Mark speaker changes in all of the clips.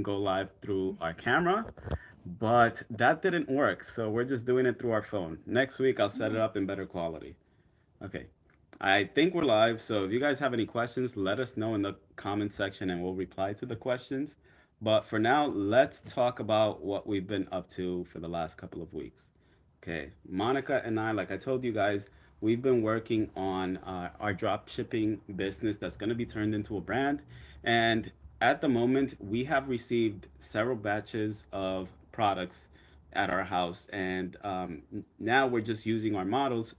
Speaker 1: go live through our camera, but that didn't work. So we're just doing it through our phone. Next week, I'll set it up in better quality. Okay. I think we're live. So if you guys have any questions, let us know in the comment section and we'll reply to the questions. But for now, let's talk about what we've been up to for the last couple of weeks. Okay. Monica and I, like I told you guys, we've been working on our drop shipping business that's going to be turned into a brand. And at the moment, we have received several batches of products at our house. And now we're just using our models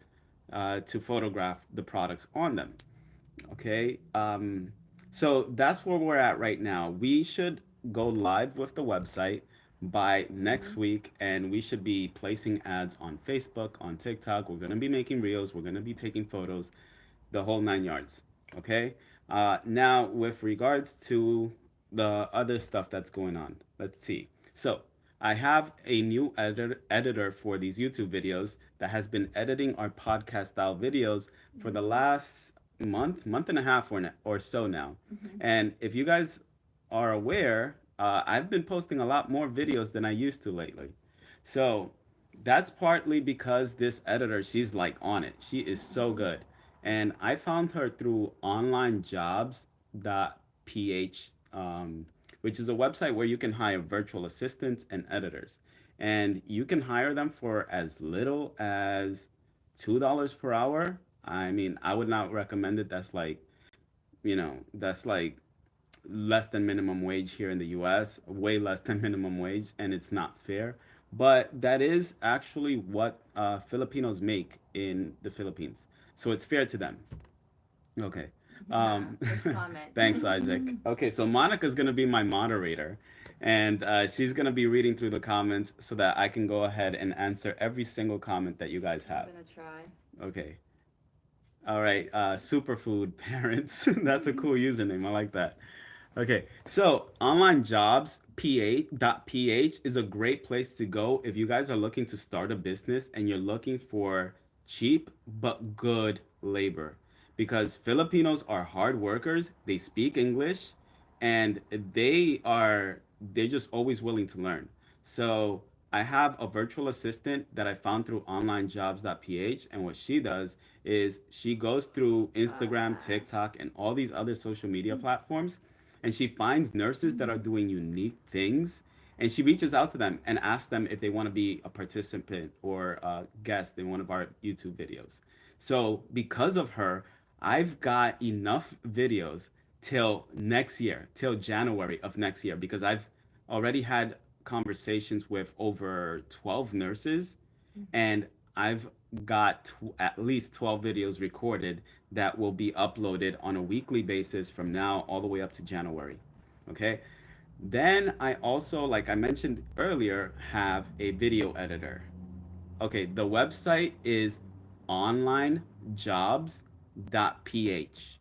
Speaker 1: to photograph the products on them. Okay. So that's where we're at right now. We should go live with the website by next week, and we should be placing ads on Facebook, on TikTok. We're going to be making reels, we're going to be taking photos, the whole 9 yards. Okay. Now, with regards to the other stuff that's going on, let's see. So, I have a new editor for these YouTube videos that has been editing our podcast style videos for the last month and a half or so now. And if you guys are aware, I've been posting a lot more videos than I used to lately. So that's partly because this editor, she's like on it. She is so good. And I found her through onlinejobs.ph, which is a website where you can hire virtual assistants and editors. And you can hire them for as little as $2 per hour. I mean, I would not recommend it. That's like less than minimum wage here in the US, way less than minimum wage, and it's not fair. But that is actually what Filipinos make in the Philippines. So it's fair to them. Okay.
Speaker 2: Yeah,
Speaker 1: Um,
Speaker 2: good comment.
Speaker 1: thanks, Isaac. Okay, so Monica's going to be my moderator, and she's going to be reading through the comments so that I can go ahead and answer every single comment that you guys
Speaker 2: I'm
Speaker 1: have.
Speaker 2: gonna try.
Speaker 1: Okay. All right. Superfood parents. That's a cool username. I like that. Okay, so onlinejobs.ph is a great place to go if you guys are looking to start a business and you're looking for cheap but good labor. Because Filipinos are hard workers, they speak English, and they're just always willing to learn. So I have a virtual assistant that I found through onlinejobs.ph, and what she does is she goes through Instagram, TikTok, and all these other social media platforms, and she finds nurses that are doing unique things, and she reaches out to them and asks them if they want to be a participant or a guest in one of our YouTube videos. So because of her, I've got enough videos till next year, till January of next year, because I've already had conversations with over 12 nurses, and I've got at least 12 videos recorded that will be uploaded on a weekly basis from now all the way up to January. Okay. Then I also, like I mentioned earlier, have a video editor. Okay, the website is onlinejobs.ph,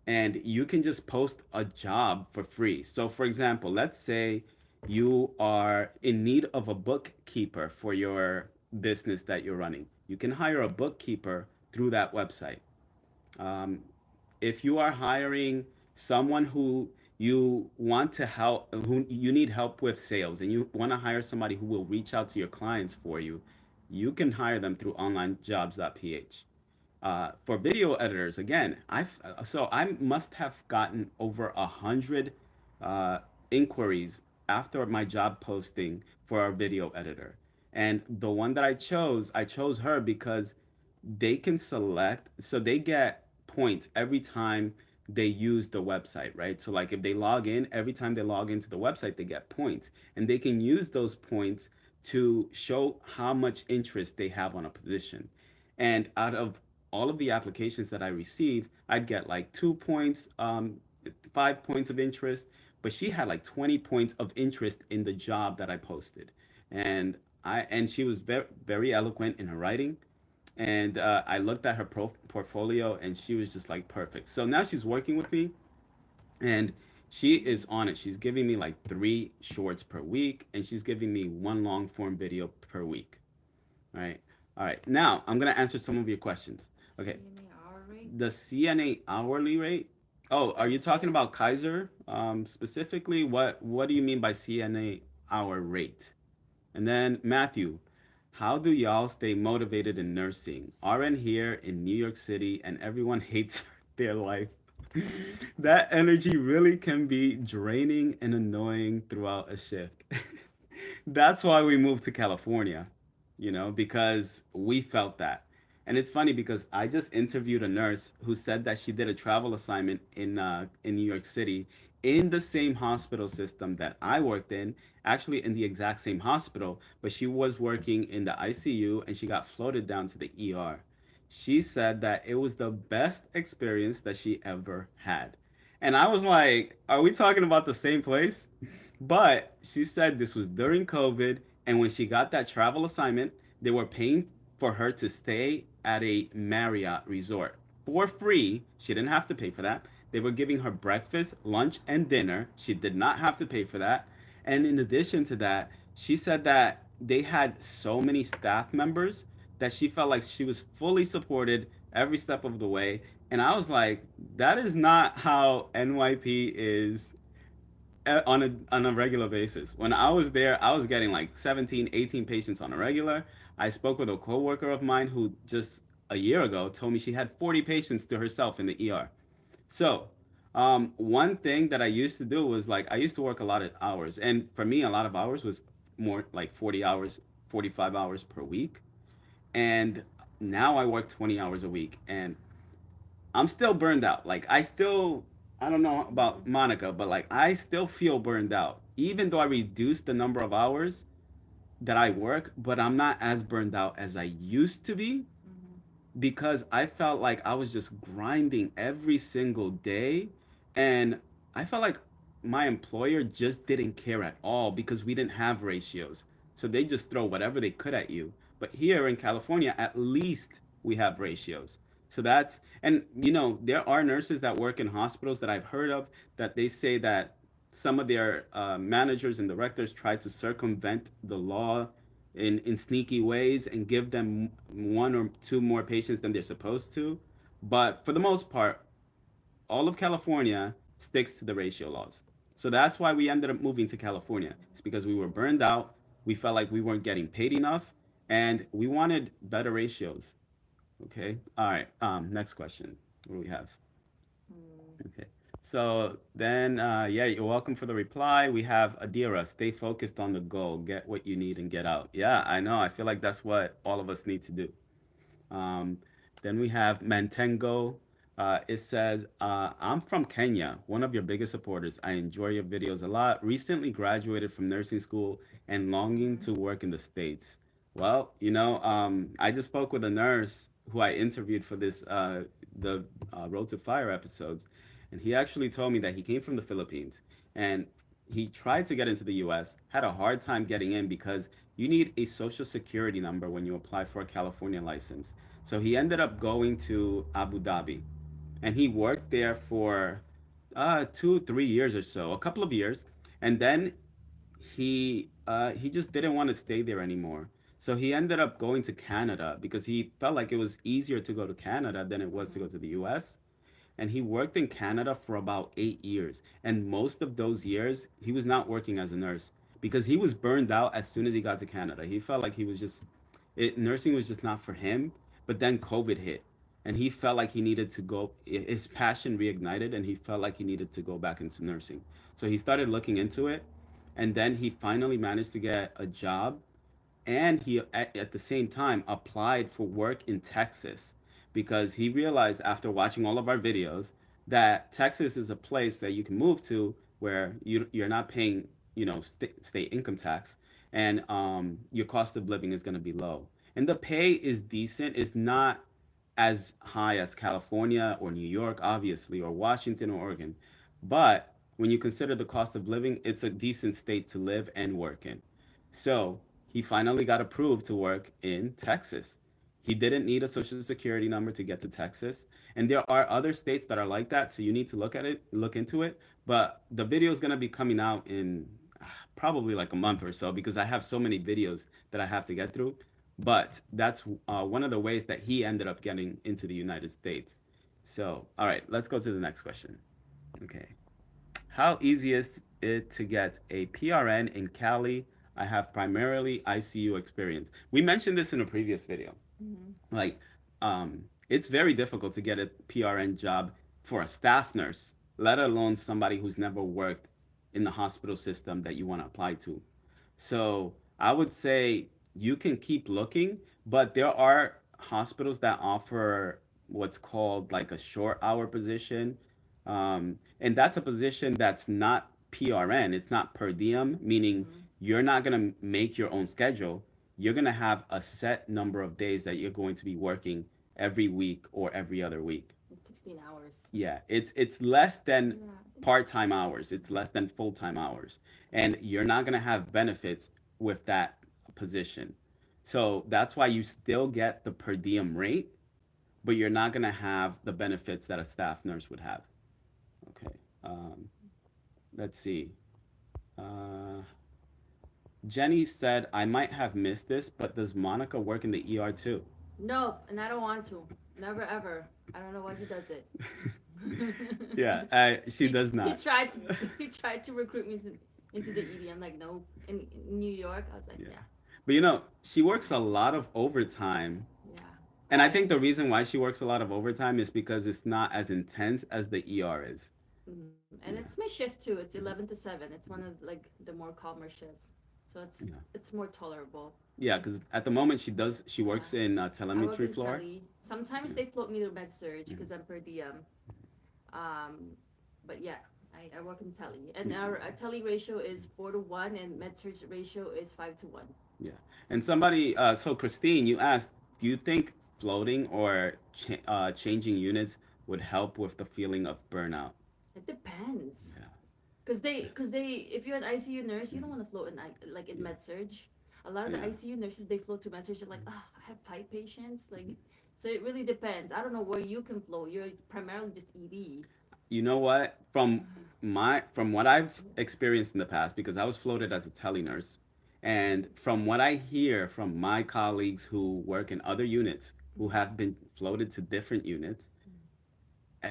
Speaker 1: and you can just post a job for free. So, for example, let's say you are in need of a bookkeeper for your business that you're running. You can hire a bookkeeper through that website. Um, if you are hiring someone who you want to help, who you need help with sales, and you want to hire somebody who will reach out to your clients for you, you can hire them through onlinejobs.ph. For video editors, again, I must have gotten over 100 uh, inquiries after my job posting for our video editor, and the one that I chose her because they can select, so they get points every time they use the website, right? So like if they log in, every time they log into the website, they get points, and they can use those points to show how much interest they have on a position. And out of all of the applications that I received, I'd get like 2 points, 5 points of interest, but she had like 20 points of interest in the job that I posted. And she was very eloquent in her writing, and I looked at her portfolio, and she was just like perfect. So now she's working with me, and she is on it. She's giving me like 3 shorts per week, and she's giving me one long form video per week. All right. All right. Now I'm gonna answer some of your questions. Okay.
Speaker 2: CNA hour rate?
Speaker 1: The CNA hourly rate. Oh, are you talking about Kaiser? Specifically, what do you mean by CNA hour rate? And then Matthew, how do y'all stay motivated in nursing? RN here in New York City, and everyone hates their life. That energy really can be draining and annoying throughout a shift. That's why we moved to California, because we felt that. And it's funny because I just interviewed a nurse who said that she did a travel assignment in New York City in the same hospital system that I worked in, actually in the exact same hospital, but she was working in the ICU and she got floated down to the ER. She said that it was the best experience that she ever had. And I was like, are we talking about the same place? But she said this was during COVID, and when she got that travel assignment, they were paying for her to stay at a Marriott resort for free. She didn't have to pay for that. They were giving her breakfast, lunch, and dinner. She did not have to pay for that. And in addition to that, she said that they had so many staff members that she felt like she was fully supported every step of the way. And I was like, that is not how NYP is on a regular basis. When I was there, I was getting like 17, 18 patients on a regular. I spoke with a coworker of mine who just a year ago told me she had 40 patients to herself in the ER. So, one thing that I used to do was like I used to work a lot of hours, and for me, a lot of hours was more like 40 hours, 45 hours per week. And now I work 20 hours a week, and I'm still burned out. Like I don't know about Monica, but like I still feel burned out. Even though I reduced the number of hours that I work, but I'm not as burned out as I used to be because I felt like I was just grinding every single day. And I felt like my employer just didn't care at all because we didn't have ratios. So they just throw whatever they could at you. But here in California, at least we have ratios. So and there are nurses that work in hospitals that I've heard of that they say that some of their managers and directors try to circumvent the law in sneaky ways and give them one or two more patients than they're supposed to. But for the most part, all of California sticks to the ratio laws. So that's why we ended up moving to California. It's because we were burned out, we felt like we weren't getting paid enough, and we wanted better ratios. Okay. All right. Next question. What do we have? Okay. So then, yeah, you're welcome for the reply. We have Adira, stay focused on the goal, get what you need and get out. Yeah, I know. I feel like that's what all of us need to do. Um, then we have Mantengo. It says, I'm from Kenya, one of your biggest supporters. I enjoy your videos a lot. Recently graduated from nursing school and longing to work in the States. Well, I just spoke with a nurse who I interviewed for the Road to Fire episodes, and he actually told me that he came from the Philippines and he tried to get into the US, had a hard time getting in because you need a social security number when you apply for a California license. So he ended up going to Abu Dhabi and he worked there for 2 3 years or so, a couple of years, and then he just didn't want to stay there anymore. So he ended up going to Canada because he felt like it was easier to go to Canada than it was to go to the US. And he worked in Canada for about 8 years. And most of those years, he was not working as a nurse because he was burned out as soon as he got to Canada. He felt like nursing was just not for him. But then COVID hit, and he felt like he needed to go. His passion reignited, and he felt like he needed to go back into nursing. So he started looking into it, and then he finally managed to get a job, and he at the same time applied for work in Texas because he realized after watching all of our videos that Texas is a place that you can move to where you're not paying state income tax, and your cost of living is going to be low, and the pay is decent. It's not as high as California or New York, obviously, or Washington or Oregon, but when you consider the cost of living, it's a decent state to live and work in. So he finally got approved to work in Texas. He didn't need a social security number to get to Texas. And there are other states that are like that. So you need to look into it. But the video is going to be coming out in probably like a month or so because I have so many videos that I have to get through. But that's one of the ways that he ended up getting into the United States. So, all right, let's go to the next question. Okay. How easy is it to get a PRN in Cali? I have primarily ICU experience. We mentioned this in a previous video.
Speaker 2: Hmm.
Speaker 1: Like, it's very difficult to get a PRN job for a staff nurse, let alone somebody who's never worked in the hospital system that you want to apply to. So I would say you can keep looking, but there are hospitals that offer what's called like a short hour position. And that's a position that's not PRN, it's not per diem, meaning
Speaker 2: Hmm.
Speaker 1: you're not going to make your own schedule. You're going to have a set number of days that you're going to be working every week or every other week.
Speaker 2: It's 16 hours.
Speaker 1: Yeah, it's less than
Speaker 2: Yeah, I think it's.
Speaker 1: part-time hours. It's less than full-time hours. And you're not going to have benefits with that position. So that's why you still get the per diem rate, but you're not going to have the benefits that a staff nurse would have. Okay. Let's see. Uh, Jenny said, I might have missed this, but does Monica work in the ER too?
Speaker 2: No, and I don't want to. Never ever. I don't know why he does it.
Speaker 1: Yeah, she
Speaker 2: he
Speaker 1: does
Speaker 2: he
Speaker 1: not.
Speaker 2: tried he tried to recruit me into the ED. I'm like, no. In New York, I was like,
Speaker 1: Yeah.
Speaker 2: yeah,
Speaker 1: But she
Speaker 2: it's
Speaker 1: works
Speaker 2: fine.
Speaker 1: a lot of overtime.
Speaker 2: Yeah.
Speaker 1: And I think the reason why she works a lot of overtime is because it's not as intense as the ER is.
Speaker 2: And it's my
Speaker 1: Yeah.
Speaker 2: shift too. It's 11 to 7. It's one of like the more calmer shifts, so
Speaker 1: Yeah.
Speaker 2: it's more tolerable.
Speaker 1: Yeah, because at the moment she
Speaker 2: Yeah.
Speaker 1: works in
Speaker 2: I work
Speaker 1: telemetry
Speaker 2: in
Speaker 1: floor.
Speaker 2: tele. Sometimes
Speaker 1: Yeah.
Speaker 2: they float me to med surge
Speaker 1: Mhm.
Speaker 2: because I'm per diem. Um, but yeah, I work in tele, and
Speaker 1: Mhm.
Speaker 2: our tele ratio is 4-1, and med surge ratio is 5-1.
Speaker 1: Yeah. And somebody, so Christine, you asked, do you think floating or changing units would help with the feeling of burnout?
Speaker 2: It depends.
Speaker 1: Yeah.
Speaker 2: If you're an ICU nurse, you don't
Speaker 1: Mhm.
Speaker 2: want to float like in
Speaker 1: Yeah.
Speaker 2: med surge. A lot of the
Speaker 1: Yeah.
Speaker 2: ICU nurses they float to med surge. They're like, I have 5 patients. Like, so it really depends. I don't know where you can float. You're primarily just ED.
Speaker 1: You know what? From what I've experienced in the past, because I was floated as a tele nurse, and from what I hear from my colleagues who work in other units who have been floated to different units,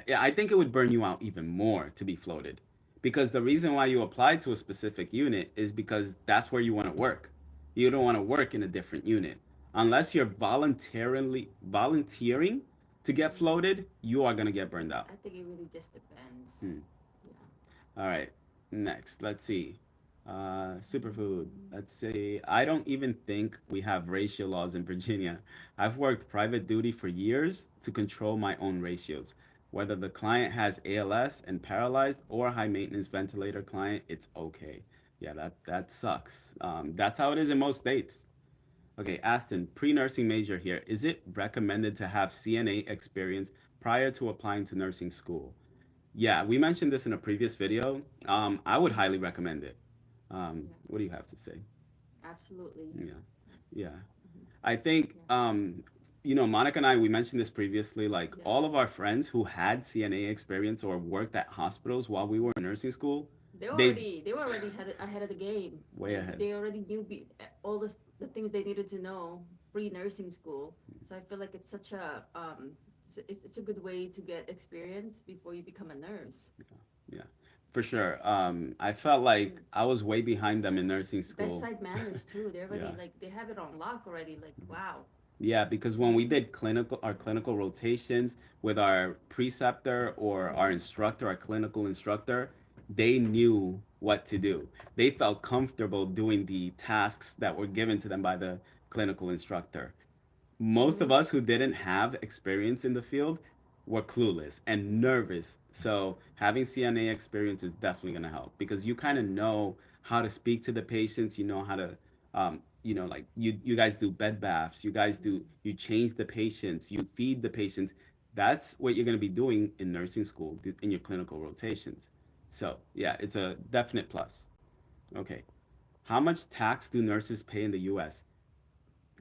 Speaker 1: I think it would burn you out even more to be floated. Because the reason why you apply to a specific unit is because that's where you want to work. You don't want to work in a different unit. Unless you're voluntarily volunteering to get floated, you are going to get burned out.
Speaker 2: I think it really just depends.
Speaker 1: Hmm.
Speaker 2: Yeah.
Speaker 1: All right. Next, let's see. Superfood. Let's see. I don't even think we have ratio laws in Virginia. I've worked private duty for years to control my own ratios. Whether the client has ALS and paralyzed or high maintenance ventilator client, it's okay. Yeah, that sucks. That's how it is in most states. Okay, Aston, pre-nursing major here. Is it recommended to have CNA experience prior to applying to nursing school? Yeah, we mentioned this in a previous video. I would highly recommend it.
Speaker 2: Yeah.
Speaker 1: What do you have to say?
Speaker 2: Absolutely.
Speaker 1: Yeah, yeah. I think,
Speaker 2: Yeah.
Speaker 1: Monica and I, we mentioned this previously. Like
Speaker 2: Yeah.
Speaker 1: all of our friends who had CNA experience or worked at hospitals while we were in nursing school, they
Speaker 2: They were already ahead of the game.
Speaker 1: way
Speaker 2: Like
Speaker 1: ahead.
Speaker 2: they already knew all the things they needed to know pre nursing school. So I feel like it's such a it's a good way to get experience before you become a nurse.
Speaker 1: Yeah, for sure. I felt like
Speaker 2: And
Speaker 1: I was way behind them in nursing school.
Speaker 2: bedside manners too. They already
Speaker 1: Yeah.
Speaker 2: like they have it on lock already. Like wow.
Speaker 1: Yeah, because when we did our clinical rotations with our preceptor or our
Speaker 2: Mm-hmm.
Speaker 1: instructor, our clinical instructor, they knew what to do. They felt comfortable doing the tasks that were given to them by the clinical instructor. Most of
Speaker 2: Mm-hmm.
Speaker 1: us who didn't have experience in the field were clueless and nervous. So having CNA experience is definitely going to help because you kind of know how to speak to the patients. You know how to, like you guys do bed baths. You change the patients. You feed the patients. That's what you're going to be doing in nursing school in your clinical rotations. So yeah, it's a definite plus. Okay. How much tax do nurses pay in the US?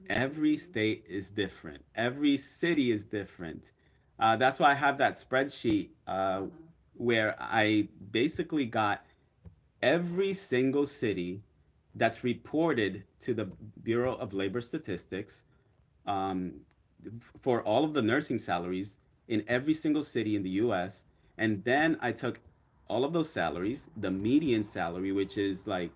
Speaker 1: Every
Speaker 2: Mm-hmm.
Speaker 1: state is different. Every city is different. That's why I have that spreadsheet
Speaker 2: Uh-huh.
Speaker 1: where I basically got every single city that's reported to the Bureau of Labor Statistics um, for all of the nursing salaries in every single city in the US. And then I took all of those salaries, the median salary, which is like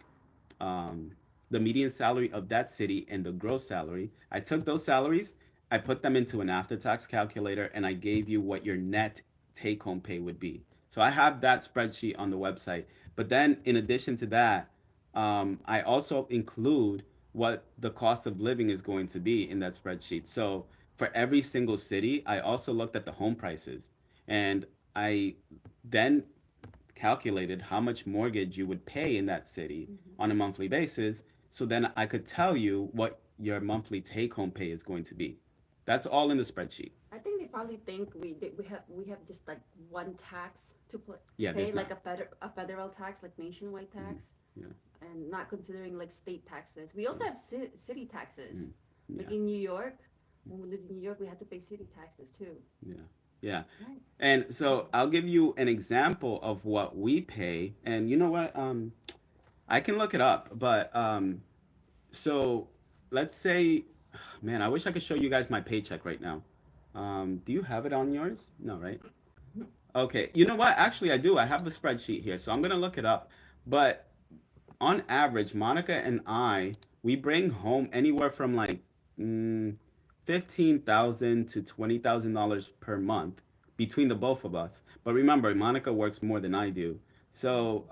Speaker 1: um, the median salary of that city and the gross salary. I took those salaries, I put them into an after tax calculator, and I gave you what your net take home pay would be. So I have that spreadsheet on the website. But then, in addition to that, I also include what the cost of living is going to be in that spreadsheet. So for every single city, I also looked at the home prices, and I then calculated how much mortgage you would pay in that city on a monthly basis. So then I could tell you what your monthly take home pay is going to be. That's all in the spreadsheet.
Speaker 2: I think they probably think we have just like one tax to
Speaker 1: Yeah,
Speaker 2: pay,
Speaker 1: there's
Speaker 2: like
Speaker 1: not.
Speaker 2: a federal tax, like nationwide
Speaker 1: Mm,
Speaker 2: tax,
Speaker 1: yeah.
Speaker 2: and not considering like state taxes. We also have city taxes.
Speaker 1: Mm,
Speaker 2: Like
Speaker 1: yeah.
Speaker 2: in New York, when we lived in New York, we had to pay city taxes too.
Speaker 1: Yeah. Yeah.
Speaker 2: Right.
Speaker 1: And so I'll give you an example of what we pay. And you know what? I can look it up, but so let's say, man, I wish I could show you guys my paycheck right now. Do you have it on yours? No, right? Okay. You know what? Actually, I do. I have the spreadsheet here, so I'm gonna look it up. But on average, Monica and I, we bring home anywhere from like mm, 15,000 to $20,000 per month between the both of us. But remember, Monica works more than I do, so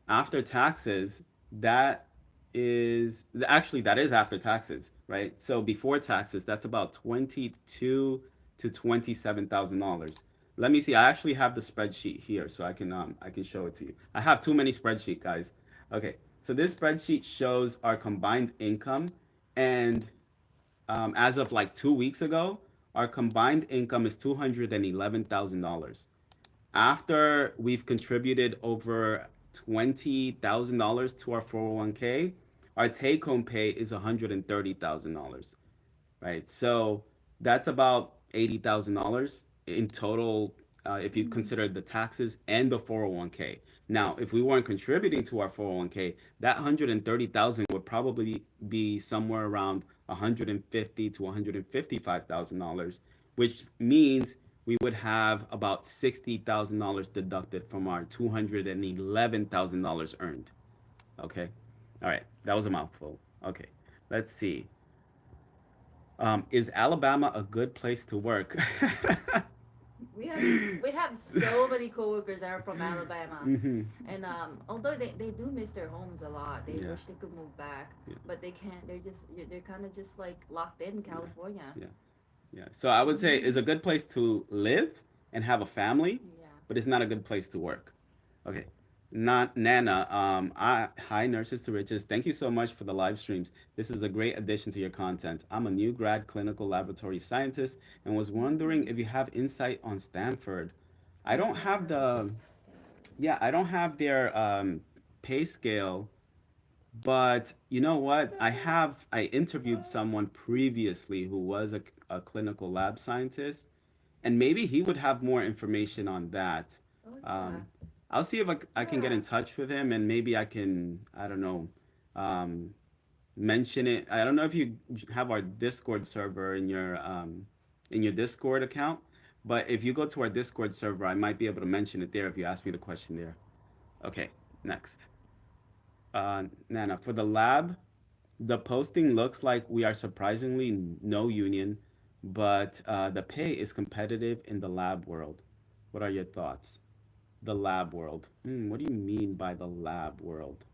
Speaker 1: after taxes, that that is after taxes, right? So before taxes, that's about 22 to $27,000. Let me see. I actually have the spreadsheet here, so I can show it to you. I have too many spreadsheet guys. Okay, so this spreadsheet shows our combined income, and as of like 2 weeks ago, our combined income is $211,000. After we've contributed over $20,000 to our 401k, our take home pay is $130,000, right? So that's about $80,000 in total if you
Speaker 2: Mm.
Speaker 1: consider the taxes and the 401k. Now, if we weren't contributing to our 401k, that 130,000 would probably be somewhere around 150 to $155,000, which means we would have about $60,000 deducted from our $211,000 earned. Okay. All right. That was a mouthful. Okay. Let's see. Is Alabama a good place to work?
Speaker 2: We have so many coworkers that are from Alabama,
Speaker 1: Mm-hmm.
Speaker 2: and although they do miss their homes a lot, they
Speaker 1: Yeah.
Speaker 2: wish they could move back,
Speaker 1: Yeah.
Speaker 2: but they can't. They're kind of just like locked in
Speaker 1: Yeah.
Speaker 2: California.
Speaker 1: Yeah. Yeah. So I would say
Speaker 2: Hmm.
Speaker 1: it's a good place to live and have a family,
Speaker 2: Yeah.
Speaker 1: but it's not a good place to work. Okay. Not Nana. Hi, Nurses to Riches. Thank you so much for the live streams. This is a great addition to your content. I'm a new grad clinical laboratory scientist and was wondering
Speaker 2: Mm.
Speaker 1: if you have insight on Stanford. I don't have the,
Speaker 2: Yes.
Speaker 1: yeah, I don't have their pay scale, but you know what? I interviewed someone previously who was a clinical lab scientist, and maybe he would have more information on that.
Speaker 2: Oh yeah.
Speaker 1: Um, I'll see if I can get
Speaker 2: Yeah.
Speaker 1: in touch with him, and maybe I can, I don't know, um, mention it. I don't know if you have our Discord server in your Discord account, but if you go to our Discord server, I might be able to mention it there if you ask me the question there. Okay, next. Nana, for the lab, the posting looks like we are surprisingly no union, but the pay is competitive in the lab world. What are your thoughts? The lab world. What do you mean by the lab world?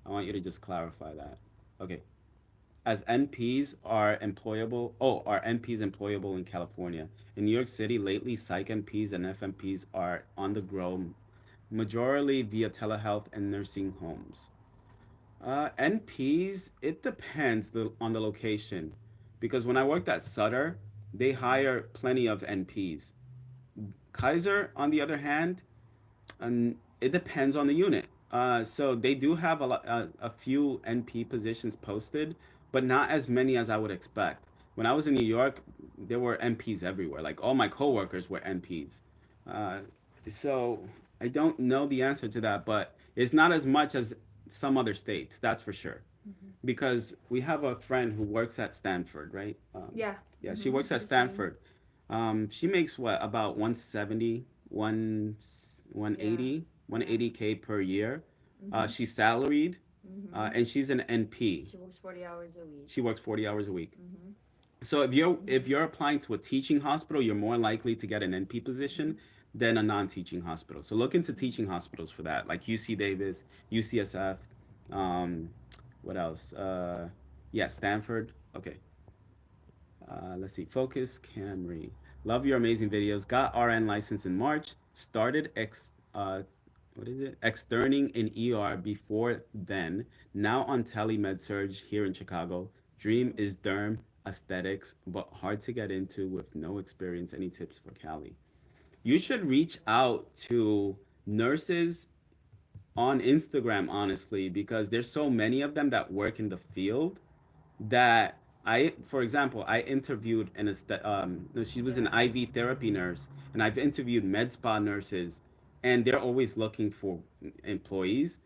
Speaker 1: I want you to just clarify that. Okay. As NPs are employable, are NPs employable in California? In New York City, lately, psych NPs and FMPs are on the grow, majorly via telehealth and nursing homes. NPs, it depends on the location. Because when I worked at Sutter, they hire plenty of NPs. Kaiser, on the other hand, and it depends on the unit. So they do have a few NP positions posted, but not as many as I would expect. When I was in New York, there were NPs everywhere. Like all my coworkers were NPs. Uh, so I don't know the answer to that, but it's not as much as some other states. That's for sure.
Speaker 2: Hmm.
Speaker 1: Because we have a friend who works at Stanford, right?
Speaker 2: Yeah.
Speaker 1: Yeah, she
Speaker 2: Hmm.
Speaker 1: works at
Speaker 2: Christine.
Speaker 1: Stanford. She makes what about 170, one.
Speaker 2: Yeah.
Speaker 1: 180,
Speaker 2: Yeah.
Speaker 1: 180K per year.
Speaker 2: Mm-hmm.
Speaker 1: She's salaried,
Speaker 2: Mm-hmm.
Speaker 1: and she's an NP.
Speaker 2: She works 40 hours a week.
Speaker 1: She works 40 hours a week.
Speaker 2: Mm-hmm.
Speaker 1: So if
Speaker 2: Mm-hmm.
Speaker 1: you're applying to a teaching hospital, you're more likely to get an NP
Speaker 2: Mm-hmm.
Speaker 1: position than a non-teaching hospital. So look into
Speaker 2: Mm-hmm.
Speaker 1: teaching hospitals for that, like UC Davis, UCSF. Um, what else? Yeah, Stanford. Okay. Let's see. Focus Camry. Love your amazing videos. Got RN license in March. Started what is it? Externing in ER before then. Now on telemed surge here in Chicago. Dream is derm aesthetics, but hard to get into with no experience. Any tips for Cali? You should reach out to nurses on Instagram, honestly, because there's so many of them that work in the field that for example, I interviewed no, she was an
Speaker 2: Yeah.
Speaker 1: IV therapy nurse, and I've interviewed med spa nurses, and they're always looking for employees.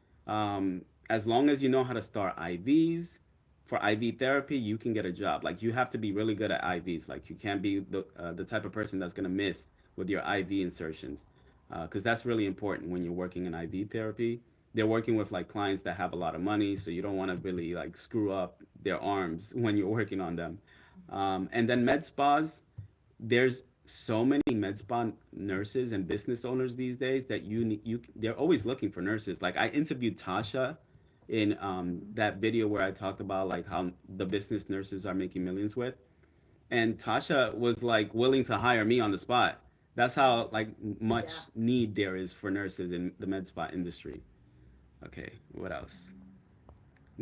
Speaker 1: As long as you know how to start IVs for IV therapy, you can get a job. Like you have to be really good at IVs. Like you can't be the type of person that's gonna miss with your IV insertions, because that's really important when you're working in IV therapy. They're working with like clients that have a lot of money, so you don't want to really like screw up their arms when you're working on them. And then med spas, there's so many med spa nurses and business owners these days that they're always looking for nurses. Like I interviewed Tasha in
Speaker 2: Mm-hmm.
Speaker 1: that video where I talked about like how the business nurses are making millions with, and Tasha was like willing to hire me on the spot. That's how like
Speaker 2: Yeah.
Speaker 1: much need there is for nurses in the med spa industry. Okay, what else?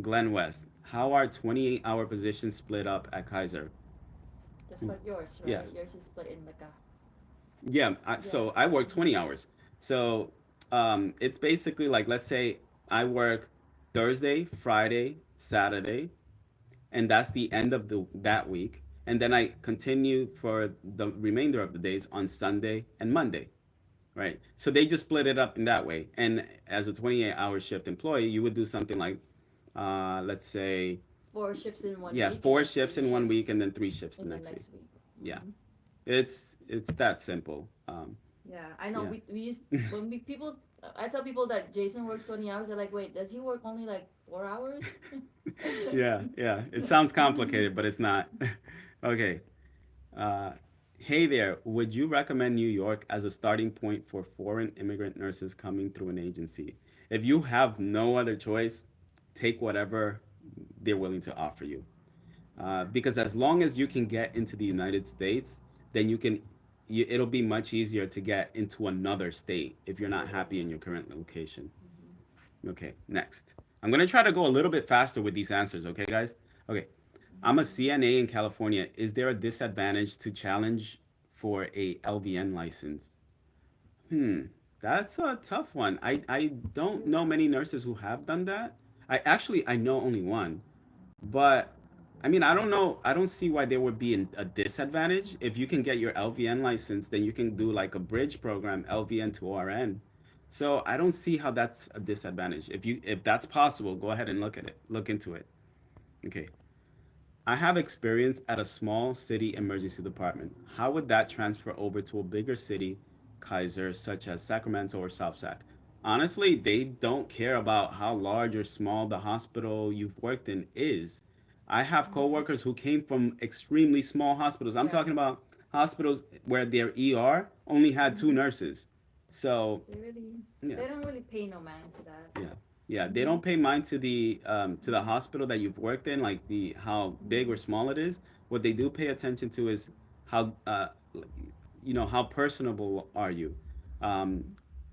Speaker 1: Glenn West. How are 28-hour positions split up at Kaiser?
Speaker 2: Just like yours,
Speaker 1: Yeah.
Speaker 2: right? Yours is split in like a.
Speaker 1: Yeah.
Speaker 2: Yeah.
Speaker 1: So I work
Speaker 2: Mm-hmm.
Speaker 1: 20 hours. So it's basically like, let's say I work Thursday, Friday, Saturday, and that's the end of that week. And then I continue for the remainder of the days on Sunday and Monday. Right. So they just split it up in that way. And as a 28-hour shift employee, you would do something like, let's say,
Speaker 2: 4 shifts in one
Speaker 1: yeah,
Speaker 2: week and
Speaker 1: four
Speaker 2: then
Speaker 1: shifts
Speaker 2: three
Speaker 1: in one week
Speaker 2: shifts
Speaker 1: and then three shifts the
Speaker 2: in the
Speaker 1: next week.
Speaker 2: next week.
Speaker 1: Yeah,
Speaker 2: Mm-hmm.
Speaker 1: it's that simple.
Speaker 2: Yeah, I know.
Speaker 1: Yeah,
Speaker 2: We used when we people. I tell people that Jason works 20 hours. They're like, wait, does he work only like 4 hours?
Speaker 1: yeah, yeah. It sounds complicated, but it's not. Okay. Uh, hey there. Would you recommend New York as a starting point for foreign immigrant nurses coming through an agency? If you have no other choice, take whatever they're willing to offer you. Because as long as you can get into the United States, then it'll be much easier to get into another state if you're not happy in your current location.
Speaker 2: Mm-hmm.
Speaker 1: Okay, next. I'm gonna try to go a little bit faster with these answers, okay, guys? Okay, I'm a CNA in California. Is there a disadvantage to challenge for a LVN license? Hmm, that's a tough one. I don't know many nurses who have done that. I know only one. But I mean, I don't know. I don't see why there would be a disadvantage. If you can get your LVN license, then you can do like a bridge program, LVN to RN. So I don't see how that's a disadvantage. If that's possible, go ahead and look into it. Okay. I have experience at a small city emergency department. How would that transfer over to a bigger city, Kaiser, such as Sacramento or Southside? Honestly, they don't care about how large or small the hospital you've worked in is. I have
Speaker 2: Mm-hmm.
Speaker 1: coworkers who came from extremely small hospitals. I'm
Speaker 2: Yeah.
Speaker 1: talking about hospitals where their ER only had two
Speaker 2: Mm-hmm.
Speaker 1: nurses. So,
Speaker 2: They really,
Speaker 1: yeah.
Speaker 2: they don't really pay no mind to that.
Speaker 1: Yeah. Yeah, they
Speaker 2: Mm-hmm.
Speaker 1: don't pay mind to the hospital that you've worked in, like the how big
Speaker 2: Mm-hmm.
Speaker 1: or small it is. What they do pay attention to is how how personable are you, um,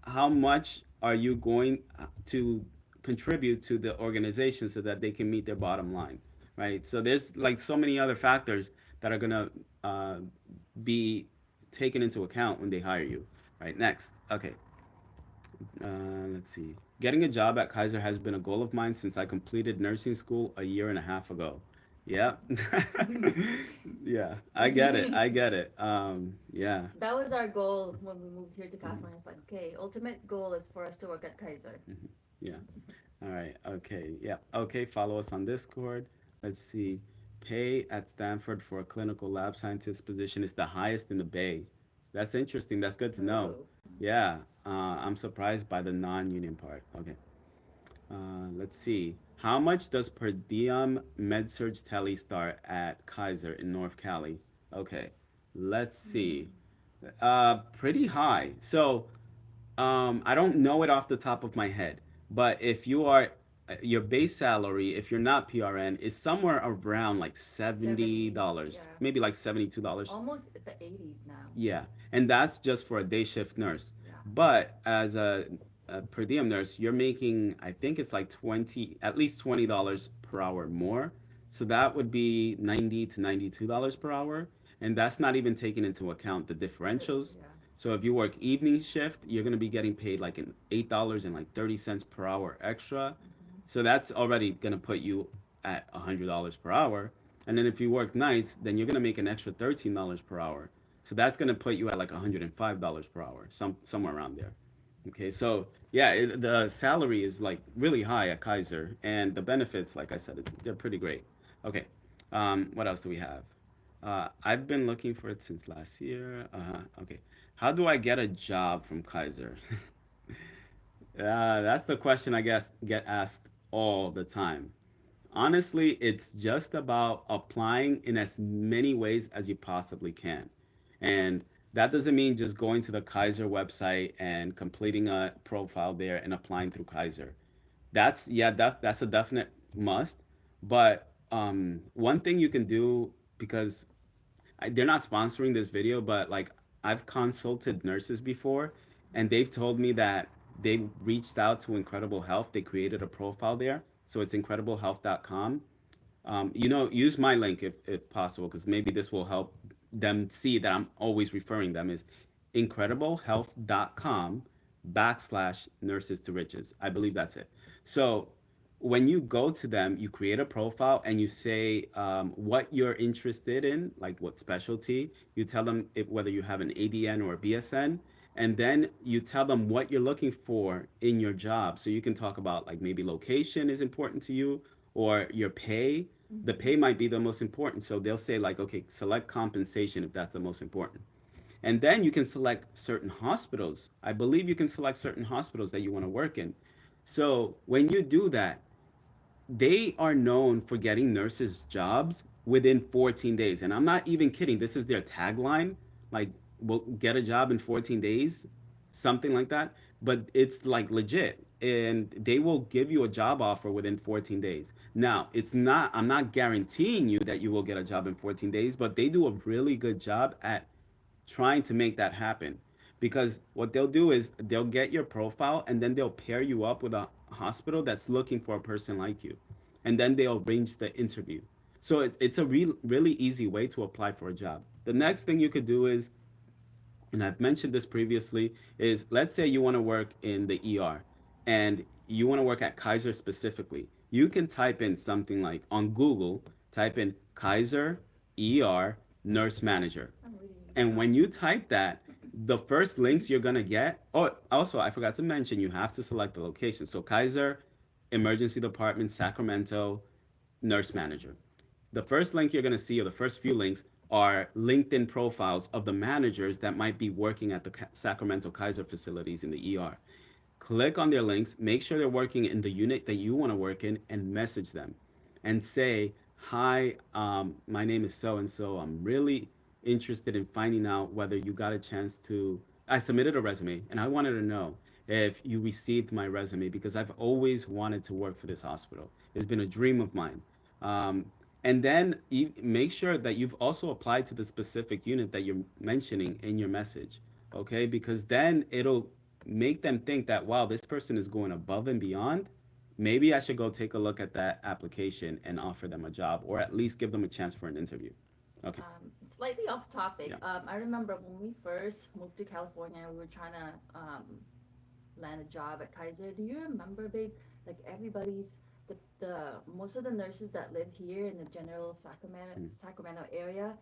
Speaker 1: how much are you going to contribute to the organization so that they can meet their bottom line, right? So there's like so many other factors that are gonna uh, be taken into account when they hire you, right? Next, okay. Let's see. Getting a job at Kaiser has been a goal of mine since I completed nursing school a year and a half ago. Yeah. Yeah, I get it. I get it. Yeah.
Speaker 2: That was our goal when we moved here to California. It's like, okay, ultimate goal is for us to work at Kaiser.
Speaker 1: Yeah. All right. Okay. Yeah. Okay. Follow us on Discord. Let's see. Pay at Stanford for a clinical lab scientist position is the highest in the Bay. That's interesting. That's good to know.
Speaker 2: Ooh.
Speaker 1: Yeah. I'm surprised by the non-union part. Okay. Let's see. How much does per diem med-surg tele start at Kaiser in North Cali? Okay. Let's see.
Speaker 2: Mm.
Speaker 1: Pretty high. So I don't know it off the top of my head, but if you are your base salary, if you're not PRN, is somewhere around like70s, $70,
Speaker 2: yeah.
Speaker 1: maybe like $72.
Speaker 2: Almost at the 80s now.
Speaker 1: Yeah, and that's just for a day shift nurse.
Speaker 2: Yeah.
Speaker 1: But as a per diem nurse, you're making, I think it's like 20, at least $20 per hour more. So that would be 90 to $92 per hour, and that's not even taking into account the differentials.
Speaker 2: Yeah.
Speaker 1: So if you work evening shift, you're gonna be getting paid like an $8 and like 30 cents per hour extra.
Speaker 2: Hmm.
Speaker 1: So that's already gonna put you at $100 per hour. And then if you work nights, then you're gonna make an extra $13 per hour. So that's gonna put you at like $105 per hour, somewhere around there. Okay, so yeah, the salary is like really high at Kaiser, and the benefits, like I said, they're pretty great. Okay, what else do we have? I've been looking for it since last year. Okay, how do I get a job from Kaiser? That's the question I guess get asked all the time. Honestly, it's just about applying in as many ways as you possibly can. And that doesn't mean just going to the Kaiser website and completing a profile there and applying through Kaiser. That's a definite must. But one thing you can do, because they're not sponsoring this video, but like I've consulted nurses before, and they've told me that they reached out to Incredible Health. They created a profile there, so it's incrediblehealth.com. Use my link if possible, because maybe this will help them see that I'm always referring them. Is incrediblehealth.com/nurses to riches. I believe that's it. So when you go to them, you create a profile and you say what you're interested in, like what specialty. You tell them whether you have an ADN or a BSN, and then you tell them what you're looking for in your job. So you can talk about like maybe location is important to you or your pay. The
Speaker 2: Hmm.
Speaker 1: pay might be the most important. So they'll say like, okay, select compensation if that's the most important. And then you can select certain hospitals. I believe you can select certain hospitals that you want to work in. So when you do that, they are known for getting nurses jobs within 14 days. And I'm not even kidding. This is their tagline. Like, we'll get a job in 14 days, something like that. But it's like legit. And they will give you a job offer within 14 days. Now, I'm not guaranteeing you that you will get a job in 14 days, but they do a really good job at trying to make that happen. Because what they'll do is they'll get your profile and then they'll pair you up with a hospital that's looking for a person like you. And then they'll arrange the interview. So it's a really easy way to apply for a job. The next thing you could do is, and I've mentioned this previously, is let's say you want to work in the ER and you want to work at Kaiser specifically. You can type in something like on Google, type in Kaiser ER nurse manager.
Speaker 2: I'm reading this
Speaker 1: And
Speaker 2: now.
Speaker 1: when you type that, the first links you're gonna get. Oh, also I forgot to mention you have to select the location. So Kaiser Emergency Department, Sacramento, nurse manager. The first link you're gonna see, or the first few links, are LinkedIn profiles of the managers that might be working at the Sacramento Kaiser facilities in the ER. Click on their links, make sure they're working in the unit that you want to work in, and message them and say, hi, my name is so and so. I'm really interested in finding out whether you got a chance to. I submitted a resume and I wanted to know if you received my resume because I've always wanted to work for this hospital. It's been a dream of mine. Um, and then make sure that you've also applied to the specific unit that you're mentioning in your message, okay? Because then it'll make them think that, wow, this person is going above and beyond. Maybe I should go take a look at that application and offer them a job or at least give them a chance for an interview. Okay.
Speaker 2: Slightly off topic.
Speaker 1: Yeah.
Speaker 2: I remember when we first moved to California, we were trying to land a job at Kaiser. Do you remember, babe? Like everybody's the most of the nurses that live here in the general Sacramento area,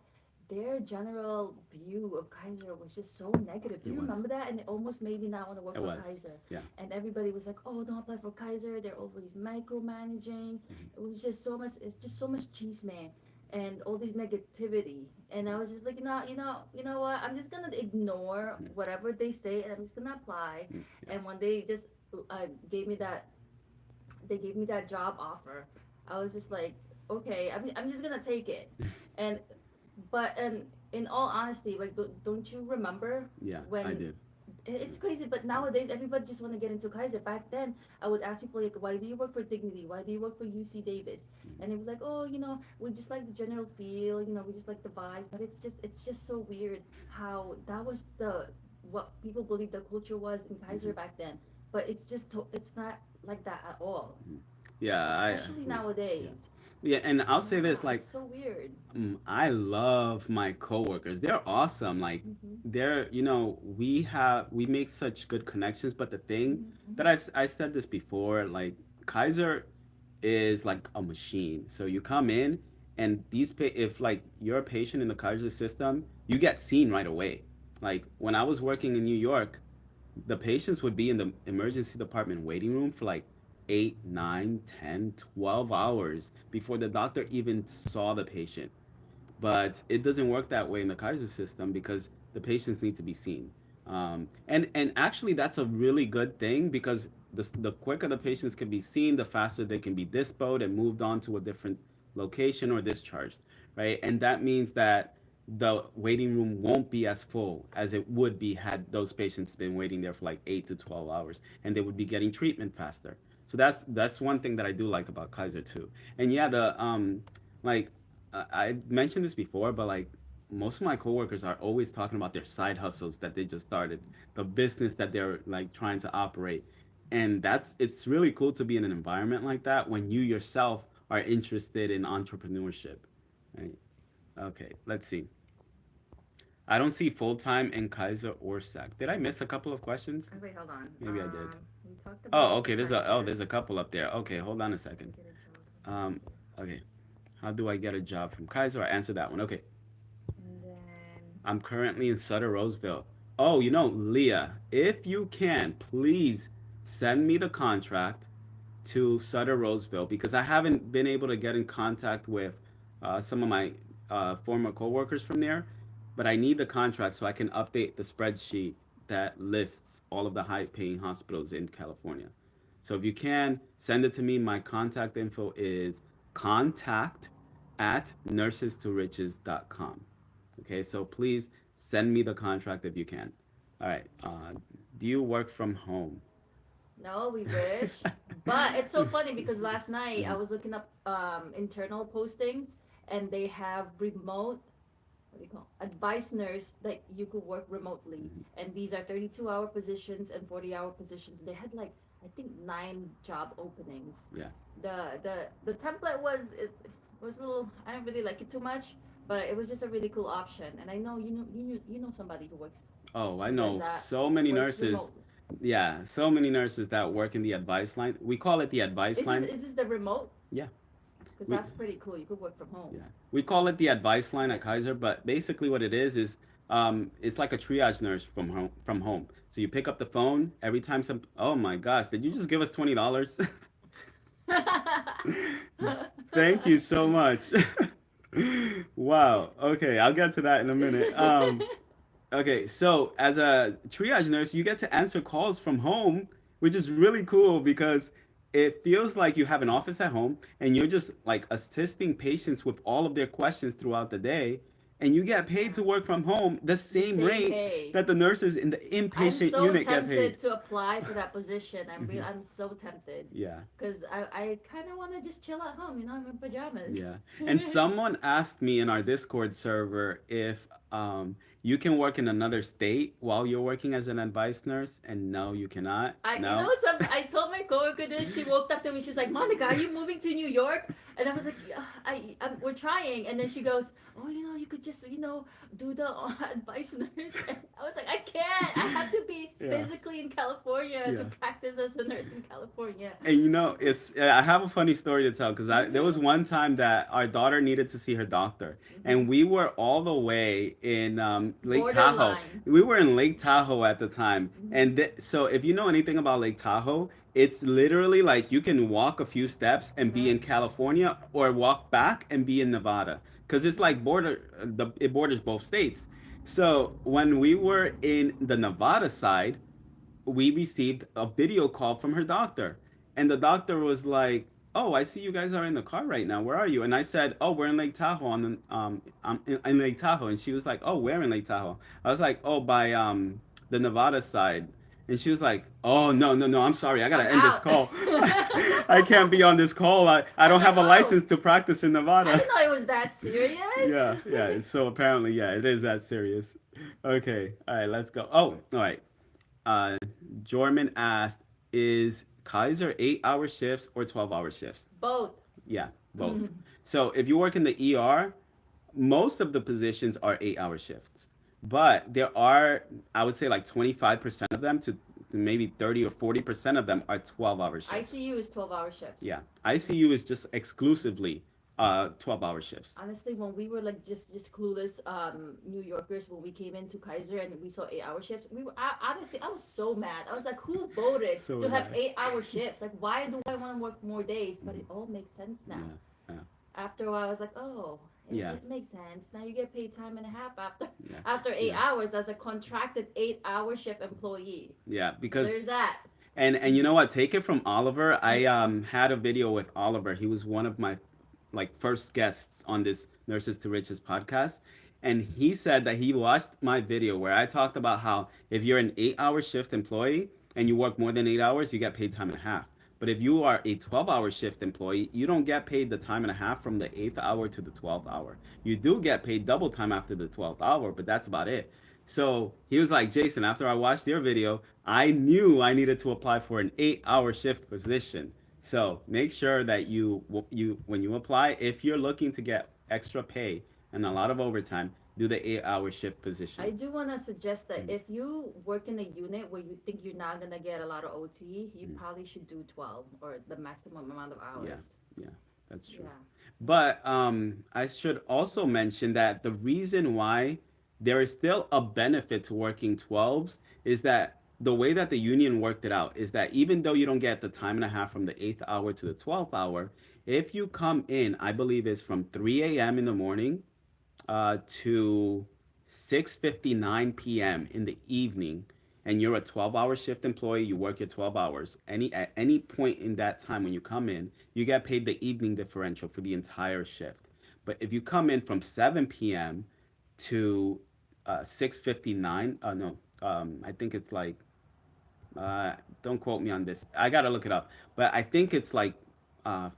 Speaker 2: their general view of Kaiser was just so negative. Do
Speaker 1: It
Speaker 2: you
Speaker 1: was.
Speaker 2: remember that? And it almost made me not want to work
Speaker 1: It
Speaker 2: for
Speaker 1: was.
Speaker 2: Kaiser.
Speaker 1: Yeah.
Speaker 2: And everybody was like, "Oh, don't apply for Kaiser. They're always micromanaging." It was just so much. It's just so much cheese, man. and all this negativity. And I was just like, you know what? I'm just gonna ignore whatever they say, and I'm just gonna apply.
Speaker 1: Mm, yeah.
Speaker 2: And when they just gave me that, they gave me that job offer, I was just like, okay, I'm just gonna take it. And but and in all honesty, like, don't you remember
Speaker 1: Yeah, I
Speaker 2: when
Speaker 1: did.
Speaker 2: it's crazy, but nowadays everybody just want to get into Kaiser. Back then, I would ask people like, "Why do you work for Dignity? Why do you work for UC Davis?" And they were like, "Oh, we just like the general feel. We just like the vibes." But it's just so weird how that was the what people believe the culture was in Kaiser
Speaker 1: Hmm.
Speaker 2: back then. But it's not like that at all,
Speaker 1: Yeah,
Speaker 2: especially
Speaker 1: yeah.
Speaker 2: nowadays.
Speaker 1: Yeah, and I'll say
Speaker 2: Yeah,
Speaker 1: this, like,
Speaker 2: it's so weird.
Speaker 1: I love my coworkers. They're awesome. Like,
Speaker 2: Mhm.
Speaker 1: we make such good connections. But the thing
Speaker 2: Mhm.
Speaker 1: that
Speaker 2: Mhm.
Speaker 1: I said this before, like, Kaiser is like a machine. So you come in, and if like you're a patient in the Kaiser system, you get seen right away. Like when I was working in New York, the patients would be in the emergency department waiting room for like 8, 9, 10, 12 hours before the doctor even saw the patient. But it doesn't work that way in the Kaiser system because the patients need to be seen. And actually, that's a really good thing because the quicker the patients can be seen, the faster they can be disposed and moved on to a different location or discharged, right? And that means that the waiting room won't be as full as it would be had those patients been waiting there for like 8 to 12 hours, and they would be getting treatment faster. So that's one thing that I do like about Kaiser too. And yeah, the like I mentioned this before, but like most of my coworkers are always talking about their side hustles that they just started, the business that they're like trying to operate. And it's really cool to be in an environment like that when you yourself are interested in entrepreneurship. Right? Okay, let's see. I don't see full time in Kaiser or SAC. Did I miss a couple of questions?
Speaker 2: Oh, wait, hold on.
Speaker 1: Maybe I did.
Speaker 2: We talked
Speaker 1: Oh,
Speaker 2: about the
Speaker 1: okay.
Speaker 2: Kaiser.
Speaker 1: There's a couple up there. Okay, hold on a
Speaker 2: How to
Speaker 1: second.
Speaker 2: get a job from
Speaker 1: Um,
Speaker 2: Kaiser.
Speaker 1: okay. How do I get a job from Kaiser? I answered that one. Okay.
Speaker 2: And then,
Speaker 1: I'm currently in Sutter Roseville. Oh, Leah, if you can, please send me the contract to Sutter Roseville because I haven't been able to get in contact with some of my former coworkers from there, but I need the contract so I can update the spreadsheet that lists all of the high-paying hospitals in California. So if you can, send it to me. My contact info is contact@nursestoriches.com. Okay, so please send me the contract if you can. All right. Do you work from home?
Speaker 2: no, we wish. But it's so funny because last night I
Speaker 1: Mhm.
Speaker 2: was looking up internal postings, and they have remote, what do you call advice nurse that you could work remotely.
Speaker 1: Mhm.
Speaker 2: And these are 32-hour positions and 40-hour positions. They had like, I think, 9 job openings.
Speaker 1: Yeah.
Speaker 2: The template was a little, I don't really like it too much, but it was just a really cool option. And I know you know somebody
Speaker 1: Oh, I
Speaker 2: who does
Speaker 1: know
Speaker 2: that,
Speaker 1: so many
Speaker 2: works
Speaker 1: nurses.
Speaker 2: remote.
Speaker 1: Yeah, so many nurses that work in the advice line. We call it the advice
Speaker 2: Is this
Speaker 1: line.
Speaker 2: is this the remote?
Speaker 1: Yeah.
Speaker 2: Because
Speaker 1: We
Speaker 2: that's pretty cool. You could work from home.
Speaker 1: yeah. We call it the advice line at
Speaker 2: But
Speaker 1: Kaiser, but basically what it is it's like a triage nurse from home. So you pick up the phone every time some oh my gosh, did you just give us $20? Thank you so much. Wow. Okay, I'll get to that in a minute. Okay, so as a triage nurse, you get to answer calls from home, which is really cool because it feels like you have an office at home and you're just like assisting patients with all of their questions throughout the day, and you get paid to
Speaker 2: yeah,
Speaker 1: work from home the
Speaker 2: the
Speaker 1: same
Speaker 2: same
Speaker 1: rate
Speaker 2: pay.
Speaker 1: that the nurses in the
Speaker 2: I'm
Speaker 1: inpatient
Speaker 2: so
Speaker 1: unit get paid.
Speaker 2: tempted to apply for that position.
Speaker 1: Hmm.
Speaker 2: I'm so tempted
Speaker 1: Yeah.
Speaker 2: because I kind of want to just chill at home. I'm in pajamas.
Speaker 1: Yeah. And someone asked me in our Discord server if you can work in another state while you're working as an advice nurse, and no, you cannot. No.
Speaker 2: I told my coworker this. She walked up to me. She's like, "Monica, are you moving to New York?" And I was like, "Yeah, we're trying." And then she goes, "Oh, you could just, do the advice nurse." And I was like, "I can't. I have to be
Speaker 1: Yeah.
Speaker 2: physically in California to
Speaker 1: Yeah.
Speaker 2: practice as a nurse in California."
Speaker 1: And it's I have a funny story to tell because I there was one time that our daughter needed to see her doctor, and we were all the way in Lake Tahoe.
Speaker 2: Borderline.
Speaker 1: We were in Lake Tahoe at the time,
Speaker 2: Hmm.
Speaker 1: and so if you know anything about Lake Tahoe, It's literally like you can walk a few steps and be
Speaker 2: Uh-huh.
Speaker 1: in California, or walk back and be in Nevada, because it's like it borders both states. So when we were in the Nevada side, we received a video call from her doctor, and the doctor was like, "Oh, I see you guys are in the car right now. Where are you?" And I said, "Oh, we're in Lake Tahoe. I'm in Lake Tahoe." And she was like, "Oh, where in Lake Tahoe?" I was like, "Oh, by the Nevada side." And she was like, "Oh, no, no, no. I'm sorry. I
Speaker 2: I'm
Speaker 1: gotta end this
Speaker 2: out.
Speaker 1: call. I can't be on this call. I
Speaker 2: I was
Speaker 1: don't
Speaker 2: like,
Speaker 1: have a
Speaker 2: oh,
Speaker 1: license to practice in
Speaker 2: I
Speaker 1: Nevada."
Speaker 2: didn't know it was that serious.
Speaker 1: Yeah, yeah. So apparently, yeah, it is that serious. Okay, all right, let's go. Oh, all right. uh, Jorman asked, "Is Kaiser 8-hour shifts or 12-hour shifts?"
Speaker 2: Both.
Speaker 1: Yeah, both. So if you work in the ER, most of the positions are 8-hour shifts, but there are, I would say, like 25% of them to maybe 30 or 40% of them are 12-hour shifts.
Speaker 2: ICU is 12-hour shifts.
Speaker 1: Yeah, ICU is just exclusively 12-hour shifts.
Speaker 2: Honestly, when we were like just clueless New Yorkers, when we came into Kaiser and we saw 8-hour shifts, honestly, I was so mad. I was like, who voted
Speaker 1: So
Speaker 2: to
Speaker 1: was
Speaker 2: have
Speaker 1: I.
Speaker 2: 8-hour shifts? Like, why do I want to work more days? But it all makes sense now.
Speaker 1: Yeah, yeah,
Speaker 2: After a while, I was like, oh,
Speaker 1: yeah,
Speaker 2: it makes sense. Now you get paid time and a half after
Speaker 1: yeah,
Speaker 2: after eight
Speaker 1: yeah,
Speaker 2: hours as a contracted 8-hour shift employee.
Speaker 1: yeah.
Speaker 2: So
Speaker 1: Because
Speaker 2: there's that.
Speaker 1: and you know what? Take it from Oliver. I had a video with Oliver. He was one of my like first guests on this Nurses to Riches podcast, and he said that he watched my video where I talked about how if you're an 8-hour shift employee and you work more than 8 hours, you get paid time and a half. But if you are a 12-hour shift employee, you don't get paid the time and a half from the 8th hour to the 12th hour. You do get paid double time after the 12th hour, but that's about it. So he was like, "Jason, after I watched your video, I knew I needed to apply for an 8-hour shift position." So make sure that you when you apply, if you're looking to get extra pay and a lot of overtime, do the 8-hour shift
Speaker 2: I
Speaker 1: position.
Speaker 2: do want to suggest that if you work in a unit where you think you're not going to get a lot of OT, you probably should do 12 or the maximum amount of
Speaker 1: Yeah,
Speaker 2: hours.
Speaker 1: yeah, that's true.
Speaker 2: Yeah.
Speaker 1: But I should also mention that the reason why there is still a benefit to working 12s is that the way that the union worked it out is that even though you don't get the time and a half from the 8th hour to the 12th hour, if you come in, I believe it's from 3 a.m. in the morning to 6:59 p.m. in the evening, and you're a 12-hour shift employee, you work your 12 hours. At any point in that time when you come in, you get paid the evening differential for the entire shift. But if you come in from 7 p.m. to 6:59, no, I think it's like uh, don't quote me on this. I gotta look it up, but I think it's like uh,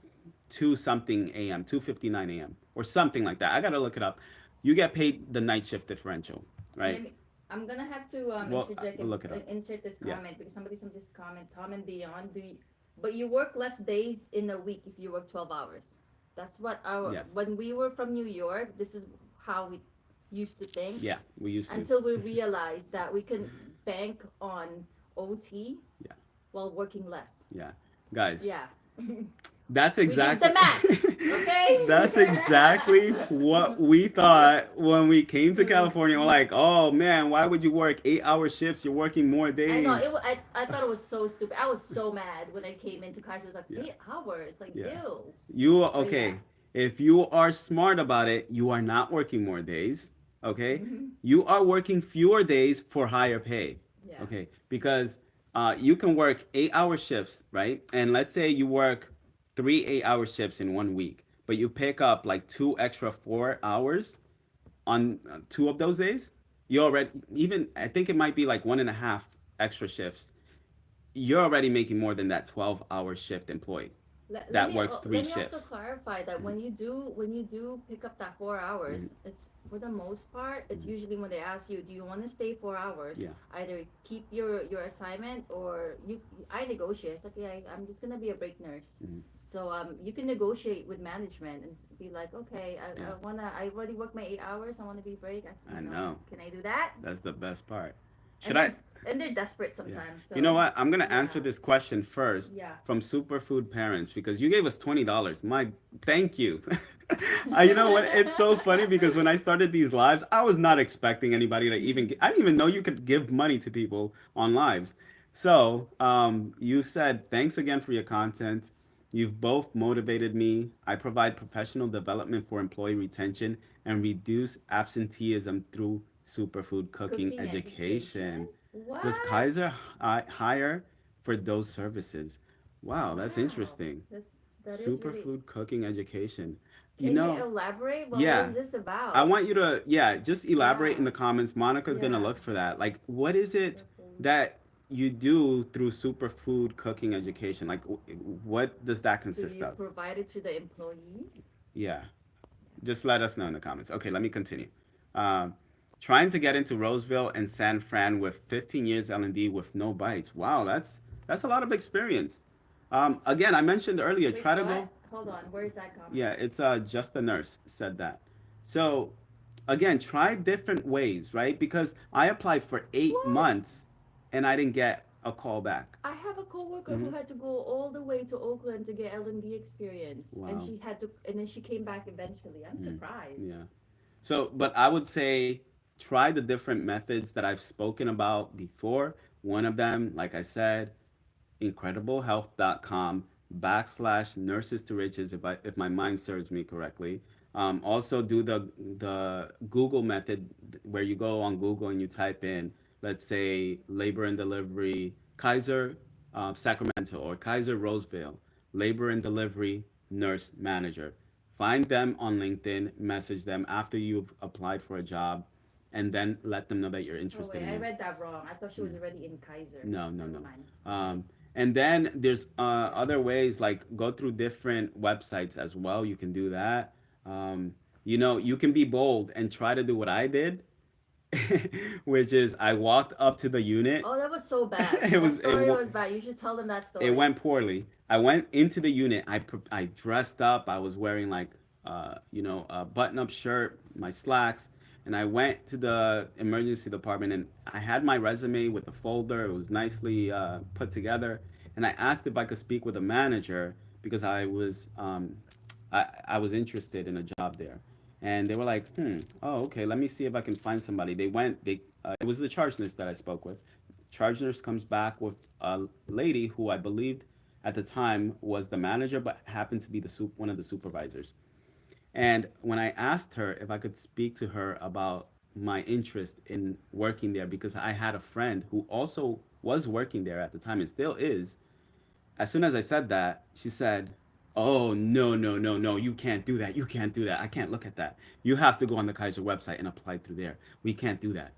Speaker 1: 2 something a.m., 2:59 a.m. or something like that. I gotta look it up. You get paid the night shift differential, right?
Speaker 2: Maybe I'm gonna have to
Speaker 1: Well,
Speaker 2: interject
Speaker 1: we'll
Speaker 2: and
Speaker 1: look it up.
Speaker 2: insert this
Speaker 1: Yeah.
Speaker 2: comment because somebody some just comment Tom and Dion but you work less days in a week if you work 12 hours. That's what our
Speaker 1: Yes.
Speaker 2: when we were from New York. This is how we used to think
Speaker 1: Yeah. We used to.
Speaker 2: until we realized that we can bank on OT
Speaker 1: Yeah.
Speaker 2: while working less.
Speaker 1: Yeah. Guys,
Speaker 2: Yeah,
Speaker 1: that's
Speaker 2: we did
Speaker 1: exactly
Speaker 2: the math. Okay.
Speaker 1: that's exactly what we thought when we came to California. We're like, "Oh man, why would you work 8-hour shifts? You're working more
Speaker 2: I know
Speaker 1: days."
Speaker 2: I thought it was so stupid. I was so mad when I came into Kaiser. It was like
Speaker 1: Yeah.
Speaker 2: 8 hours. Like
Speaker 1: Yeah.
Speaker 2: ew.
Speaker 1: You
Speaker 2: But yeah.
Speaker 1: okay? If you are smart about it, you are not working more days. Okay,
Speaker 2: Hmm.
Speaker 1: you are working fewer days for higher pay.
Speaker 2: Yeah.
Speaker 1: Okay, because you can work 8-hour shifts, right? And let's say you work 3 8-hour shifts in one week, but you pick up like two extra 4 hours on 2 of those days. You already, even I think it might be like 1.5 extra shifts. You're already making more than that 12-hour shift employee that works three
Speaker 2: Let me also
Speaker 1: shifts.
Speaker 2: clarify that when you do pick up that 4 hours, it's for the most part it's usually when they ask you, do you want to stay 4 hours?
Speaker 1: Yeah.
Speaker 2: Either keep your assignment or I negotiate. It's like yeah, I'm just gonna be a break nurse. So you can negotiate with management and be like, okay,
Speaker 1: Yeah.
Speaker 2: I already worked my 8 hours. I want to be break.
Speaker 1: I know.
Speaker 2: Can I do that?
Speaker 1: That's the best part.
Speaker 2: And
Speaker 1: Should I?
Speaker 2: they're desperate
Speaker 1: Yeah.
Speaker 2: sometimes. So
Speaker 1: You know what? I'm gonna
Speaker 2: yeah,
Speaker 1: answer this question first
Speaker 2: yeah.
Speaker 1: from Superfood Parents because you gave us $20. My thank you. You know what? It's so funny because when I started these lives, I was not expecting anybody to even. I didn't even know you could give money to people on lives. So, you said, thanks again for your content. You've both motivated me. I provide professional development for employee retention and reduce absenteeism through superfood cooking
Speaker 2: Cooking education?
Speaker 1: education. Does
Speaker 2: What?
Speaker 1: Kaiser hire for those services? Wow, that's
Speaker 2: Wow.
Speaker 1: interesting.
Speaker 2: That is really.
Speaker 1: Superfood cooking education. You
Speaker 2: Can you
Speaker 1: know,
Speaker 2: elaborate? What
Speaker 1: yeah,
Speaker 2: was this
Speaker 1: I
Speaker 2: about?
Speaker 1: want you to, yeah, just elaborate in
Speaker 2: Yeah.
Speaker 1: the comments. Monica's gonna
Speaker 2: Yeah.
Speaker 1: look for that. Like, what is it
Speaker 2: Superfood.
Speaker 1: that you do through superfood cooking education? Like, what does that
Speaker 2: Do
Speaker 1: consist
Speaker 2: you
Speaker 1: of?
Speaker 2: provide it to the employees?
Speaker 1: Yeah, just let us know in the comments. Okay, let me continue. Um, Trying to get into Roseville and San Fran with 15 years L&D with no bites. Wow, that's a lot of experience. Again, I mentioned earlier,
Speaker 2: Wait,
Speaker 1: try to
Speaker 2: what?
Speaker 1: go.
Speaker 2: Hold on. Where's that comment?
Speaker 1: Yeah, it's just a nurse said that. So again, try different ways, right? Because I applied for eight
Speaker 2: What?
Speaker 1: months and I didn't get a call back.
Speaker 2: I have a coworker who
Speaker 1: Hmm.
Speaker 2: had to go all the way to Oakland to get L&D experience, and
Speaker 1: Wow.
Speaker 2: she had to, and then she came back eventually. I'm
Speaker 1: Mm.
Speaker 2: surprised.
Speaker 1: Yeah. So, but I would say try the different methods that I've spoken about before. One of them, like I said, incrediblehealth.com /nurses to riches if my mind serves me correctly. Also do the Google method where you go on Google and you type in, let's say, labor and delivery Kaiser Sacramento or Kaiser Roseville labor and delivery nurse manager. Find them on LinkedIn, message them after you've applied for a job, and then let them know that you're
Speaker 2: Oh
Speaker 1: interested
Speaker 2: wait,
Speaker 1: in
Speaker 2: I
Speaker 1: it.
Speaker 2: read that wrong. I thought she was
Speaker 1: Mm.
Speaker 2: already in Kaiser.
Speaker 1: No, no,
Speaker 2: Never
Speaker 1: no.
Speaker 2: mind. Okay.
Speaker 1: And then there's
Speaker 2: Yeah.
Speaker 1: other ways like go through different websites as well. You can do that. Um, you can be bold and try to do what I did, which is I walked up to the unit.
Speaker 2: Oh, that was so bad.
Speaker 1: it
Speaker 2: That
Speaker 1: was it,
Speaker 2: story was bad. You should tell them that
Speaker 1: it
Speaker 2: story.
Speaker 1: went poorly. I went into the unit. I dressed up. I was wearing like a button up shirt, my slacks, and I went to the emergency department and I had my resume with the folder. It was nicely put together, and I asked if I could speak with a manager because I was interested in a job there, and they were like, oh okay, let me see if I can find somebody. It was the charge nurse that I spoke with. Charge nurse comes back with a lady who I believed at the time was the manager, but happened to be one of the supervisors. And when I asked her if I could speak to her about my interest in working there, because I had a friend who also was working there at the time and still is, as soon as I said that, she said, "Oh, no, no, no, no, you can't do that. You can't do that. I can't look at that. You have to go on the Kaiser website and apply through there. We can't do that."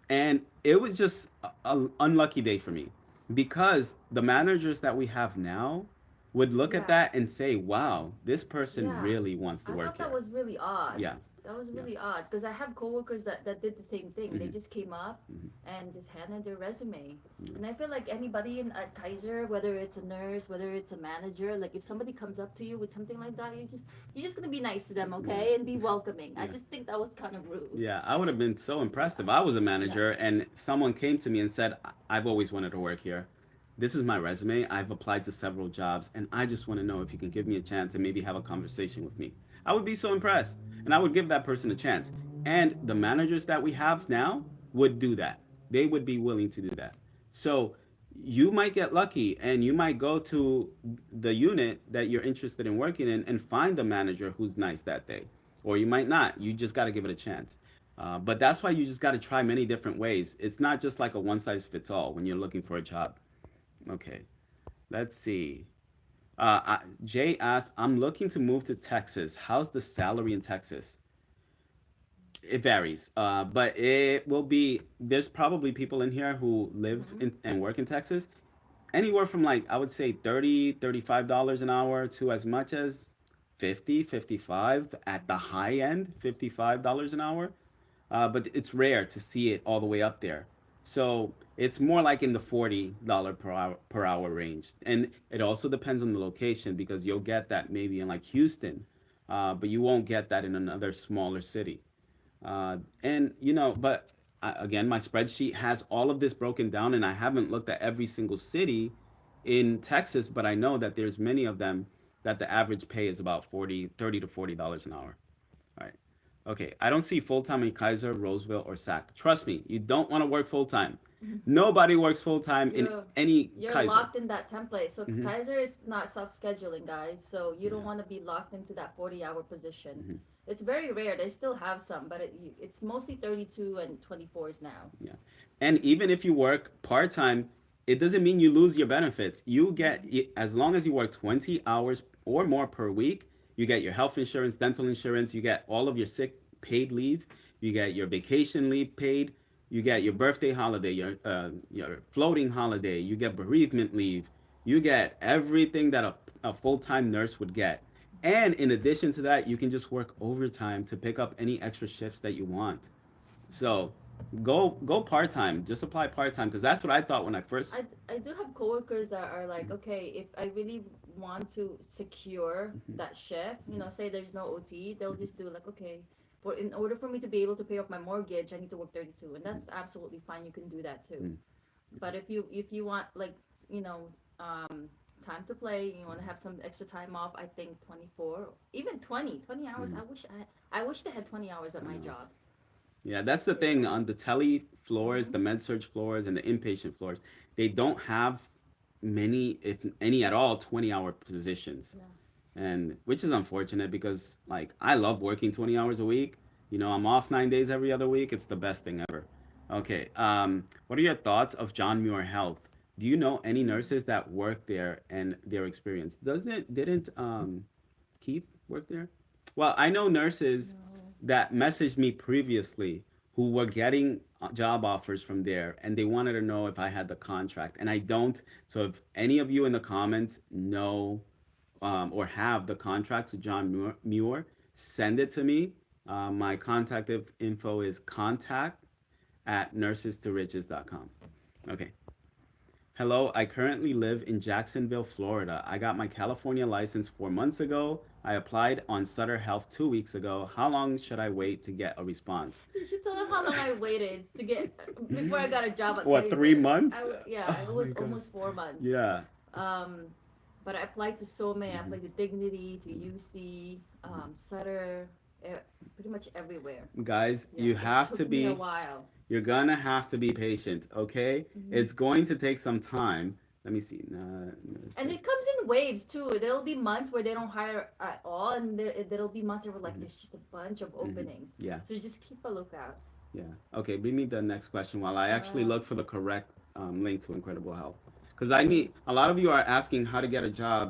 Speaker 1: And it was just an unlucky day for me because the managers that we have now would look at
Speaker 2: Yeah.
Speaker 1: that and say, wow, this person
Speaker 2: Yeah.
Speaker 1: really wants to
Speaker 2: I
Speaker 1: work
Speaker 2: thought that
Speaker 1: here.
Speaker 2: was really odd.
Speaker 1: Yeah,
Speaker 2: That was
Speaker 1: yeah.
Speaker 2: really odd because I have coworkers that did the same thing. They
Speaker 1: Hmm.
Speaker 2: just came up and just handed their resume.
Speaker 1: Yeah,
Speaker 2: And I feel like anybody at Kaiser, whether it's a nurse, whether it's a manager, like if somebody comes up to you with something like that, you're just gonna be nice to them,
Speaker 1: yeah,
Speaker 2: okay, and be welcoming. I
Speaker 1: yeah.
Speaker 2: just think that was kind of rude.
Speaker 1: Yeah, I would have been so impressed
Speaker 2: Yeah.
Speaker 1: if I was a
Speaker 2: Yeah.
Speaker 1: manager and someone came to me and said, I've always wanted to work here. This is my resume. I've applied to several jobs and I just want to know if you can give me a chance and maybe have a conversation with me. I would be so impressed and I would give that person a chance. And the managers that we have now would do that. They would be willing to do that. So you might get lucky and you might go to the unit that you're interested in working in and find a manager who's nice that day, or you might not. You just got to give it a chance. But that's why you just got to try many different ways. It's not just like a one size fits all when you're looking for a job. Okay, let's see. Jay asked, I'm looking to move to Texas. How's the salary in Texas? It varies, but it will be. There's probably people in here who live
Speaker 2: Mm-hmm.
Speaker 1: and work in Texas. Anywhere from like I would say 30, $35 an hour to as much as 50, 55 at the high end, $55 an hour. But it's rare to see it all the way up there. So it's more like in the $40 per hour range. And it also depends on the location because you'll get that maybe in like Houston, but you won't get that in another smaller city. But again, my spreadsheet has all of this broken down, and I haven't looked at every single city in Texas, but I know that there's many of them that the average pay is about 30 to $40 an hour. All right. Okay. I don't see full time in Kaiser, Roseville, or SAC. Trust me, you don't want to work full time. Nobody works full time in
Speaker 2: You're
Speaker 1: any
Speaker 2: you're
Speaker 1: Kaiser.
Speaker 2: locked in that template. So
Speaker 1: Hmm.
Speaker 2: Kaiser is not self-scheduling, guys. So you don't
Speaker 1: Yeah.
Speaker 2: want to be locked into that 40-hour position.
Speaker 1: Hmm.
Speaker 2: It's very rare. They still have some, but it's mostly 32 and 24s now.
Speaker 1: Yeah. And even if you work part time, it doesn't mean you lose your benefits. You get, as long as you work 20 hours or more per week, you get your health insurance, dental insurance, you get all of your sick paid leave, you get your vacation leave paid, you get your birthday holiday, your floating holiday, you get bereavement leave, you get everything that a full time nurse would get. And in addition to that, you can just work overtime to pick up any extra shifts that you want. So go part time. Just apply part time because that's what I thought when I first.
Speaker 2: I do have coworkers that are like, okay, if I really want to secure
Speaker 1: Mhm,
Speaker 2: that shift,
Speaker 1: mhm,
Speaker 2: say there's no OT, they'll
Speaker 1: mhm,
Speaker 2: just do like, okay, for in order for me to be able to pay off my mortgage, I need to work 32, and
Speaker 1: mhm,
Speaker 2: that's absolutely fine. You can do that too.
Speaker 1: mhm,
Speaker 2: But if you want like you know um, time to play, you want to have some extra time off, I think 24, even 20 hours.
Speaker 1: mhm.
Speaker 2: I wish they had 20 hours at
Speaker 1: I
Speaker 2: my
Speaker 1: know.
Speaker 2: job.
Speaker 1: Yeah, that's the thing
Speaker 2: Yeah.
Speaker 1: on the tele floors, the
Speaker 2: Mm-hmm.
Speaker 1: med surge floors, and the inpatient floors. They don't have many, if any at all, 20-hour positions,
Speaker 2: Yeah.
Speaker 1: and which is unfortunate because like I love working 20 hours a week. I'm off 9 days every other week. It's the best thing ever. Okay, what are your thoughts of John Muir Health? Do you know any
Speaker 2: Mm.
Speaker 1: nurses that work there and their experience? Didn't Keith work there? Well, I know nurses
Speaker 2: No.
Speaker 1: that messaged me previously who were getting job offers from there and they wanted to know if I had the contract and I don't. So if any of you in the comments know or have the contract to John Muir, send it to me. My contact info is contact@nursestoriches.com. Okay. Hello, I currently live in Jacksonville, Florida. I got my California license 4 months ago. I applied on Sutter Health 2 weeks ago. How long should I wait to get a response?
Speaker 2: You should tell them how long I waited to get before I got a job at
Speaker 1: What, three
Speaker 2: Kaiser.
Speaker 1: months?
Speaker 2: Yeah, it
Speaker 1: Oh my
Speaker 2: was
Speaker 1: god.
Speaker 2: almost 4 months.
Speaker 1: Yeah.
Speaker 2: Um, but I applied to so many. I
Speaker 1: Mhm,
Speaker 2: applied to Dignity, to
Speaker 1: mhm.
Speaker 2: UC, Sutter, pretty much everywhere.
Speaker 1: Guys,
Speaker 2: Yeah,
Speaker 1: you
Speaker 2: it
Speaker 1: have to
Speaker 2: took me a
Speaker 1: be,
Speaker 2: while.
Speaker 1: you're gonna have to be patient, okay?
Speaker 2: Hmm.
Speaker 1: It's going to take some time. Let me see.
Speaker 2: And
Speaker 1: Nurses.
Speaker 2: it comes in waves too. There'll be months where they don't hire at all, and there'll be months where like
Speaker 1: Mhm,
Speaker 2: there's just a bunch of
Speaker 1: mhm.
Speaker 2: openings.
Speaker 1: Yeah,
Speaker 2: So just keep a lookout.
Speaker 1: yeah. Okay, bring me the next question while I actually
Speaker 2: Uh,
Speaker 1: look for the correct link to Incredible Health. Because I
Speaker 2: okay,
Speaker 1: need, a lot of you are asking how to get a job.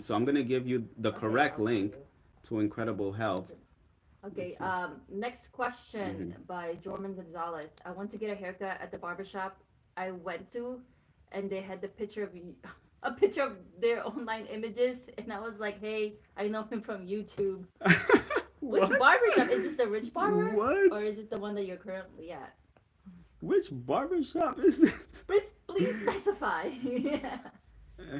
Speaker 1: So I'm gonna give you the
Speaker 2: okay,
Speaker 1: correct
Speaker 2: I'll tell
Speaker 1: link
Speaker 2: you.
Speaker 1: to Incredible Health.
Speaker 2: Okay,
Speaker 1: Let's see.
Speaker 2: next question
Speaker 1: Hmm.
Speaker 2: by Jorman Gonzalez. I went to get a haircut at the barbershop I went to, and they had the picture of a picture of their online images, and I was like, "Hey, I know him from YouTube." Which
Speaker 1: What?
Speaker 2: barbershop is this? The Rich Barber, or
Speaker 1: What?
Speaker 2: is this the one that you're currently at?
Speaker 1: Which barbershop is this?
Speaker 2: Please specify. Yeah.
Speaker 1: Uh,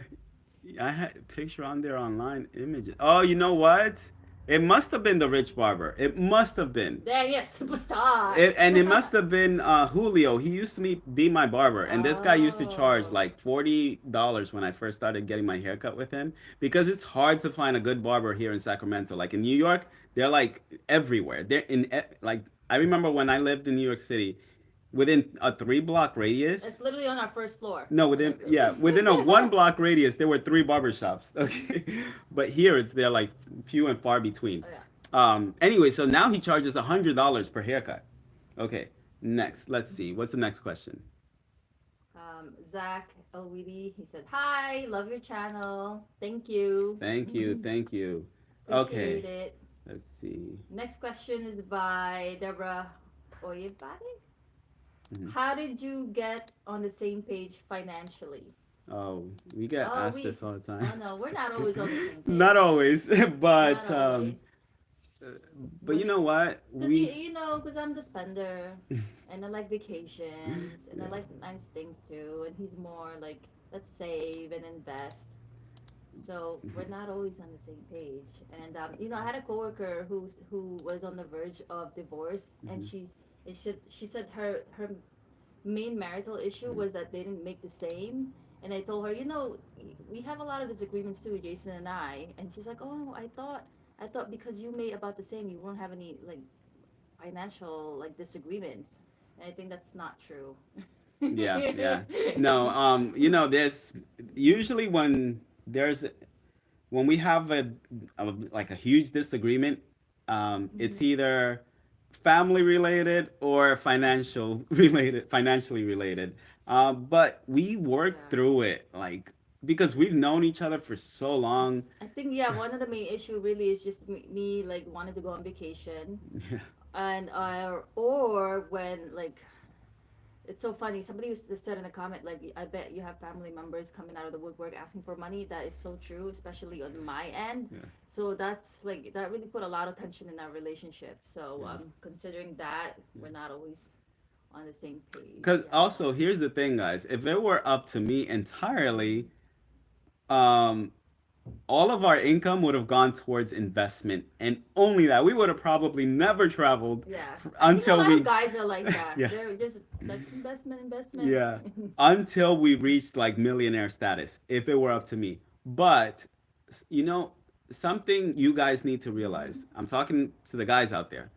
Speaker 1: I had a picture on there online images. Oh, you know what? It must have been the Rich Barber. It must have been.
Speaker 2: There, yes, superstar.
Speaker 1: And it must have been Julio. He used to be my barber, and this guy used to charge
Speaker 2: Oh.
Speaker 1: like $40 when I first started getting my haircut with him because it's hard to find a good barber here in Sacramento. Like in New York, they're like everywhere. Like I remember when I lived in New York City, within a 3 block
Speaker 2: It's
Speaker 1: radius.
Speaker 2: literally on our first floor
Speaker 1: No,
Speaker 2: in
Speaker 1: within
Speaker 2: that
Speaker 1: yeah,
Speaker 2: building.
Speaker 1: within a 1 block radius, there were 3 barbershops. Okay, but here it's they're like few and far between.
Speaker 2: Oh yeah.
Speaker 1: Anyway, so now he charges $100 per haircut. Okay, next, let's see. What's the next question?
Speaker 2: Zach Elweedy, he said, "Hi, love your channel. Thank you.
Speaker 1: Thank you, thank you.
Speaker 2: Appreciate
Speaker 1: Okay,
Speaker 2: it."
Speaker 1: let's see.
Speaker 2: Next question is by Deborah Oyebade.
Speaker 1: Mhm.
Speaker 2: How did you get on the same page financially?
Speaker 1: Oh, we get
Speaker 2: Oh,
Speaker 1: asked this all the time.
Speaker 2: oh no, we're not always on the same
Speaker 1: Not
Speaker 2: page.
Speaker 1: always,
Speaker 2: Not
Speaker 1: but
Speaker 2: always.
Speaker 1: but
Speaker 2: When
Speaker 1: you know what?
Speaker 2: Because you,
Speaker 1: We
Speaker 2: you know, because I'm the spender, and I like vacations, and I
Speaker 1: yeah.
Speaker 2: like nice things too. And he's more like, let's save and invest. So we're not always on the same page. And I had a coworker who was on the verge of divorce, and
Speaker 1: Mhm,
Speaker 2: she said her main marital issue
Speaker 1: mhm,
Speaker 2: was that they didn't make the same. And I told her, we have a lot of disagreements too, Jason and I. And she's like, oh, I thought because you made about the same, you won't have any like financial like disagreements. And I think that's not true.
Speaker 1: Yeah, yeah. No, there's usually there's when we have like a huge disagreement, it's either family related or financially related. But we work
Speaker 2: Yeah.
Speaker 1: through it, like because we've known each other for so long.
Speaker 2: I think yeah, one of the main issue really is just me like wanted to go on vacation,
Speaker 1: Yeah,
Speaker 2: and or when like it's so funny. Somebody was just said in a comment like, "I bet you have family members coming out of the woodwork asking for money." That is so true, especially on my end.
Speaker 1: yeah,
Speaker 2: So that's like that really put a lot of tension in our relationship. So
Speaker 1: yeah.
Speaker 2: considering that, we're not always on the same page.
Speaker 1: Because
Speaker 2: Yeah.
Speaker 1: also here's the thing, guys. If it were up to me entirely, um, all of our income would have gone towards investment, and only that. We would have probably never traveled
Speaker 2: Yeah, I think a
Speaker 1: until
Speaker 2: lot of
Speaker 1: we,
Speaker 2: guys are like that.
Speaker 1: yeah,
Speaker 2: They're just like investment, investment.
Speaker 1: yeah, until we reached like millionaire status. If it were up to me, but you know, something you guys need to realize. I'm talking to the guys out there.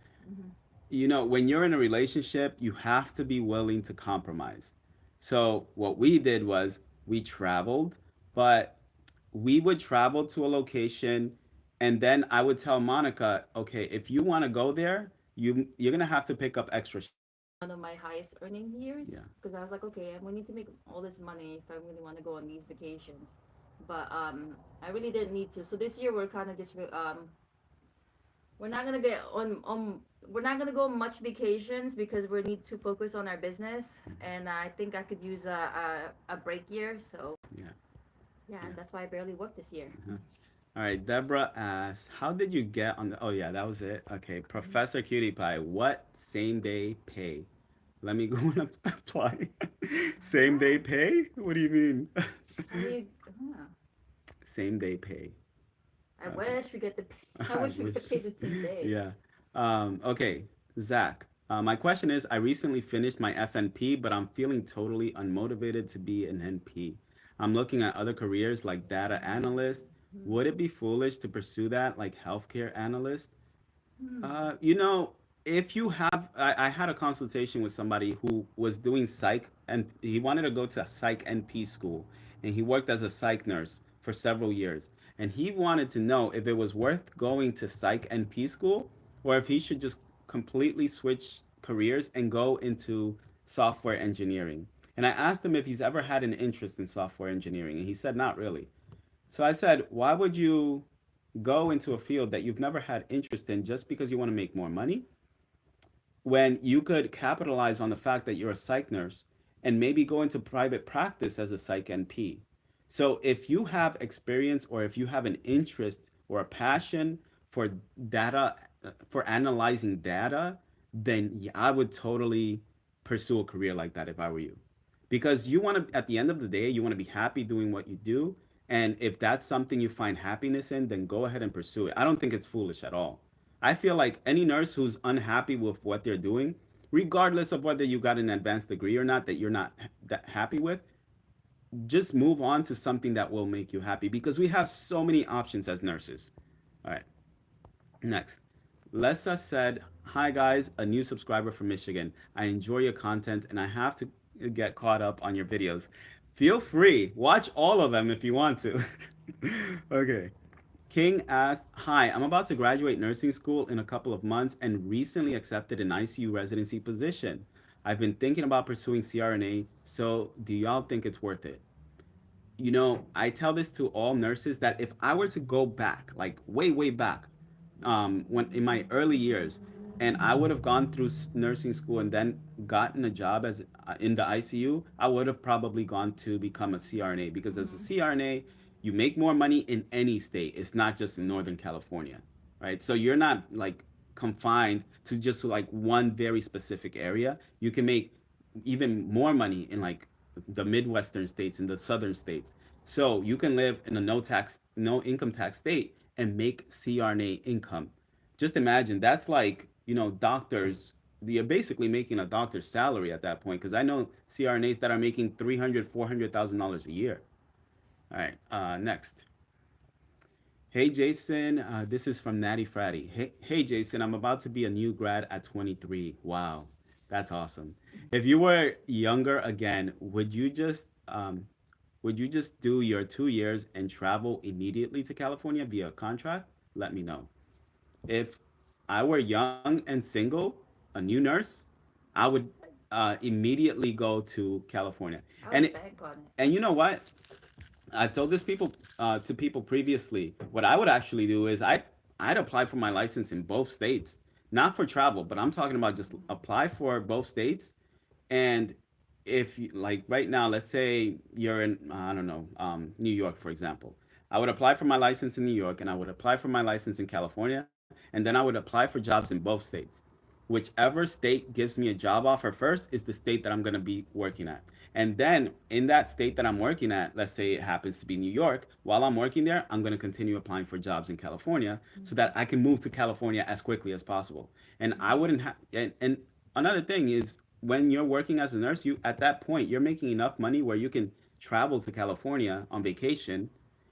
Speaker 1: When you're in a relationship, you have to be willing to compromise. So what we did was we traveled, but we would travel to a location, and then I would tell Monica, okay, if you want to go there, you're gonna have to pick up extra shifts.
Speaker 2: One of my highest earning years
Speaker 1: Yeah,
Speaker 2: because I was like, okay, we need to make all this money if I really want to go on these vacations. But I really didn't need to. So this year we're kind of just we're not gonna get on we're not gonna go on much vacations because we need to focus on our business, and I think I could use a break year. So
Speaker 1: yeah,
Speaker 2: yeah,
Speaker 1: yeah.
Speaker 2: and that's why I barely worked this year.
Speaker 1: Uh-huh. All right, Deborah asks, how did you get on the? Oh yeah, that was it. Okay, Professor Cutie Pie, what same day pay? Let me go and apply. Same day
Speaker 2: What?
Speaker 1: pay? What do you mean?
Speaker 2: How do you? Huh.
Speaker 1: Same day pay.
Speaker 2: I
Speaker 1: Okay.
Speaker 2: wish we get the. I
Speaker 1: I
Speaker 2: wish we get
Speaker 1: wish.
Speaker 2: paid the same day.
Speaker 1: Yeah. Okay, Zach. My question is, I recently finished my FNP, but I'm feeling totally unmotivated to be an NP. I'm looking at other careers like data analyst. Would it be foolish to pursue that, like healthcare analyst? You know, if you have, I had a consultation with somebody who was doing psych, and he wanted to go to a psych NP school, and he worked as a psych nurse for several years. And he wanted to know if it was worth going to psych NP school or if he should just completely switch careers and go into software engineering. And I asked him if he's ever had an interest in software engineering, and he said not really. So I said, why would you go into a field that you've never had interest in just because you want to make more money when you could capitalize on the fact that you're a psych nurse and maybe go into private practice as a psych NP? So if you have experience or if you have an interest or a passion for data, for analyzing data, then yeah, I would totally pursue a career like that if I were you. Because you want to, at the end of the day, you want to be happy doing what you do. And if that's something you find happiness in, then go ahead and pursue it. I don't think it's foolish at all. I feel like any nurse who's unhappy with what they're doing, regardless of whether you got an advanced degree or not that you're not that happy with, just move on to something that will make you happy because we have so many options as nurses. All right, next. Lessa said, hi guys, a new subscriber from Michigan. I enjoy your content and I have to get caught up on your videos. Feel free, watch all of them if you want to. Okay. King asked, hi, I'm about to graduate nursing school in a couple of months and recently accepted an ICU residency position. I've been thinking about pursuing CRNA, so do y'all think it's worth it? I tell this to all nurses that if I were to go back, like way, way back, when in my early years, and I would have gone through nursing school and then gotten a job as in the ICU, I would have probably gone to become a CRNA because as a CRNA, you make more money in any state. It's not just in Northern California, right? So you're not like confined to just like one very specific area. You can make even more money in like the Midwestern states and the Southern states. So you can live in a no income tax state and make CRNA income. Just imagine that's like, doctors. You're basically making a doctor's salary at that point because I know CRNAs that are making $300,000-$400,000 a year. All right, next. Hey Jason, this is from Natty Fratty. Hey Jason, I'm about to be a new grad at 23. Wow. That's awesome. If you were younger again, would you just do your 2 years and travel immediately to California via contract? Let me know. If I were young and single, a new nurse, I would immediately go to California.
Speaker 2: I
Speaker 1: And
Speaker 2: would
Speaker 1: it,
Speaker 2: bank on it.
Speaker 1: and you know what? I've told this people to people previously. What I would actually do is I'd apply for my license in both states, not for travel, but I'm talking about just apply for both states. And if like right now, let's say you're in I don't know New York, for example, I would apply for my license in New York, and I would apply for my license in California, and then I would apply for jobs in both states. Whichever state gives me a job offer first is the state that I'm going to be working at. And then in that state that I'm working at, let's say it happens to be New York, while I'm working there, I'm going to continue applying for jobs in California so that I can move to California as quickly as possible. And I wouldn't have, and another thing is when you're working as a nurse, you at that point, you're making enough money where you can travel to California on vacation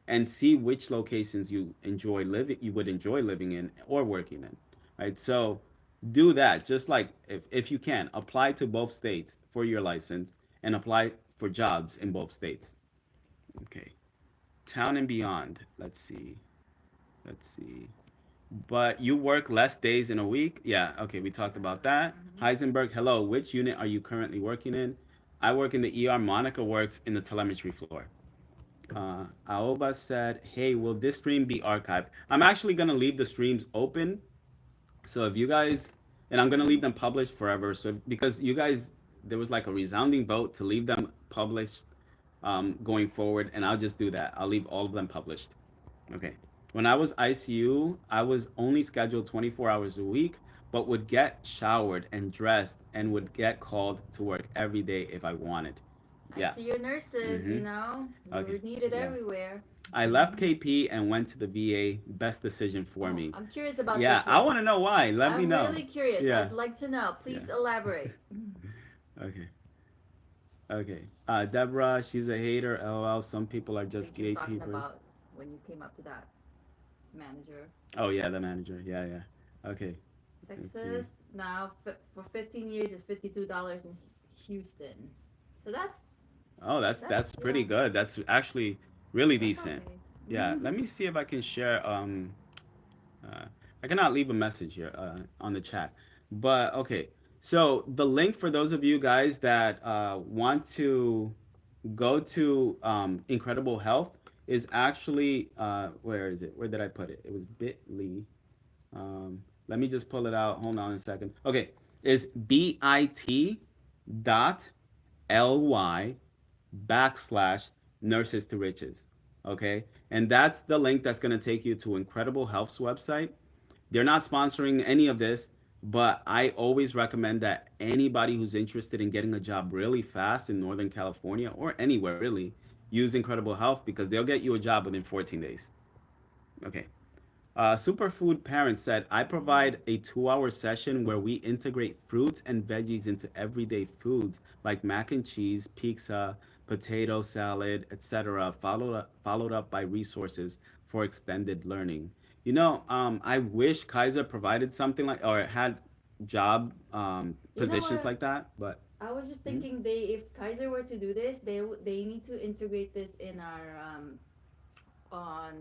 Speaker 1: and see which locations you would enjoy living in or working in, right? So do that. Just like if you can apply to both states for your license and apply for jobs in both states. Okay. Town and beyond. Let's see. But you work less days in a week. Yeah, okay, we talked about that.
Speaker 2: Mm-hmm.
Speaker 1: Heisenberg, hello, which unit are you currently working in? I work in the ER. Monica works in the telemetry floor. Aoba said, hey, will this stream be archived? I'm actually going to leave the streams open. So if you guys, and I'm going to leave them published forever. So because you guys, there was like a resounding vote to leave them published going forward. And I'll just do that. I'll leave all of them published. Okay. When I was ICU, I was only scheduled 24 hours a week, but would get showered and dressed and would get called to work every day if I wanted.
Speaker 2: I
Speaker 1: Yeah.
Speaker 2: see your nurses,
Speaker 1: Mm-hmm.
Speaker 2: you know,
Speaker 1: Okay.
Speaker 2: you're needed
Speaker 1: Yeah.
Speaker 2: everywhere.
Speaker 1: I left KP and went to the VA. Best decision for
Speaker 2: Oh,
Speaker 1: me.
Speaker 2: I'm curious about
Speaker 1: Yeah,
Speaker 2: this
Speaker 1: I
Speaker 2: one.
Speaker 1: want to know why. Let me
Speaker 2: I'm
Speaker 1: know.
Speaker 2: really curious.
Speaker 1: Yeah.
Speaker 2: I'd like to know.
Speaker 1: Yeah.
Speaker 2: Please elaborate.
Speaker 1: Okay. Okay. Deborah, she's a hater. LOL. Some people are
Speaker 2: I
Speaker 1: just
Speaker 2: think she was talking
Speaker 1: gatekeepers.
Speaker 2: about when you came up to that manager.
Speaker 1: Oh yeah, the manager. Yeah, yeah. Okay. Let's see.
Speaker 2: Texas now for 15 years is $52 in Houston. So
Speaker 1: Oh, that's
Speaker 2: yeah,
Speaker 1: pretty good. That's actually really
Speaker 2: that's
Speaker 1: decent.
Speaker 2: okay.
Speaker 1: Yeah. Let me see if I can share. Uh, I cannot leave a message here on the chat, but okay. So the link for those of you guys that want to go to Incredible Health is actually where is it? Where did I put it? It was Bitly. Let me just pull it out. Hold on a second. Okay, is bit.ly /nurses to riches. Okay, and that's the link that's going to take you to Incredible Health's website. They're not sponsoring any of this, but I always recommend that anybody who's interested in getting a job really fast in Northern California or anywhere really use Incredible Health because they'll get you a job within 14 days. Okay. Superfood Parents said, I provide a 2 hour session where we integrate fruits and veggies into everyday foods like mac and cheese, pizza, potato salad, etc., followed up by resources for extended learning. I wish Kaiser provided something like or had job
Speaker 2: You know
Speaker 1: positions
Speaker 2: what?
Speaker 1: like that, but
Speaker 2: I was just
Speaker 1: mhm.
Speaker 2: thinking if Kaiser were to do this, they need to integrate this in our on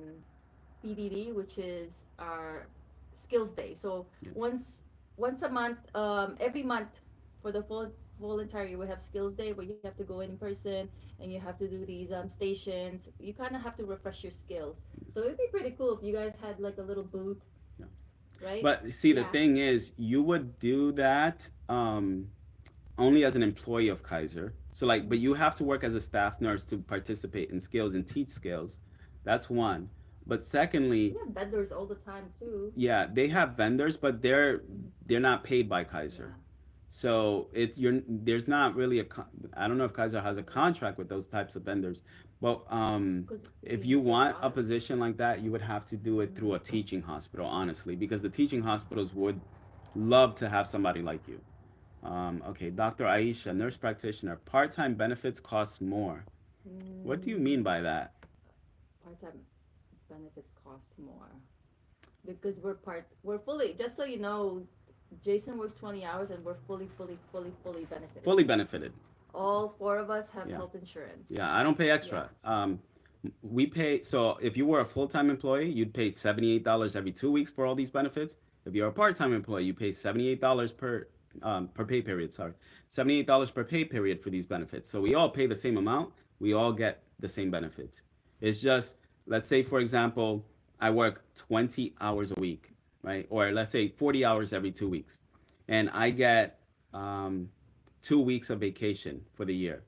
Speaker 2: PDD, which is our skills day. So
Speaker 1: Yeah.
Speaker 2: once a month, every month for the full entire year, we have skills day where you have to go in person and you have to do these stations. You kind of have to refresh your skills. So it'd be pretty cool if you guys had like a little booth,
Speaker 1: Yeah.
Speaker 2: right?
Speaker 1: But see, the
Speaker 2: Yeah.
Speaker 1: thing is, you would do that only as an employee of Kaiser. So like, but you have to work as a staff nurse to participate in skills and teach skills. That's one. But
Speaker 2: We
Speaker 1: secondly,
Speaker 2: have vendors all the time too.
Speaker 1: yeah, they have vendors, but they're not paid by
Speaker 2: Yeah.
Speaker 1: Kaiser. So it's you're there's not really I don't know if Kaiser has a contract with those types of vendors, but
Speaker 2: Because we
Speaker 1: if you
Speaker 2: use your
Speaker 1: want a
Speaker 2: products.
Speaker 1: position like that, you would have to do it through a teaching hospital, honestly, because the teaching hospitals would love to have somebody like you. Okay, Dr. Aisha, nurse practitioner, part-time benefits cost more. What do you
Speaker 2: Mm,
Speaker 1: mean by that?
Speaker 2: part-time benefits cost more because we're fully, just so you know, Jason works 20 hours and we're fully benefited.
Speaker 1: Fully benefited.
Speaker 2: All four of us have
Speaker 1: Yeah.
Speaker 2: health insurance.
Speaker 1: Yeah, I don't pay
Speaker 2: Yeah.
Speaker 1: extra. We pay, so if you were a full-time employee, you'd pay $78 every 2 weeks for all these benefits. If you're a part-time employee, you pay $78 per pay period. Sorry, $78 per pay period for these benefits. So we all pay the same amount. We all get the same benefits. It's just, let's say for example, I work 20 hours a week, right? Or let's say 40 hours every 2 weeks, and I get 2 weeks of vacation for the year.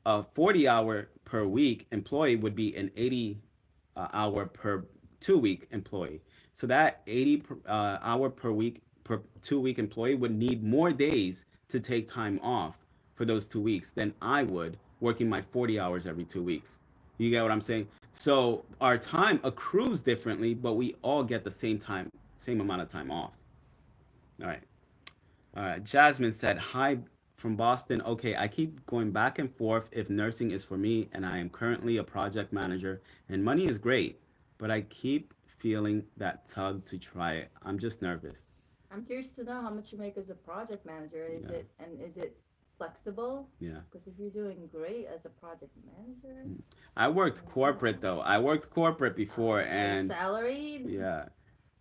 Speaker 1: A 40-hour per week employee would be an 80 hour per 2 week employee. So that 80 hour per week per 2 week employee would need more days to take time off for those 2 weeks than I would working my 40 hours every 2 weeks. You get what I'm saying? So our time accrues differently, but we all get the same time, same amount of time off. All right. All right. Jasmine said, "Hi from Boston. Okay, I keep going back and forth if nursing is for me, and I am currently a project manager, and money is great, but I keep feeling that tug to try it. I'm just nervous."
Speaker 2: I'm curious to know how much you make as a project manager.
Speaker 1: Yeah.
Speaker 2: Is it flexible?
Speaker 1: Yeah.
Speaker 2: Because if you're doing great as a project manager,
Speaker 1: I
Speaker 2: I
Speaker 1: worked
Speaker 2: don't
Speaker 1: corporate
Speaker 2: know.
Speaker 1: though. I worked corporate before,
Speaker 2: Like
Speaker 1: and
Speaker 2: salaried?
Speaker 1: yeah,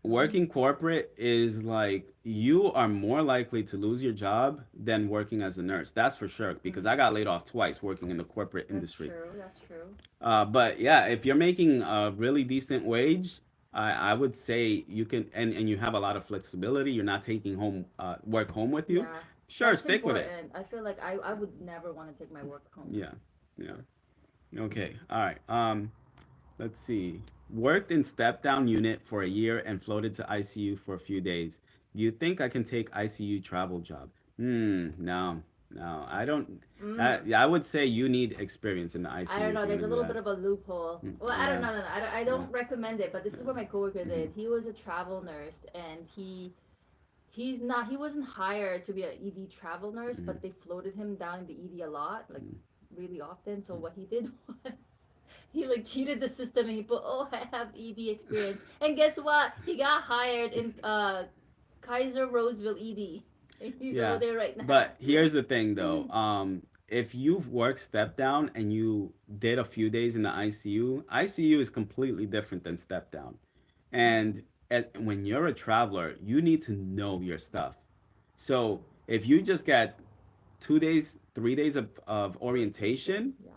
Speaker 2: Mm,
Speaker 1: working corporate is like you are more likely to lose your job than working as a nurse. That's for sure because
Speaker 2: mm,
Speaker 1: I got laid off twice working in the corporate
Speaker 2: that's
Speaker 1: industry.
Speaker 2: true. That's true.
Speaker 1: But yeah, if you're making a really decent wage, I would say you can, and you have a lot of flexibility. You're not taking home work home with you.
Speaker 2: Yeah,
Speaker 1: Sure,
Speaker 2: that's
Speaker 1: stick with it.
Speaker 2: important. I feel like I would never want to take my work home.
Speaker 1: Yeah, yeah. Okay, all right. Let's see. Worked in step down unit for a year and floated to ICU for a few days. Do you think I can take ICU travel job? No, no, I don't.
Speaker 2: Mm.
Speaker 1: Yeah, I would say you need experience in the
Speaker 2: I
Speaker 1: ICU
Speaker 2: don't
Speaker 1: if
Speaker 2: know.
Speaker 1: you're
Speaker 2: There's
Speaker 1: gonna
Speaker 2: a
Speaker 1: do
Speaker 2: little
Speaker 1: that.
Speaker 2: bit of a loophole. Well, I don't
Speaker 1: Yeah,
Speaker 2: know. No, no, I
Speaker 1: yeah,
Speaker 2: don't recommend it. But this is what my coworker
Speaker 1: mm-hmm,
Speaker 2: did. He was a travel nurse, and he's not. He wasn't hired to be an ED travel nurse,
Speaker 1: mm-hmm,
Speaker 2: but they floated him down in the ED a lot, like really often. So what he did was he like cheated the system and he put, oh, I have ED experience, and guess what? He got hired in Kaiser Roseville ED. He's over
Speaker 1: yeah.
Speaker 2: there right now.
Speaker 1: But here's the thing, though. If you've worked step down and you did a few days in the ICU, ICU is completely different than step down. And when you're a traveler, you need to know your stuff. So if you just get 2 days, 3 days of orientation,
Speaker 2: Yeah.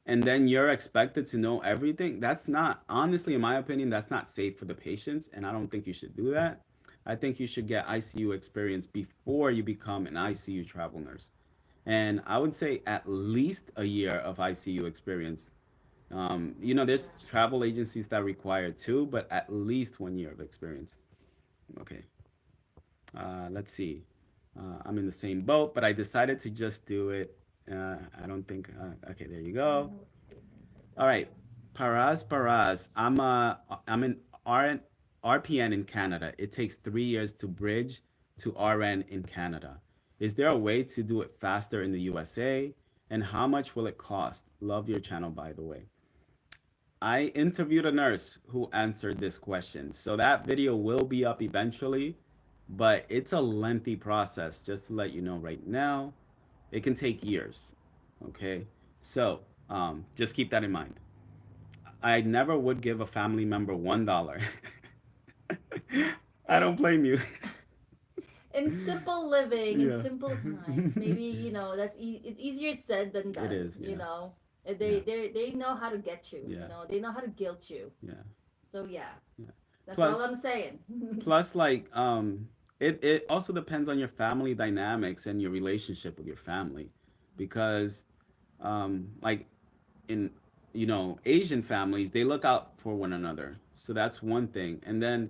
Speaker 1: and then you're expected to know everything, that's not, honestly, in my opinion, that's not safe for the patients. And I don't think you should do that. I think you should get ICU experience before you become an ICU travel nurse. And I would say at least a year of ICU experience. There's
Speaker 2: Yeah.
Speaker 1: travel agencies that require two, but at least 1 year of experience. Okay. Let's see. I'm in the same boat, but I decided to just do it. I don't think. Okay, there you
Speaker 2: I don't
Speaker 1: go.
Speaker 2: know what to do.
Speaker 1: All right, Paraz. I'm an RPN in Canada. It takes 3 years to bridge to RN in Canada. Is there a way to do it faster in the USA? And how much will it cost? Love your channel, by the way. I interviewed a nurse who answered this question. So that video will be up eventually, but it's a lengthy process. Just to let you know right now, it can take years. Okay, so just keep that in mind. I never would give a family member $1. I don't
Speaker 2: Eh,
Speaker 1: blame you.
Speaker 2: in simple living, in
Speaker 1: Yeah.
Speaker 2: simple times, maybe that's it's easier said than
Speaker 1: It
Speaker 2: done.
Speaker 1: is, yeah.
Speaker 2: They
Speaker 1: Yeah.
Speaker 2: they know how to get you.
Speaker 1: Yeah.
Speaker 2: They know how to guilt you.
Speaker 1: Yeah.
Speaker 2: So yeah,
Speaker 1: Yeah.
Speaker 2: that's all
Speaker 1: Plus
Speaker 2: I'm saying.
Speaker 1: plus like it also depends on your family dynamics and your relationship with your family because like in Asian families, they look out for one another. So that's one thing. And then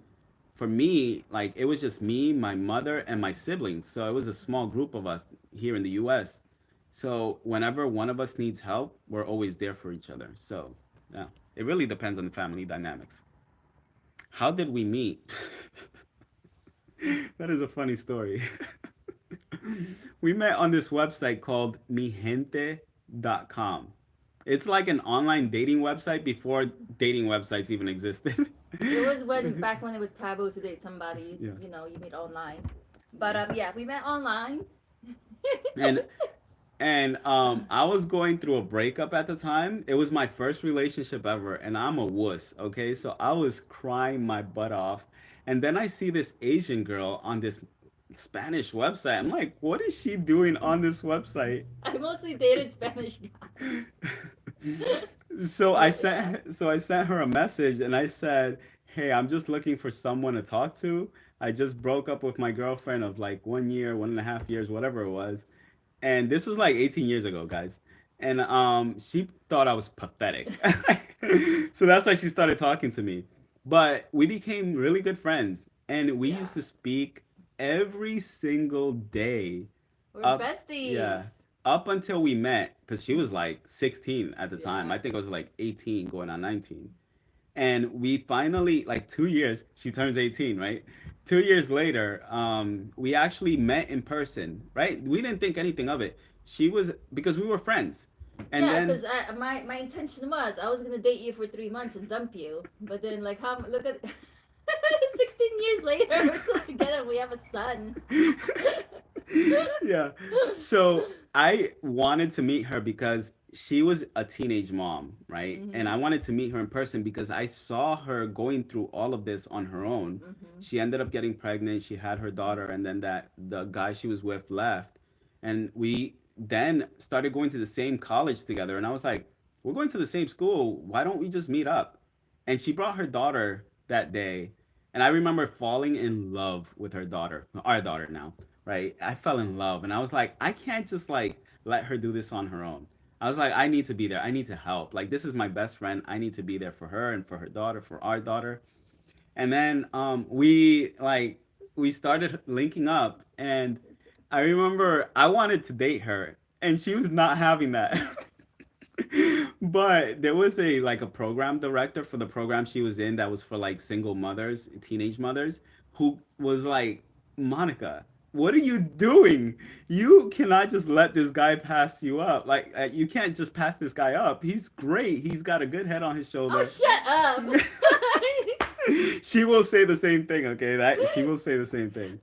Speaker 1: for me, like it was just me, my mother, and my siblings. So it was a small group of us here in the US. So whenever one of us needs help, we're always there for each other. So yeah, it really depends on the family dynamics. How did we meet? That is a funny story. We met on this website called migente.com. It's like an online dating website before dating websites even existed.
Speaker 2: It was when back when it was taboo to date somebody.
Speaker 1: Yeah.
Speaker 2: You meet online. But yeah, we met online.
Speaker 1: And I was going through a breakup at the time. It was my first relationship ever, and I'm a wuss, okay? So I was crying my butt off. And then I see this Asian girl on this Spanish website. I'm like, what is she doing on this website?
Speaker 2: I mostly dated Spanish guys.
Speaker 1: So I
Speaker 2: But yeah.
Speaker 1: sent her a message and I said, "Hey, I'm just looking for someone to talk to. I just broke up with my girlfriend of like 1 year, 1.5 years, whatever it was, and this was like 18 years ago, guys. And she thought I was pathetic, so that's why she started talking to me. But we became really good friends, and we
Speaker 2: Yeah.
Speaker 1: used to speak every single day
Speaker 2: We're
Speaker 1: up, yeah,
Speaker 2: besties.
Speaker 1: up until we met, because she was like 16 at the time.
Speaker 2: Yeah.
Speaker 1: I think I was like 18 going on 19. And we finally, like 2 years, she turns 18, right? 2 years later, we actually met in person, right? We didn't think anything of it. She was, because we were friends. And
Speaker 2: Yeah,
Speaker 1: then,
Speaker 2: because my intention was I was gonna date you for 3 months and dump you, but then like how look at 16 years later we're still together and we have a son.
Speaker 1: yeah. So I wanted to meet her because she was a teenage mom, right? And
Speaker 2: Mhm.
Speaker 1: I wanted to meet her in person because I saw her going through all of this on her own.
Speaker 2: Mhm.
Speaker 1: She ended up getting pregnant, she had her daughter, and then that the guy she was with left. And we then started going to the same college together. And I was like, we're going to the same school. Why don't we just meet up? And she brought her daughter that day. And I remember falling in love with her daughter, our daughter now, right? I fell in love and I was like, I can't just like let her do this on her own. I was like, I need to be there. I need to help. Like, this is my best friend. I need to be there for her and for her daughter, for our daughter. And then we started linking up, and I remember I wanted to date her, and she was not having that. But there was a program director for the program she was in that was for like single mothers, teenage mothers, who was like, Monica, what are you doing? You cannot just let this guy pass you up. Like, you can't just pass this guy up. He's great. He's got a good head on his
Speaker 2: Oh
Speaker 1: shoulder.
Speaker 2: shut up.
Speaker 1: She will say the same thing, okay? That she will say the same thing.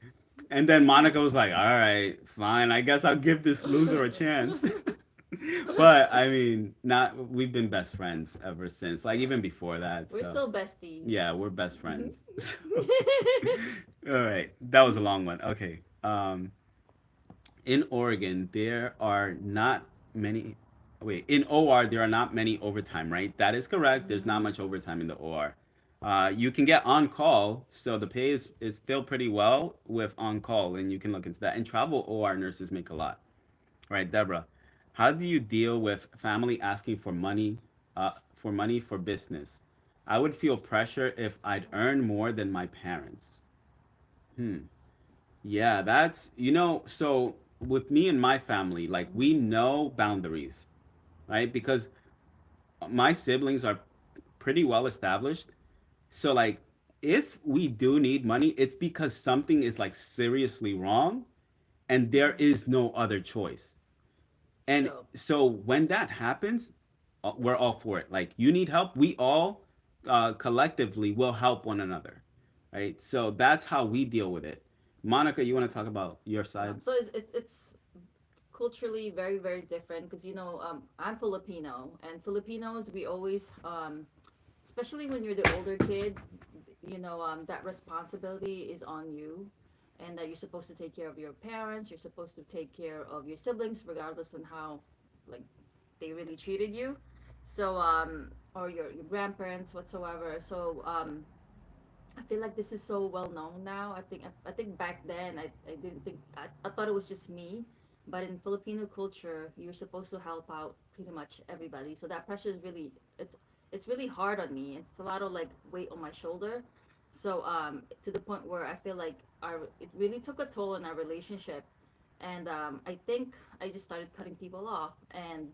Speaker 1: And then Monica was like, "All right, fine. I guess I'll give this loser a chance." But I mean, not we've been best friends ever since. Like even before that.
Speaker 2: We're
Speaker 1: So
Speaker 2: still besties.
Speaker 1: yeah, we're best friends. So, all right, that was a long one. Okay. In Oregon, there are not many. Wait, in OR, there are not many overtime, right? That is correct. There's not
Speaker 2: Mhm.
Speaker 1: much overtime in the OR. You can get on call, so the pay is still pretty well with on call, and you can look into that. And travel OR nurses make a lot, right, Deborah? How do you deal with family asking for money for business? I would feel pressure if I'd earn more than my parents. Hmm. Yeah, so with me and my family, like we know boundaries, right? Because my siblings are pretty well established. So like if we do need money, it's because something is like seriously wrong and there
Speaker 2: Mhm.
Speaker 1: is no other choice. And
Speaker 2: So
Speaker 1: so when that happens, we're all for it. Like you need help, we all collectively will help one another, right? So that's how we deal with it. Monica, you want to talk about your side?
Speaker 2: so it's culturally very very different because I'm Filipino and Filipinos we always especially when you're the older kid, that responsibility is on you, and that you're supposed to take care of your parents. You're supposed to take care of your siblings, regardless on how, like, they really treated you. So, or your grandparents, whatsoever. So, I feel like this is so well known now. I think back then I didn't think I thought it was just me, but in Filipino culture, you're supposed to help out pretty much everybody. So that pressure is really it's really hard on me. It's a lot of like weight on my shoulder. So to the point where I feel like our it really took a toll on our relationship, and I think I just started cutting people off, and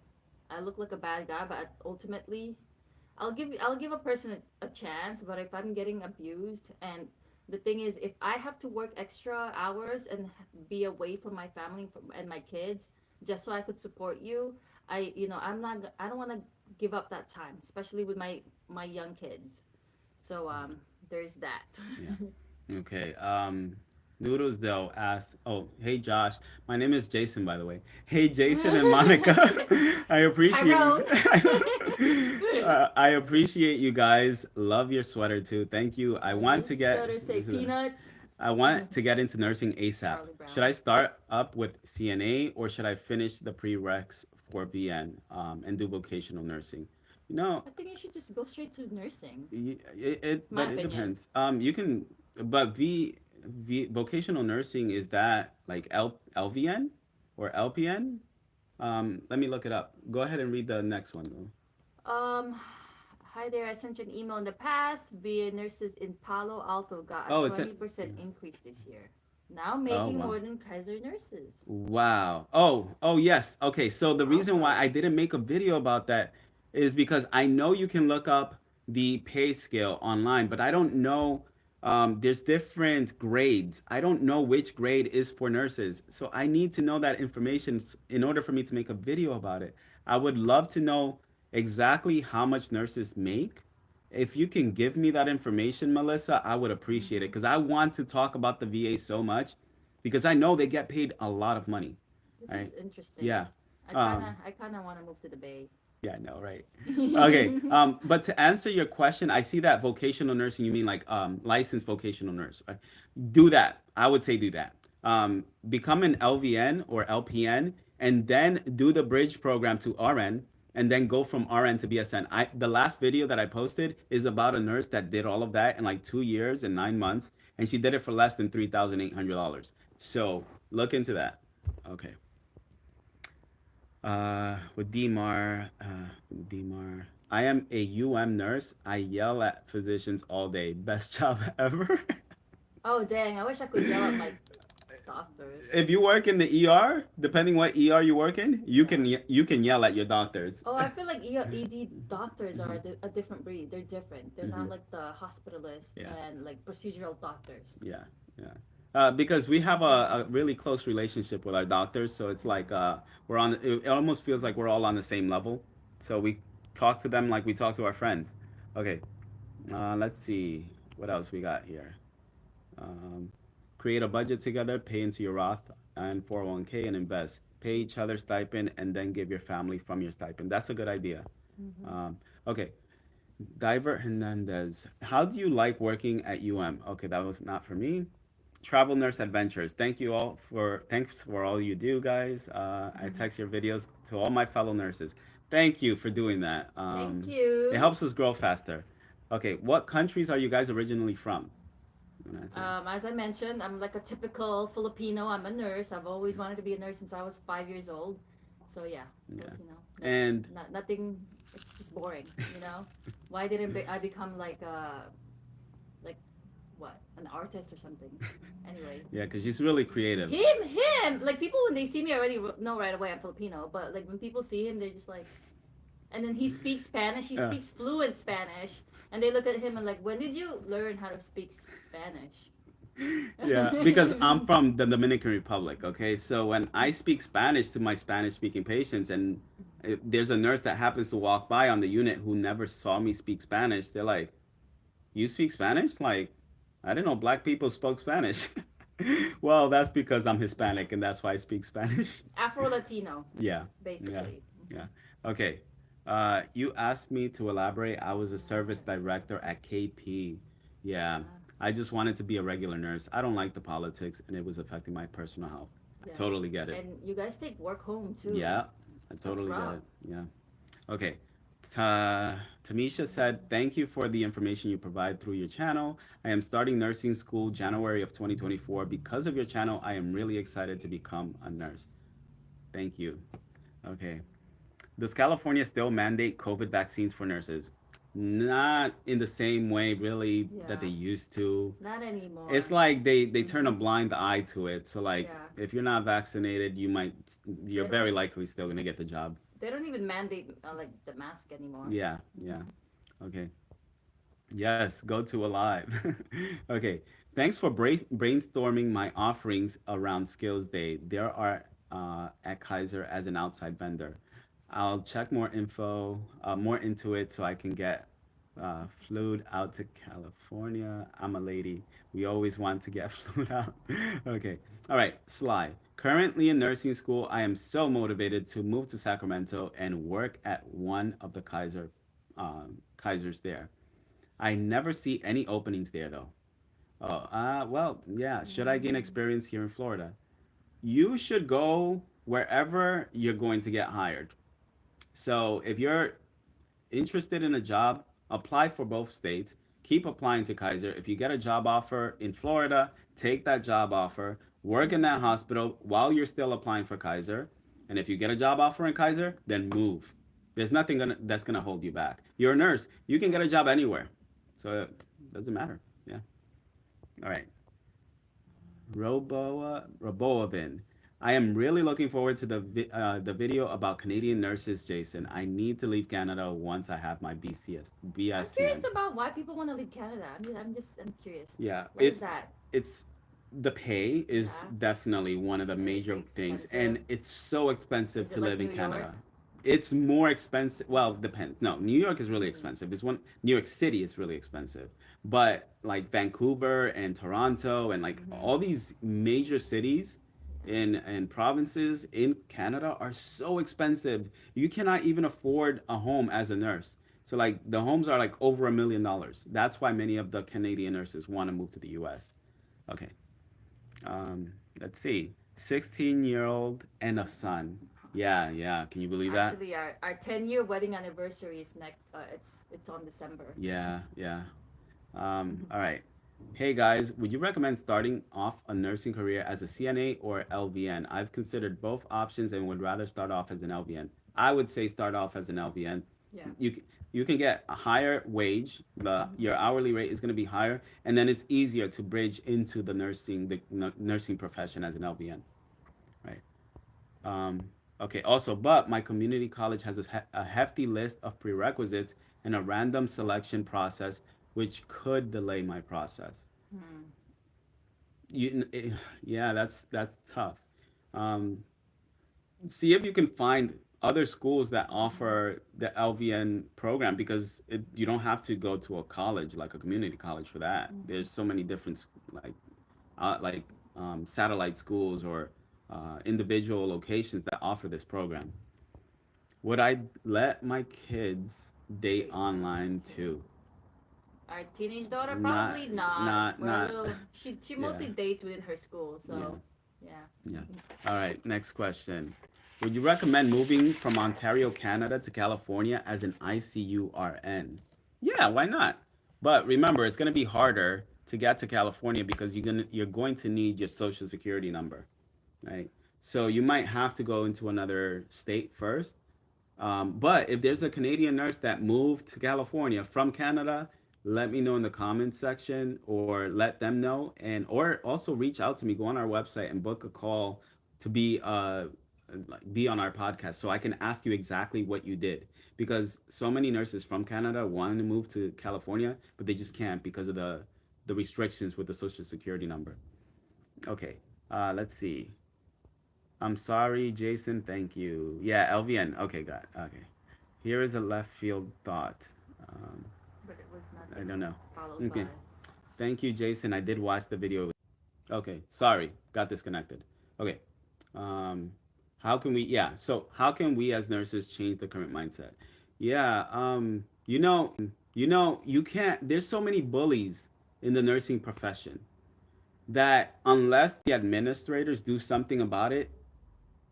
Speaker 2: I look like a bad guy, but ultimately I'll give a person a chance, but if I'm getting abused, and the thing is, if I have to work extra hours and be away from my family and my kids just so I could support you, I don't want to give up that time, especially with my young kids. So there's that.
Speaker 1: Yeah. Okay. Noodles though asks, "Oh, hey Josh, my name is Jason, by the way. Hey Jason and Monica, I appreciate
Speaker 2: Tyrone.
Speaker 1: I appreciate you guys. Love your sweater too. Thank you.
Speaker 2: Whose sweater say peanuts?
Speaker 1: I want to get into nursing ASAP.
Speaker 2: Charlie
Speaker 1: Should
Speaker 2: Brown.
Speaker 1: I start up with CNA or should I finish the prereqs for VN and do vocational nursing? You know,
Speaker 2: I think you should just go straight to nursing. My
Speaker 1: but it
Speaker 2: opinion.
Speaker 1: depends. You can, but vocational nursing is that like LVN or LPN? Let me look it up. Go ahead and read the next one though.
Speaker 2: Um, Hi there. I sent you an email in the past. VA nurses in Palo Alto got a
Speaker 1: Oh, it's a
Speaker 2: 20% increase this year. Now
Speaker 1: oh
Speaker 2: making
Speaker 1: wow.
Speaker 2: more than Kaiser nurses.
Speaker 1: Wow. Oh yes. Okay. So the reason why
Speaker 2: Awesome.
Speaker 1: I didn't make a video about that is because I know you can look up the pay scale online, but I don't know. There's different grades. I don't know which grade is for nurses. So I need to know that information in order for me to make a video about it. I would love to know exactly how much nurses make. If you can give me that information, Melissa, I would appreciate it
Speaker 2: Hmm.
Speaker 1: because I want to talk about the VA so much because I know they get paid a lot of money.
Speaker 2: This
Speaker 1: Right?
Speaker 2: is interesting.
Speaker 1: Yeah. Um,
Speaker 2: I kind of want to move to the Bay.
Speaker 1: yeah, I know, right? Okay. But to answer your question, I see that vocational nursing, you mean like licensed vocational nurse, right? Do that. I would say do that. Become an LVN or LPN and then do the bridge program to RN and then go from RN to BSN. The last video that I posted is about a nurse that did all of that in like 2 years and 9 months, and she did it for less than $3,800. So look into that. Okay. With Demar, I am a UM nurse. I yell at physicians all day. Best job ever.
Speaker 2: Oh, dang. I wish I could yell at my doctors.
Speaker 1: If you work in the ER, depending what ER you work in,
Speaker 2: Yeah.
Speaker 1: you can yell at your doctors.
Speaker 2: Oh, I feel like ED doctors are a different breed. They're different. They're
Speaker 1: Hmm.
Speaker 2: not like the hospitalists
Speaker 1: Yeah,
Speaker 2: and like procedural doctors.
Speaker 1: yeah, yeah. Because we have a really close relationship with our doctors, so it's like we're on. It almost feels like we're all on the same level. So we talk to them like we talk to our friends. Okay, let's see what else we got here. Um, Create a budget together, pay into your Roth and 401k, and invest. Pay each other stipend, and then give your family from your stipend. That's a good idea.
Speaker 2: Mm-hmm.
Speaker 1: Okay, Diver Hernandez. How do you like working at UM? Okay, that was not for me. Travel Nurse Adventures. Thanks for all you do, guys. I
Speaker 2: Mm-hmm.
Speaker 1: text your videos to all my fellow nurses. Thank you for doing that.
Speaker 2: Thank
Speaker 1: It
Speaker 2: you.
Speaker 1: helps us grow faster. Okay, what countries are you guys originally from? You wanna answer?
Speaker 2: As I mentioned, I'm like a typical Filipino. I'm a nurse. I've always wanted to be a nurse since I was 5 years old. So yeah,
Speaker 1: Yeah.
Speaker 2: Filipino.
Speaker 1: And
Speaker 2: Nothing. It's just boring. Why didn't I become like what, an artist or something? Anyway,
Speaker 1: yeah, because she's really creative.
Speaker 2: him. Like people when they see me already know right away I'm Filipino. But like when people see him, they're just like, and then he speaks Spanish. He
Speaker 1: Uh,
Speaker 2: speaks fluent Spanish, and they look at him and like, when did you learn how to speak Spanish?
Speaker 1: yeah, because I'm from the Dominican Republic, okay? So when I speak Spanish to my Spanish speaking patients, and there's a nurse that happens to walk by on the unit who never saw me speak Spanish, they're like, "You speak Spanish?" Like, I didn't know black people spoke Spanish. Well, that's because I'm Hispanic and that's why I speak Spanish.
Speaker 2: Afro Latino,
Speaker 1: Yeah, yeah,
Speaker 2: basically.
Speaker 1: yeah. Okay. You asked me to elaborate. I was a service
Speaker 2: Yes.
Speaker 1: director at KP. Yeah.
Speaker 2: Yeah.
Speaker 1: I just wanted to be a regular nurse. I don't like the politics and it was affecting my personal health. I
Speaker 2: Yeah.
Speaker 1: totally get it.
Speaker 2: And you guys take work home too.
Speaker 1: Yeah. I
Speaker 2: That's
Speaker 1: totally get
Speaker 2: rough.
Speaker 1: it. Yeah. Okay. Tamisha said, "Thank you for the information you provide through your channel. I am starting nursing school January of 2024. Because of your channel, I am really excited to become a nurse. Thank you." Okay. Does California still mandate COVID vaccines for nurses? Not in the same way, really, that they
Speaker 2: Yeah.
Speaker 1: used to.
Speaker 2: Not
Speaker 1: It's
Speaker 2: anymore.
Speaker 1: like they turn a
Speaker 2: Mm-hmm.
Speaker 1: blind eye to it. So like,
Speaker 2: Yeah.
Speaker 1: if you're not vaccinated, you're
Speaker 2: They
Speaker 1: very
Speaker 2: don't.
Speaker 1: likely still gonna get the job.
Speaker 2: They don't even mandate like the mask anymore.
Speaker 1: Yeah, yeah.
Speaker 2: Mm-hmm.
Speaker 1: Okay. Yes, go to Alive. Okay. Thanks for brainstorming my offerings around Skills Day. There are at Kaiser as an outside vendor. I'll check more info, more into it so I can get Flew out to California. I'm a lady. We always want to get flew out. Okay. All right. Sly. Currently in nursing school, I am so motivated to move to Sacramento and work at one of the Kaisers there. I never see any openings there though. Oh, well, yeah. Should I gain
Speaker 2: Mm,
Speaker 1: experience here in Florida? You should go wherever you're going to get hired. So if you're interested in a job, apply for both states. Keep applying to Kaiser. If you get a job offer in Florida, take that job offer, work in that
Speaker 2: mm.
Speaker 1: hospital while you're still applying for Kaiser. And if you get a job offer in Kaiser, then move. There's nothing that's gonna hold you back. You're a nurse. You can get a job anywhere. So it doesn't matter. Yeah. All right. Roboavin. I am really looking forward to the video about Canadian nurses, Jason. I need to leave Canada once I have my
Speaker 2: I'm curious
Speaker 1: BSCN.
Speaker 2: about why people want to leave Canada. I'm curious.
Speaker 1: Yeah,
Speaker 2: What is that?
Speaker 1: it's the pay is
Speaker 2: Yeah,
Speaker 1: definitely one of the
Speaker 2: it's
Speaker 1: major things,
Speaker 2: expensive.
Speaker 1: and it's so expensive
Speaker 2: Is
Speaker 1: to
Speaker 2: it like
Speaker 1: live in
Speaker 2: New York?
Speaker 1: Canada. It's more expensive. Well, depends. No, New York is really
Speaker 2: Mm,
Speaker 1: expensive. It's one New York City is really expensive, but like Vancouver and Toronto and like
Speaker 2: mm-hmm.
Speaker 1: all these major cities
Speaker 2: Yeah.
Speaker 1: in provinces in Canada are so expensive. You cannot even afford a home as a nurse. So like the homes are like over $1 million. That's why many of the Canadian nurses want to move to the U.S. Okay. Let's see. 16-year-old and a son. Yeah, yeah. Can you believe that?
Speaker 2: Actually, our 10-year wedding anniversary is next. It's on December.
Speaker 1: Yeah, yeah. All right. Hey guys, would you recommend starting off a nursing career as a CNA or LVN? I've considered both options and would rather start off as an LVN. I would say start off as an LVN.
Speaker 2: Yeah.
Speaker 1: You can get a higher wage. The
Speaker 2: Mm-hmm.
Speaker 1: your hourly rate is going to be higher, and then it's easier to bridge into the nursing profession as an LVN, right? Um, okay. Also, but my community college has a hefty list of prerequisites and a random selection process, which could delay my process.
Speaker 2: Hmm.
Speaker 1: Yeah, that's tough. Um, See if you can find other schools that
Speaker 2: Mm-hmm.
Speaker 1: offer the LVN program because you don't have to go to a college like a community college for that.
Speaker 2: Mm-hmm.
Speaker 1: There's so many different like satellite schools or individual locations that offer this program. Would I let my kids date
Speaker 2: Date online
Speaker 1: online
Speaker 2: too.
Speaker 1: too?
Speaker 2: Our teenage daughter
Speaker 1: Not,
Speaker 2: probably not.
Speaker 1: not,
Speaker 2: We're a
Speaker 1: not.
Speaker 2: little. She
Speaker 1: Yeah,
Speaker 2: mostly dates within her school,
Speaker 1: yeah.
Speaker 2: so yeah.
Speaker 1: Yeah. All right. Next question. Would you recommend moving from Ontario, Canada to California as an ICU RN? Yeah, why not? But remember, it's going to be harder to get to California because you're going to need your social security number, right? So you might have to go into another state first, but if there's a Canadian nurse that moved to California from Canada, let me know in the comments section or let them know, and or also reach out to me. Go on our website and book a call to be on our podcast so I can ask you exactly what you did because so many nurses from Canada want to move to California, but they just can't because of the restrictions with the social security number. Okay, let's see. I'm sorry, Jason. Thank you. Yeah, LVN. Okay, got it. Okay. Here is a left field thought. Um,
Speaker 2: But it was
Speaker 1: I
Speaker 2: nothing
Speaker 1: don't know.
Speaker 2: followed
Speaker 1: Okay.
Speaker 2: by.
Speaker 1: Thank you, Jason. I did watch the video. Okay. Sorry. Got disconnected. Okay. Um, how can we, yeah. So, how can we as nurses change the current mindset? Yeah. You can't, there's so many bullies in the nursing profession that unless the administrators do something about it,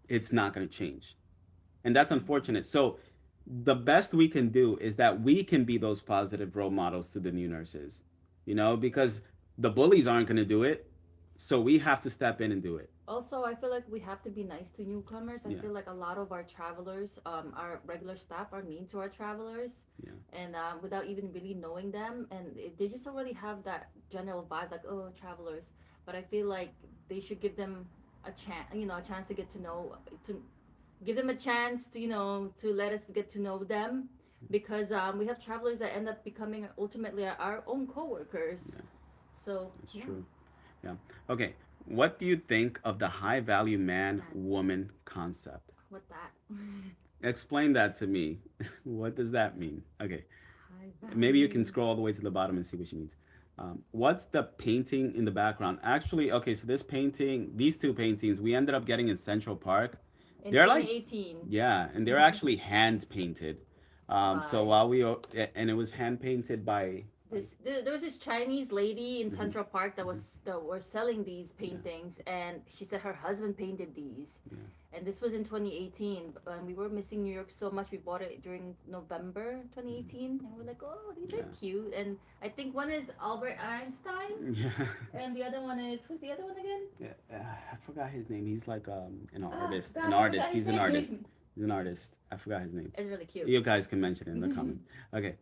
Speaker 1: it's not going to change. And that's
Speaker 2: Mm-hmm.
Speaker 1: unfortunate. So the best we can do is that we can be those positive role models to the new nurses,
Speaker 2: Yeah.
Speaker 1: because the bullies aren't going to do it. So we have to step in and do it.
Speaker 2: Also, I feel like we have to be nice to newcomers. I
Speaker 1: Yeah.
Speaker 2: feel like a lot of our travelers, our regular staff, are mean to our travelers,
Speaker 1: Yeah.
Speaker 2: and without even really knowing them, and they just already have that general vibe, like, oh, travelers. But I feel like they should give them a chance, a chance to get to know, to give them a chance to, to let us get to know them, because we have travelers that end up becoming ultimately our own coworkers.
Speaker 1: Yeah.
Speaker 2: So
Speaker 1: It's
Speaker 2: yeah,
Speaker 1: true. Yeah. Okay. What do you think of the high value man
Speaker 2: man,
Speaker 1: woman concept?
Speaker 2: what that.
Speaker 1: Explain that to me. What does that mean? Okay.
Speaker 2: High
Speaker 1: Maybe you
Speaker 2: value.
Speaker 1: can scroll all the way to the bottom and see what she means. What's the painting in the background? Actually, okay, so this painting, these two paintings, we ended up getting in Central Park.
Speaker 2: In
Speaker 1: They're like,
Speaker 2: 2018.
Speaker 1: yeah, and they're actually hand painted. So
Speaker 2: Right.
Speaker 1: while and it was hand painted by like,
Speaker 2: There was this Chinese lady in
Speaker 1: mhm,
Speaker 2: Central Park
Speaker 1: mhm,
Speaker 2: that were selling these
Speaker 1: yeah,
Speaker 2: paintings, and she said her husband painted these,
Speaker 1: yeah,
Speaker 2: and this was in 2018. And we were missing New York so much. We bought it during November 2018, and we're like, oh, these are
Speaker 1: yeah,
Speaker 2: cute. And I think one is Albert Einstein,
Speaker 1: yeah.
Speaker 2: and the other one is who's the other one again?
Speaker 1: Yeah, I forgot his name. He's like an
Speaker 2: Ah,
Speaker 1: artist. An
Speaker 2: gosh, I
Speaker 1: artist.
Speaker 2: forgot his
Speaker 1: He's an artist.
Speaker 2: name.
Speaker 1: He's an artist. I forgot his name.
Speaker 2: It's really cute.
Speaker 1: You guys can mention it in the comment. Okay.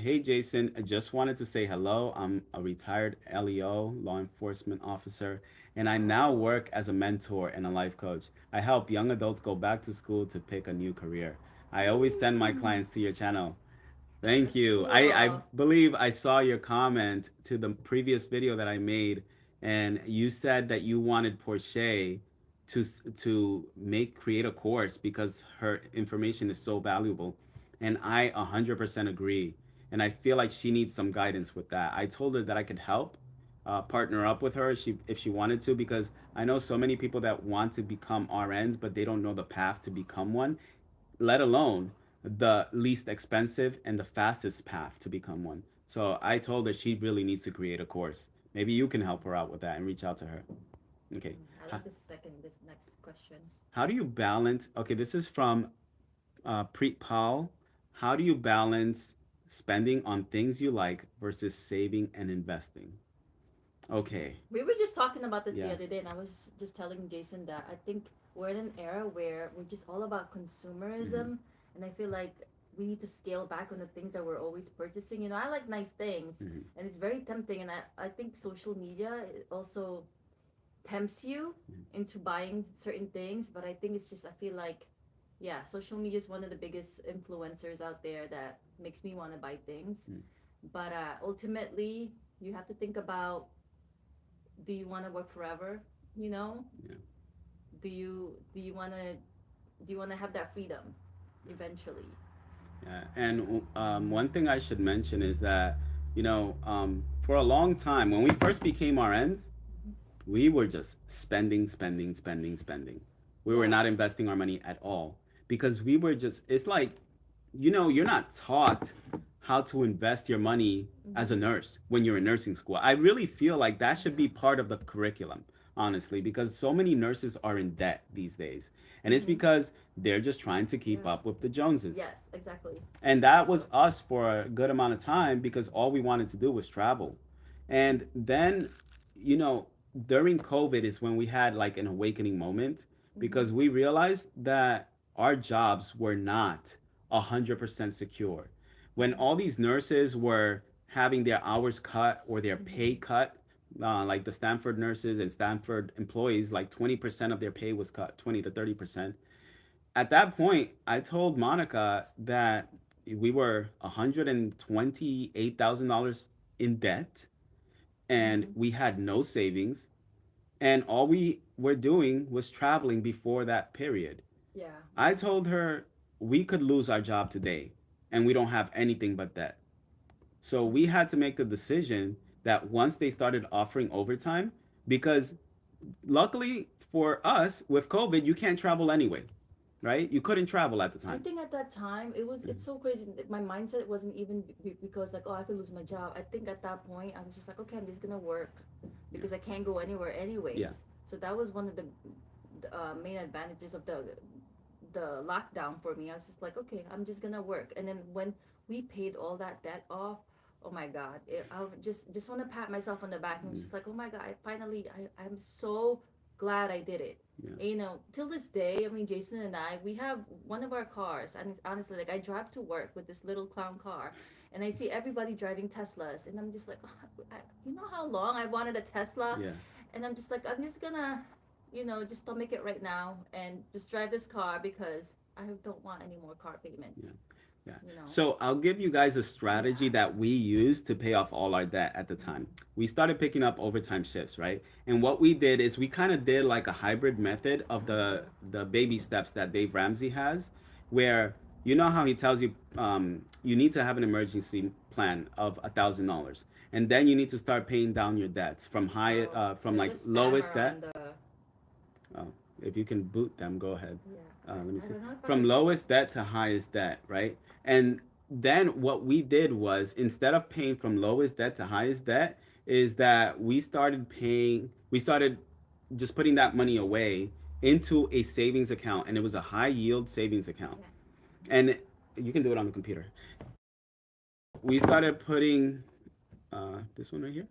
Speaker 1: Hey Jason, I just wanted to say hello. I'm a retired LEO, law enforcement officer, and I now
Speaker 2: Oh,
Speaker 1: work as a mentor and a life coach. I help young adults go back to school to pick a new career. I always send my
Speaker 2: mm,
Speaker 1: clients to your channel. Thank
Speaker 2: that's
Speaker 1: you. I
Speaker 2: cool.
Speaker 1: believe I saw your comment to the previous video that I made, and you said that you wanted Portia to make create a course because her information is so valuable, and I 100% agree. And I feel like she needs some guidance with that. I told her that I could help partner up with her if she wanted to, because I know so many people that want to become RNs but they don't know the path to become one, let alone the least expensive and the fastest path to become one. So I told her she really needs to create a course. Maybe you can help her out with that and reach out to her. Okay.
Speaker 2: I
Speaker 1: How,
Speaker 2: like this next question.
Speaker 1: how do you balance? Okay, this is from Preet Paul. How do you balance spending on things you like versus saving and investing? Okay.
Speaker 2: We were just talking about this the
Speaker 1: Yeah.
Speaker 2: other day, and I was just telling Jason that I think we're in an era where we're just all about
Speaker 1: Mm-hmm.
Speaker 2: consumerism, and I feel like we need to scale back on the things that we're always purchasing. You know, I like nice things,
Speaker 1: Mm-hmm.
Speaker 2: and it's very tempting, and I think social media also tempts you into buying certain things, but I think it's just, I feel like, yeah, social media is one of the biggest influencers out there that makes me want to buy things.
Speaker 1: Mm-hmm.
Speaker 2: But ultimately, you have to think about, do you want to work forever, you know?
Speaker 1: Yeah.
Speaker 2: Do you want to have that freedom eventually?
Speaker 1: Yeah, and one thing I should mention is that, for a long time, when we first became RNs, we were just spending, spending, spending, spending. We were
Speaker 2: Yeah.
Speaker 1: not investing our money at all because we were just, it's like, you're not taught how to invest your money as a
Speaker 2: Mm-hmm.
Speaker 1: nurse when you're in nursing school. I really feel like that should
Speaker 2: Yeah.
Speaker 1: be part of the curriculum, honestly, because so many nurses are in debt these days. And it's
Speaker 2: Mm-hmm.
Speaker 1: because they're just trying to keep
Speaker 2: Yeah.
Speaker 1: up with the Joneses.
Speaker 2: Yes, exactly.
Speaker 1: And that
Speaker 2: So.
Speaker 1: was us for a good amount of time because all we wanted to do was travel. And then, you know, during COVID is when we had like an awakening moment
Speaker 2: Mm-hmm.
Speaker 1: because we realized that our jobs were not 100% secure. When all these nurses were having their hours cut or their pay
Speaker 2: Mm-hmm.
Speaker 1: cut, like the Stanford nurses and Stanford employees, like 20% of their pay was cut, 20 to 30%. At that point, I told Monica that we were $128,000 in debt and
Speaker 2: Mm-hmm.
Speaker 1: we had no savings. And all we were doing was traveling before that period.
Speaker 2: Yeah.
Speaker 1: I told her we could lose our job today and we don't have anything but debt. So we
Speaker 2: Mm-hmm.
Speaker 1: had to make the decision that once they started offering overtime, because luckily for us with COVID, you can't travel anyway, right? You couldn't travel at the
Speaker 2: I
Speaker 1: time.
Speaker 2: think at that time it's so crazy. My mindset wasn't even because like, oh, I could lose my job. I think at that point I was just like, okay, I'm just gonna work
Speaker 1: Yeah.
Speaker 2: because I can't go anywhere
Speaker 1: Yeah.
Speaker 2: anyways. So that was one of the main advantages of the lockdown for me. I was just like, okay, I'm just gonna work. And then when we paid all that debt off, oh my God, I would just want to pat myself on the back and was
Speaker 1: Mm.
Speaker 2: just like, oh my God, I'm so glad I did it.
Speaker 1: Yeah.
Speaker 2: And, you know, till this day, I mean, Jason and I, we have one of our cars, and it's honestly, like, I drive to work with this little clown car, and I see everybody driving Teslas, and I'm just like, oh, you know how long I wanted a Tesla,
Speaker 1: Yeah.
Speaker 2: and I'm just like, I'm just gonna, just stomach it right now and just drive this car because I don't want any more car
Speaker 1: Yeah.
Speaker 2: payments,
Speaker 1: Yeah.
Speaker 2: you know.
Speaker 1: So I'll give you guys a
Speaker 2: Yeah.
Speaker 1: strategy that we used to pay off all our debt at the time. We started picking up overtime shifts, right? And what we did is we kind of did like a hybrid method of the baby steps that Dave Ramsey has, where You know how he tells you you need to have an emergency plan of $1,000, and then you need to start paying down your debts from high
Speaker 2: Oh,
Speaker 1: from
Speaker 2: there's
Speaker 1: like
Speaker 2: a
Speaker 1: lowest
Speaker 2: spammer
Speaker 1: debt.
Speaker 2: on the.
Speaker 1: Oh, if you can boot them, go ahead.
Speaker 2: Yeah,
Speaker 1: Let me
Speaker 2: I
Speaker 1: see.
Speaker 2: don't know if
Speaker 1: From
Speaker 2: I.
Speaker 1: lowest debt to highest debt, right? And then what we did was instead of paying from lowest debt to highest debt, is that we started just putting that money away into a savings account, and it was a high yield savings account.
Speaker 2: Yeah.
Speaker 1: And you can do it on the computer. We started putting this one right here.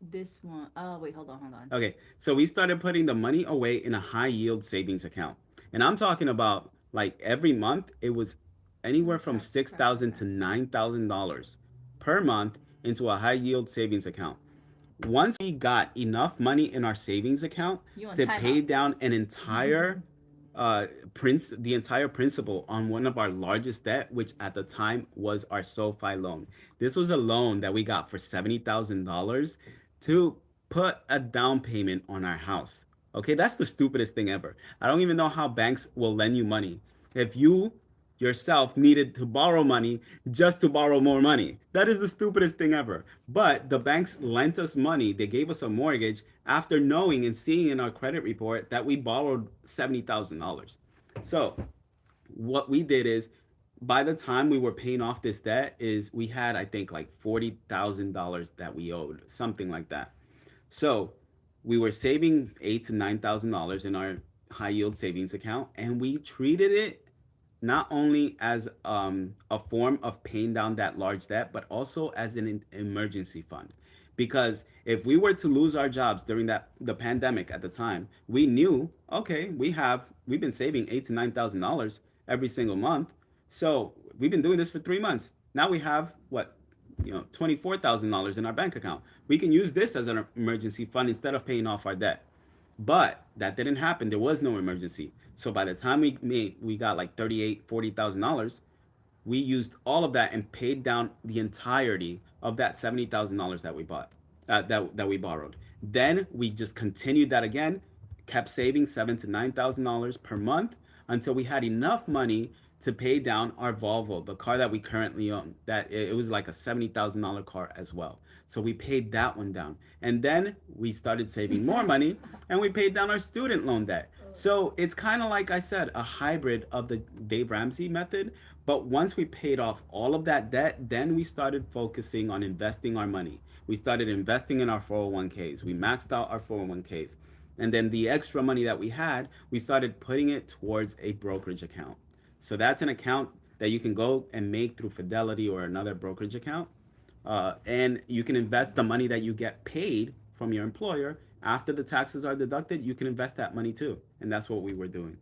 Speaker 2: This one, oh wait, hold on, hold on.
Speaker 1: Okay, so we started putting the money away in a high yield savings account. And I'm talking about like every month it was
Speaker 2: Oh
Speaker 1: anywhere from
Speaker 2: crap,
Speaker 1: six
Speaker 2: crap, crap,
Speaker 1: thousand
Speaker 2: crap.
Speaker 1: to $9,000 per month into a high yield savings account. Once we got enough money in our savings account
Speaker 2: You on
Speaker 1: to pay
Speaker 2: timeout.
Speaker 1: down an entire the entire principal on one of our largest debt, which at the time was our SoFi loan. This was a loan that we got for $70,000 to put a down payment on our house. Okay, that's the stupidest thing ever. I don't even know how banks will lend you money. If you yourself needed to borrow money just to borrow more money. That is the stupidest thing ever. But the banks lent us money. They gave us a mortgage after knowing and seeing in our credit report that we borrowed $70,000. So what we did is by the time we were paying off this debt is we had I think like $40,000 that we owed, something like that. So we were saving $8,000 to $9,000 in our high yield savings account, and we treated it not only as a form of paying down that large debt, but also as an emergency fund. Because if we were to lose our jobs during the pandemic at the time, we knew okay, we've been saving $8,000 to $9,000 every single month. So we've been doing this for 3 months. Now we have what, $24,000 in our bank account. We can use this as an emergency fund instead of paying off our debt. But that didn't happen. There was no emergency. So by the time we got like 38, $40,000, we used all of that and paid down the entirety of that $70,000 that we bought, that we borrowed. Then we just continued that again, kept saving $7,000 to $9,000 per month until we had enough money to pay down our Volvo, the car that we currently own. That it was like a $70,000 car as well. So we paid that one down, and then we started saving more money, and we paid down our student loan debt. So it's kind of like I said, a hybrid of the Dave Ramsey method. But once we paid off all of that debt, then we started focusing on investing our money. We started investing in our 401ks. We maxed out our 401ks. And then the extra money that we had, we started putting it towards a brokerage account. So that's an account that you can go and make through Fidelity or another brokerage account. And you can invest the money that you get paid from your employer after the taxes are deducted. You can invest that money too, and that's what we were doing.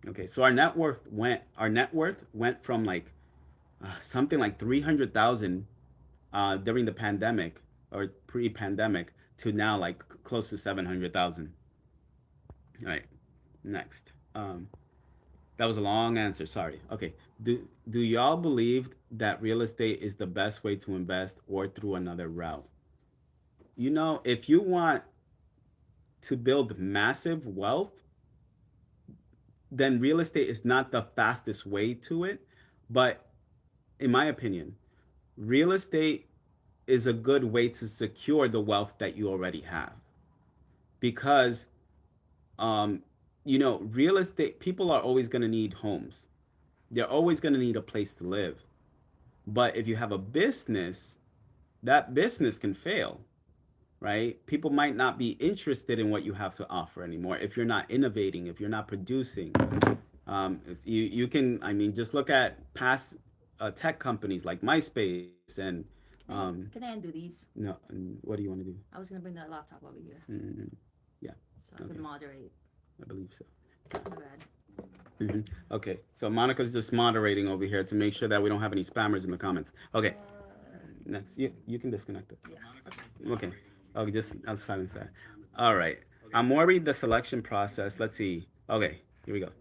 Speaker 1: Okay, so our net worth went from like something like 300,000 during the pandemic or pre-pandemic to now like close to 700,000. All right, next. That was a long answer. Sorry. Okay. Do y'all believe that real estate is the best way to invest or through another route? If you want to build massive wealth, then real estate is not the fastest way to it. But in my opinion, real estate is a good way to secure the wealth that you already have. Because, um, real estate, people are always going to need homes, they're always going to need a place to live. But if you have a business, that business can fail, right? People might not be interested in what you have to offer anymore if you're not innovating, if you're not producing. You can, I mean, just look at past tech companies like MySpace and
Speaker 2: Can I undo these?
Speaker 1: no, what do you want to do?
Speaker 2: I was gonna bring that laptop over here
Speaker 1: Mm, yeah,
Speaker 2: so I
Speaker 1: okay,
Speaker 2: could moderate.
Speaker 1: I believe so.
Speaker 2: My bad.
Speaker 1: Okay, so Monica's just moderating over here to make sure that we don't have any spammers in the comments. Okay, next, you can disconnect it.
Speaker 2: Yeah.
Speaker 1: Okay. Oh, just I'll silence that. All right. I'm worried the selection process. Let's see. Okay, here we go.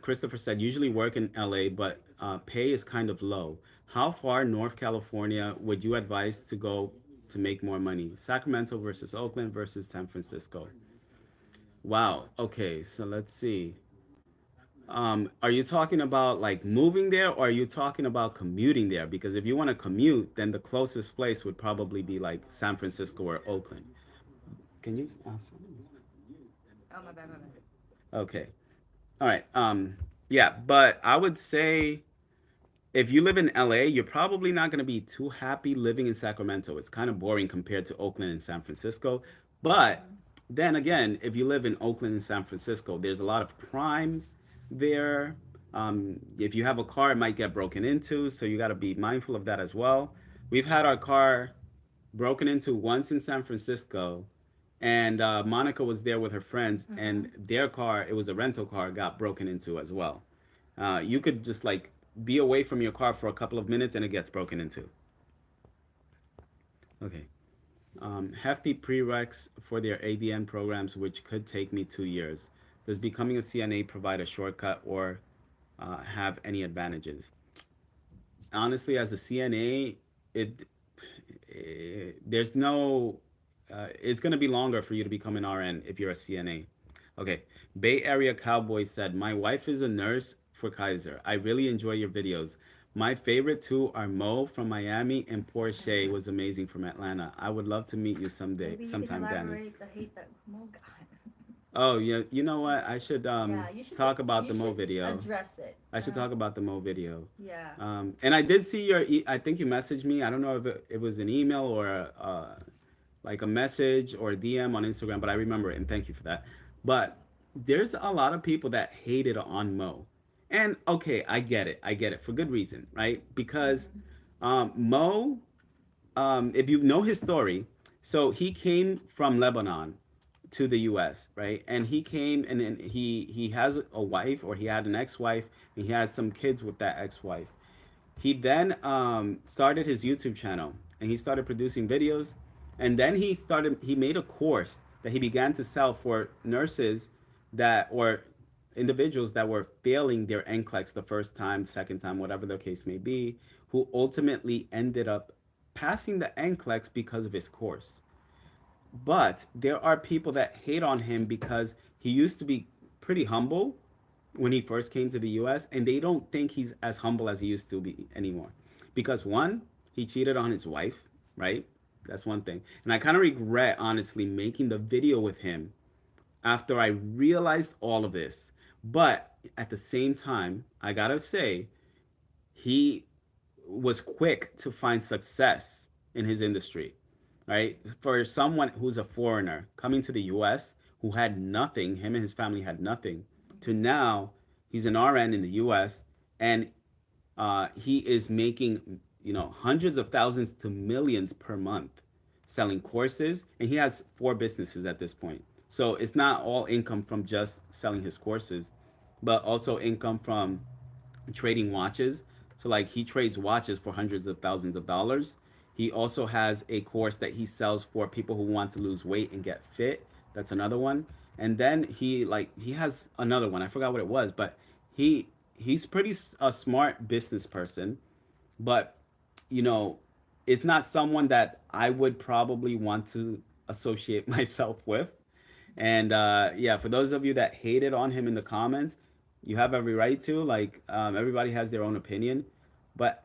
Speaker 1: Christopher said, usually work in LA, but pay is kind of low. How far North California would you advise to go to make more money? Sacramento versus Oakland versus San Francisco. Wow. Okay, so let's see. Are you talking about like moving there, or are you talking about commuting there? Because if you want to commute, then the closest place would probably be like San Francisco or Oakland. Can you ask?
Speaker 2: Oh, my bad, my bad.
Speaker 1: Okay. All right. Yeah, but I would say if you live in LA, you're probably not going to be too happy living in Sacramento. It's kind of boring compared to Oakland and San Francisco. But
Speaker 2: Mm-hmm.
Speaker 1: then again, if you live in Oakland and San Francisco, there's a lot of crime there. If you have a car, it might get broken into, so you got to be mindful of that as well. We've had our car broken into once in San Francisco, and Monica was there with her friends,
Speaker 2: Mm-hmm.
Speaker 1: and their car, it was a rental car, got broken into as well. You could just like be away from your car for a couple of minutes and it gets broken into. Okay. Hefty prereqs for their ADN programs, which could take me 2 years. Does becoming a CNA provide a shortcut or have any advantages? Honestly, as a CNA, it, there's no. It's gonna be longer for you to become an RN if you're a CNA. Okay. Bay Area Cowboy said, "My wife is a nurse for Kaiser. I really enjoy your videos. My favorite two are Mo from Miami and Porsche was amazing from Atlanta. I would love to meet you
Speaker 2: Maybe you can
Speaker 1: sometime, Danny."
Speaker 2: elaborate the hate that Mo got.
Speaker 1: Oh yeah, you know what? I should
Speaker 2: Yeah, you should
Speaker 1: talk about
Speaker 2: you
Speaker 1: the Mo
Speaker 2: should
Speaker 1: video.
Speaker 2: address it.
Speaker 1: I should talk about the Mo video.
Speaker 2: Yeah.
Speaker 1: And I did see your. I think you messaged me. I don't know if it was an email or like a message or a DM on Instagram, but I remember it, and thank you for that. But there's a lot of people that hated on Mo, and okay, I get it. I get it for good reason, right? Because
Speaker 2: Mm-hmm.
Speaker 1: Mo, if you know his story, so he came from Lebanon to the U.S., right? And he came and then he has a wife, or he had an ex-wife, and he has some kids with that ex-wife. He then started his YouTube channel and he started producing videos. And then he made a course that he began to sell for nurses that, or individuals that were failing their NCLEX the first time, second time, whatever the case may be, who ultimately ended up passing the NCLEX because of his course. But there are people that hate on him because he used to be pretty humble when he first came to the US, and they don't think he's as humble as he used to be anymore. Because one, he cheated on his wife, right? That's one thing. And I kind of regret, honestly, making the video with him after I realized all of this. But at the same time, I gotta say, he was quick to find success in his industry, right? For someone who's a foreigner coming to the US who had nothing, him and his family had nothing, to now he's an RN in the US, and he is making, hundreds of thousands to millions per month selling courses, and he has four businesses at this point. So it's not all income from just selling his courses, but also income from trading watches. So like he trades watches for hundreds of thousands of dollars. He also has a course that he sells for people who want to lose weight and get fit. That's another one. And then he has another one. I forgot what it was, but he's pretty a smart business person, but you know, it's not someone that I would probably want to associate myself with. And yeah, for those of you that hated on him in the comments, you have every right to. Like, everybody has their own opinion, but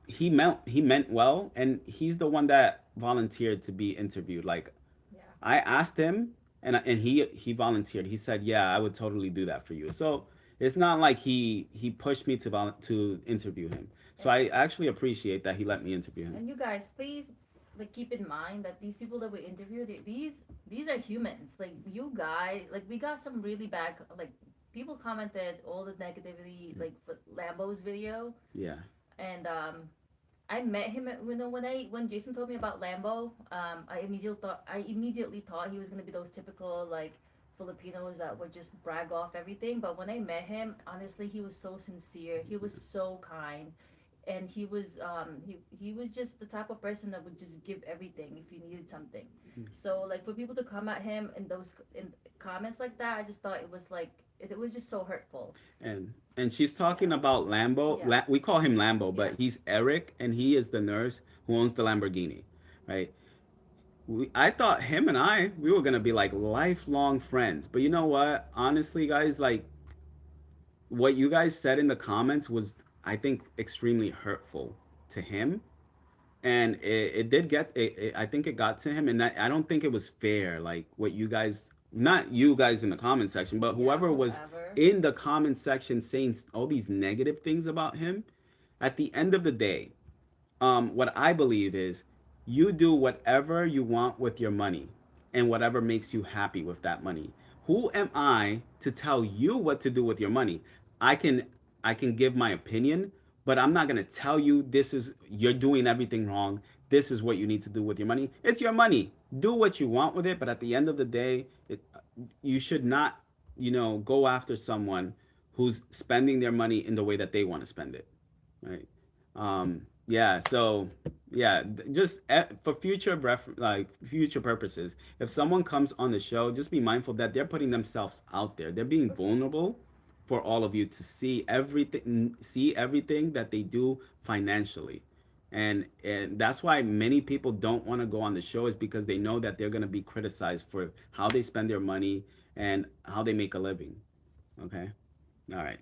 Speaker 1: he meant well, and he's the one that volunteered to be interviewed. Like,
Speaker 2: Yeah.
Speaker 1: I asked him, and he volunteered. He said, "Yeah, I would totally do that for you." So it's not like he pushed me to interview him. So
Speaker 2: And
Speaker 1: I actually appreciate that he let me interview him.
Speaker 2: and you guys, please, like, keep in mind that these people that we interviewed, these are humans. Like, you guys, like, we got some really bad, like, people commented all the negativity, like, for Lambo's video.
Speaker 1: Yeah.
Speaker 2: And I met him when Jason told me about Lambo. I immediately thought he was gonna be those typical, like, Filipinos that would just brag off everything. But when I met him, honestly, he was so sincere. He was so kind, and he was just the type of person that would just give everything if you needed something. So, like, for people to come at him in comments like that, I just thought it was like it was just so hurtful.
Speaker 1: And she's
Speaker 2: Yeah.
Speaker 1: talking about Lambo.
Speaker 2: Yeah.
Speaker 1: We call him Lambo,
Speaker 2: Yeah.
Speaker 1: but he's Eric, and he is the nurse who owns the Lamborghini, right? I thought him and we were gonna be like lifelong friends, but you know what? Honestly, guys, like what you guys said in the comments was, I think, extremely hurtful to him, and it did get I think it got to him, and I don't think it was fair. Like what you guys, not you guys in the comment section, but
Speaker 2: Yeah,
Speaker 1: whoever was
Speaker 2: whoever.
Speaker 1: in the comment section saying all these negative things about him. At the end of the day, what I believe is you do whatever you want with your money and whatever makes you happy with that money. Who am I to tell you what to do with your money? I can I can give my opinion, but I'm not going to tell you this is you're doing everything wrong. This is what you need to do with your money. It's your money. Do what you want with it, but at the end of the day, you should not, go after someone who's spending their money in the way that they want to spend it, right? Yeah, so yeah, just for like future purposes, if someone comes on the show, just be mindful that they're putting themselves out there. They're being vulnerable for all of you to see everything that they do financially. And that's why many people don't want to go on the show, is because they know that they're going to be criticized for how they spend their money and how they make a living. Okay? All right.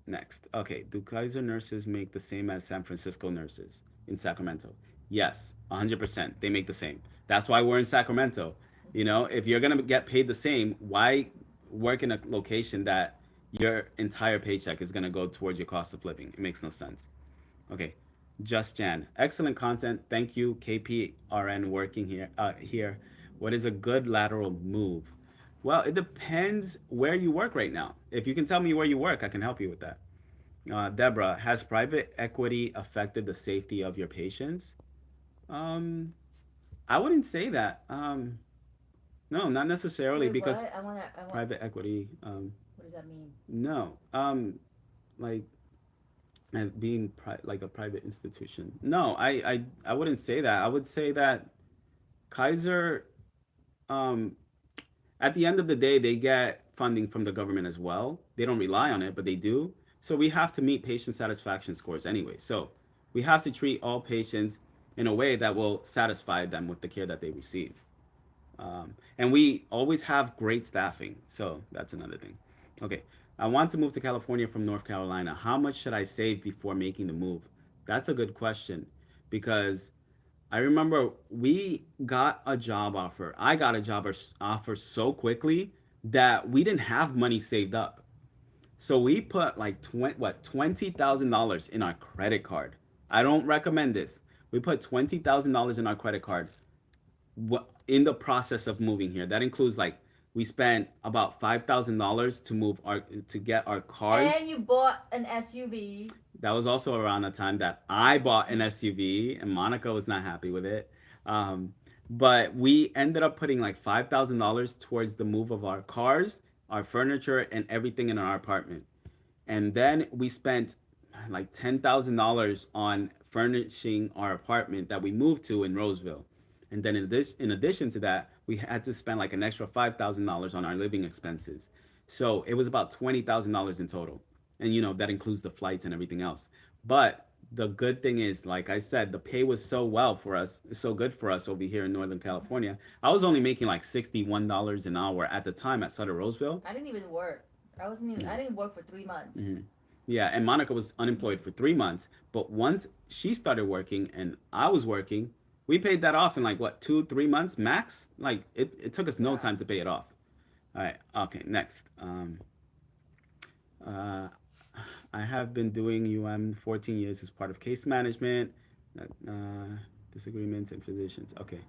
Speaker 1: Next. Okay. Do Kaiser nurses make the same as San Francisco nurses in Sacramento? Yes, 100%. They make the same. That's why we're in Sacramento. If you're going to get paid the same, why work in a location that your entire paycheck is going to go towards your cost of living? It makes no sense. Okay. Just Jan. Excellent content. Thank you, KPRN working here. What is a good lateral move? Well, it depends where you work right now. If you can tell me where you work, I can help you with that. Deborah, has private equity affected the safety of your patients? Um, I wouldn't say that. No, not necessarily,
Speaker 2: Wait,
Speaker 1: because
Speaker 2: what? I want.
Speaker 1: private equity.
Speaker 2: What does that mean?
Speaker 1: No. Like, and being like a private institution. No, I wouldn't say that. I would say that Kaiser, um, at the end of the day, they get funding from the government as well. They don't rely on it, but they do. So we have to meet patient satisfaction scores anyway. So we have to treat all patients in a way that will satisfy them with the care that they receive. And we always have great staffing. So that's another thing. Okay. I want to move to California from North Carolina. How much should I save before making the move? That's a good question, because I remember we got a job offer. I got a job offer so quickly that we didn't have money saved up. So we put like $20,000 in our credit card. I don't recommend this. We put $20,000 in our credit card in the process of moving here. That includes, like, we spent about $5,000 to get our cars.
Speaker 2: And you bought an SUV.
Speaker 1: That was also around the time that I bought an SUV, and Monica was not happy with it. Um, but we ended up putting like $5,000 towards the move of our cars, our furniture, and everything in our apartment. And then we spent like $10,000 on furnishing our apartment that we moved to in Roseville. And then in addition to that, we had to spend like an extra $5,000 on our living expenses. So it was about $20,000 in total, and that includes the flights and everything else. But the good thing is, like I said, the pay was so good for us over here in Northern California. I was only making like $61 an hour at the time at Sutter Roseville.
Speaker 2: I didn't even work. I wasn't even. I didn't work for 3 months.
Speaker 1: Mm-hmm. Yeah, and Monica was unemployed for 3 months. But once she started working and I was working, we paid that off in like what, 2, 3 months max. Like it took us no
Speaker 2: Yeah.
Speaker 1: time to pay it off. All right. Okay. Next. Uh, I have been doing 14 years as part of case management, uh, disagreements, and physicians. Okay.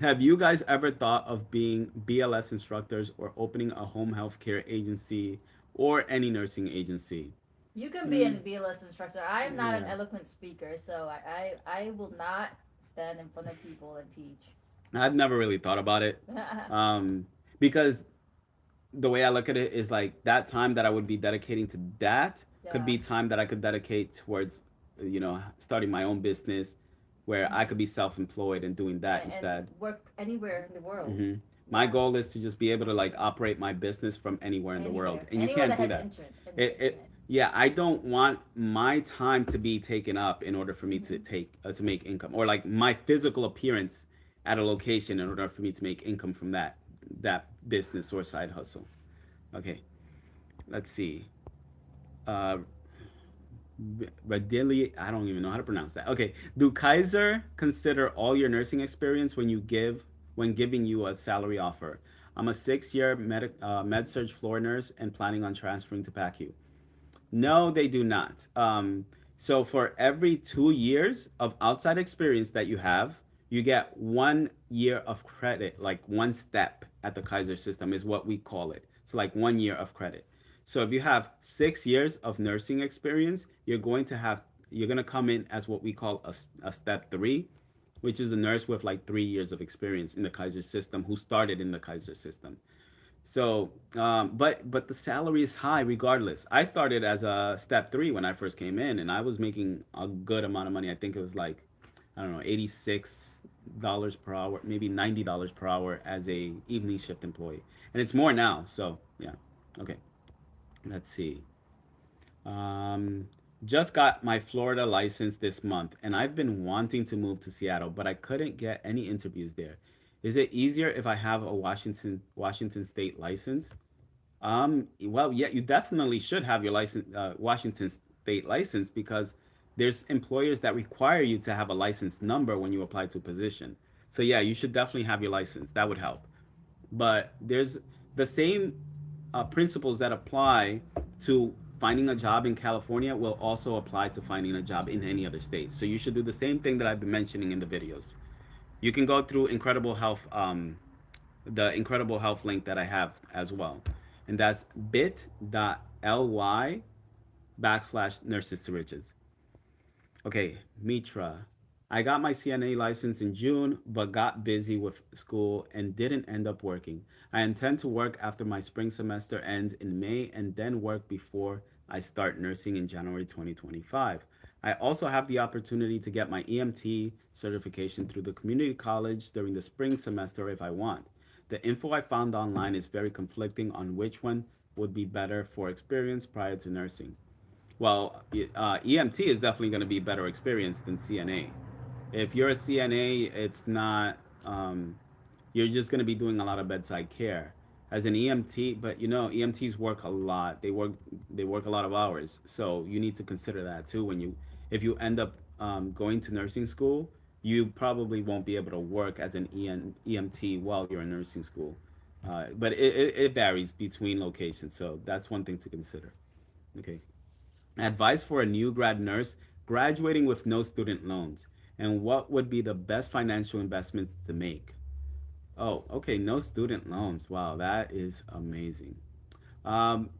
Speaker 1: Have you guys ever thought of being BLS instructors or opening a home health care agency or any nursing agency?
Speaker 2: You can be
Speaker 1: Mm,
Speaker 2: an BLS instructor. I am not an
Speaker 1: yeah.
Speaker 2: eloquent speaker, so I will not stand in front of people and teach.
Speaker 1: I've never really thought about it, um, because the way I look at it is like that time that I would be dedicating to that could
Speaker 2: Yeah.
Speaker 1: be time that I could dedicate towards, starting my own business, where I could be self-employed and doing that
Speaker 2: And
Speaker 1: instead.
Speaker 2: work anywhere in the world.
Speaker 1: Hmm. My
Speaker 2: Yeah.
Speaker 1: goal is to just be able to like operate my business from anywhere in the world,
Speaker 2: Anywhere.
Speaker 1: and you
Speaker 2: Anywhere
Speaker 1: can't
Speaker 2: that
Speaker 1: do
Speaker 2: has
Speaker 1: that.
Speaker 2: interest
Speaker 1: It,
Speaker 2: interest in
Speaker 1: it
Speaker 2: it.
Speaker 1: yeah, I don't want my time to be taken up in order for me to
Speaker 2: Hmm.
Speaker 1: take to make income, or like my physical appearance at a location in order for me to make income from that business or side hustle. Okay. let's see. Uh, Radili, I don't even know how to pronounce that. Okay, do Kaiser consider all your nursing experience when giving you a salary offer? I'm a 6-year med surg floor nurse and planning on transferring to PACU. No, they do not. So for every 2 years of outside experience that you have, you get 1 year of credit, like one step at the Kaiser system is what we call it. So like 1 year of credit. So if you have 6 years of nursing experience, you're going to come in as what we call a step three, which is a nurse with like 3 years of experience in the Kaiser system who started in the Kaiser system. So, but the salary is high regardless. I started as a step three when I first came in, and I was making a good amount of money. I think it was like, I don't know, $86 per hour, maybe $90 per hour as a evening shift employee, and it's more now. So yeah, okay. Let's see. Um, just got my Florida license this month, and I've been wanting to move to Seattle, but I couldn't get any interviews there. Is it easier if I have a Washington State license? Well, yeah, you definitely should have your Washington State license because there's employers that require you to have a license number when you apply to a position. So yeah, you should definitely have your license. That would help. But there's the same principles that apply to finding a job in California will also apply to finding a job in any other state. So you should do the same thing that I've been mentioning in the videos. You can go through the Incredible Health link that I have as well. And that's bit.ly/nurses to riches. Okay, Mitra. I got my CNA license in June, but got busy with school and didn't end up working. I intend to work after my spring semester ends in May and then work before I start nursing in January 2025. I also have the opportunity to get my EMT certification through the community college during the spring semester if I want. The info I found online is very conflicting on which one would be better for experience prior to nursing. Well, EMT is definitely going to be better experience than CNA. If you're a CNA, it's not. You're just going to be doing a lot of bedside care as an EMT. But you know, EMTs work a lot. They work a lot of hours. So you need to consider that too. If you end up going to nursing school, you probably won't be able to work as an EMT while you're in nursing school. But it varies between locations. So that's one thing to consider. Okay. Advice for a new grad nurse graduating with no student loans. And what would be the best financial investments to make? Oh, okay, no student loans. Wow, that is amazing.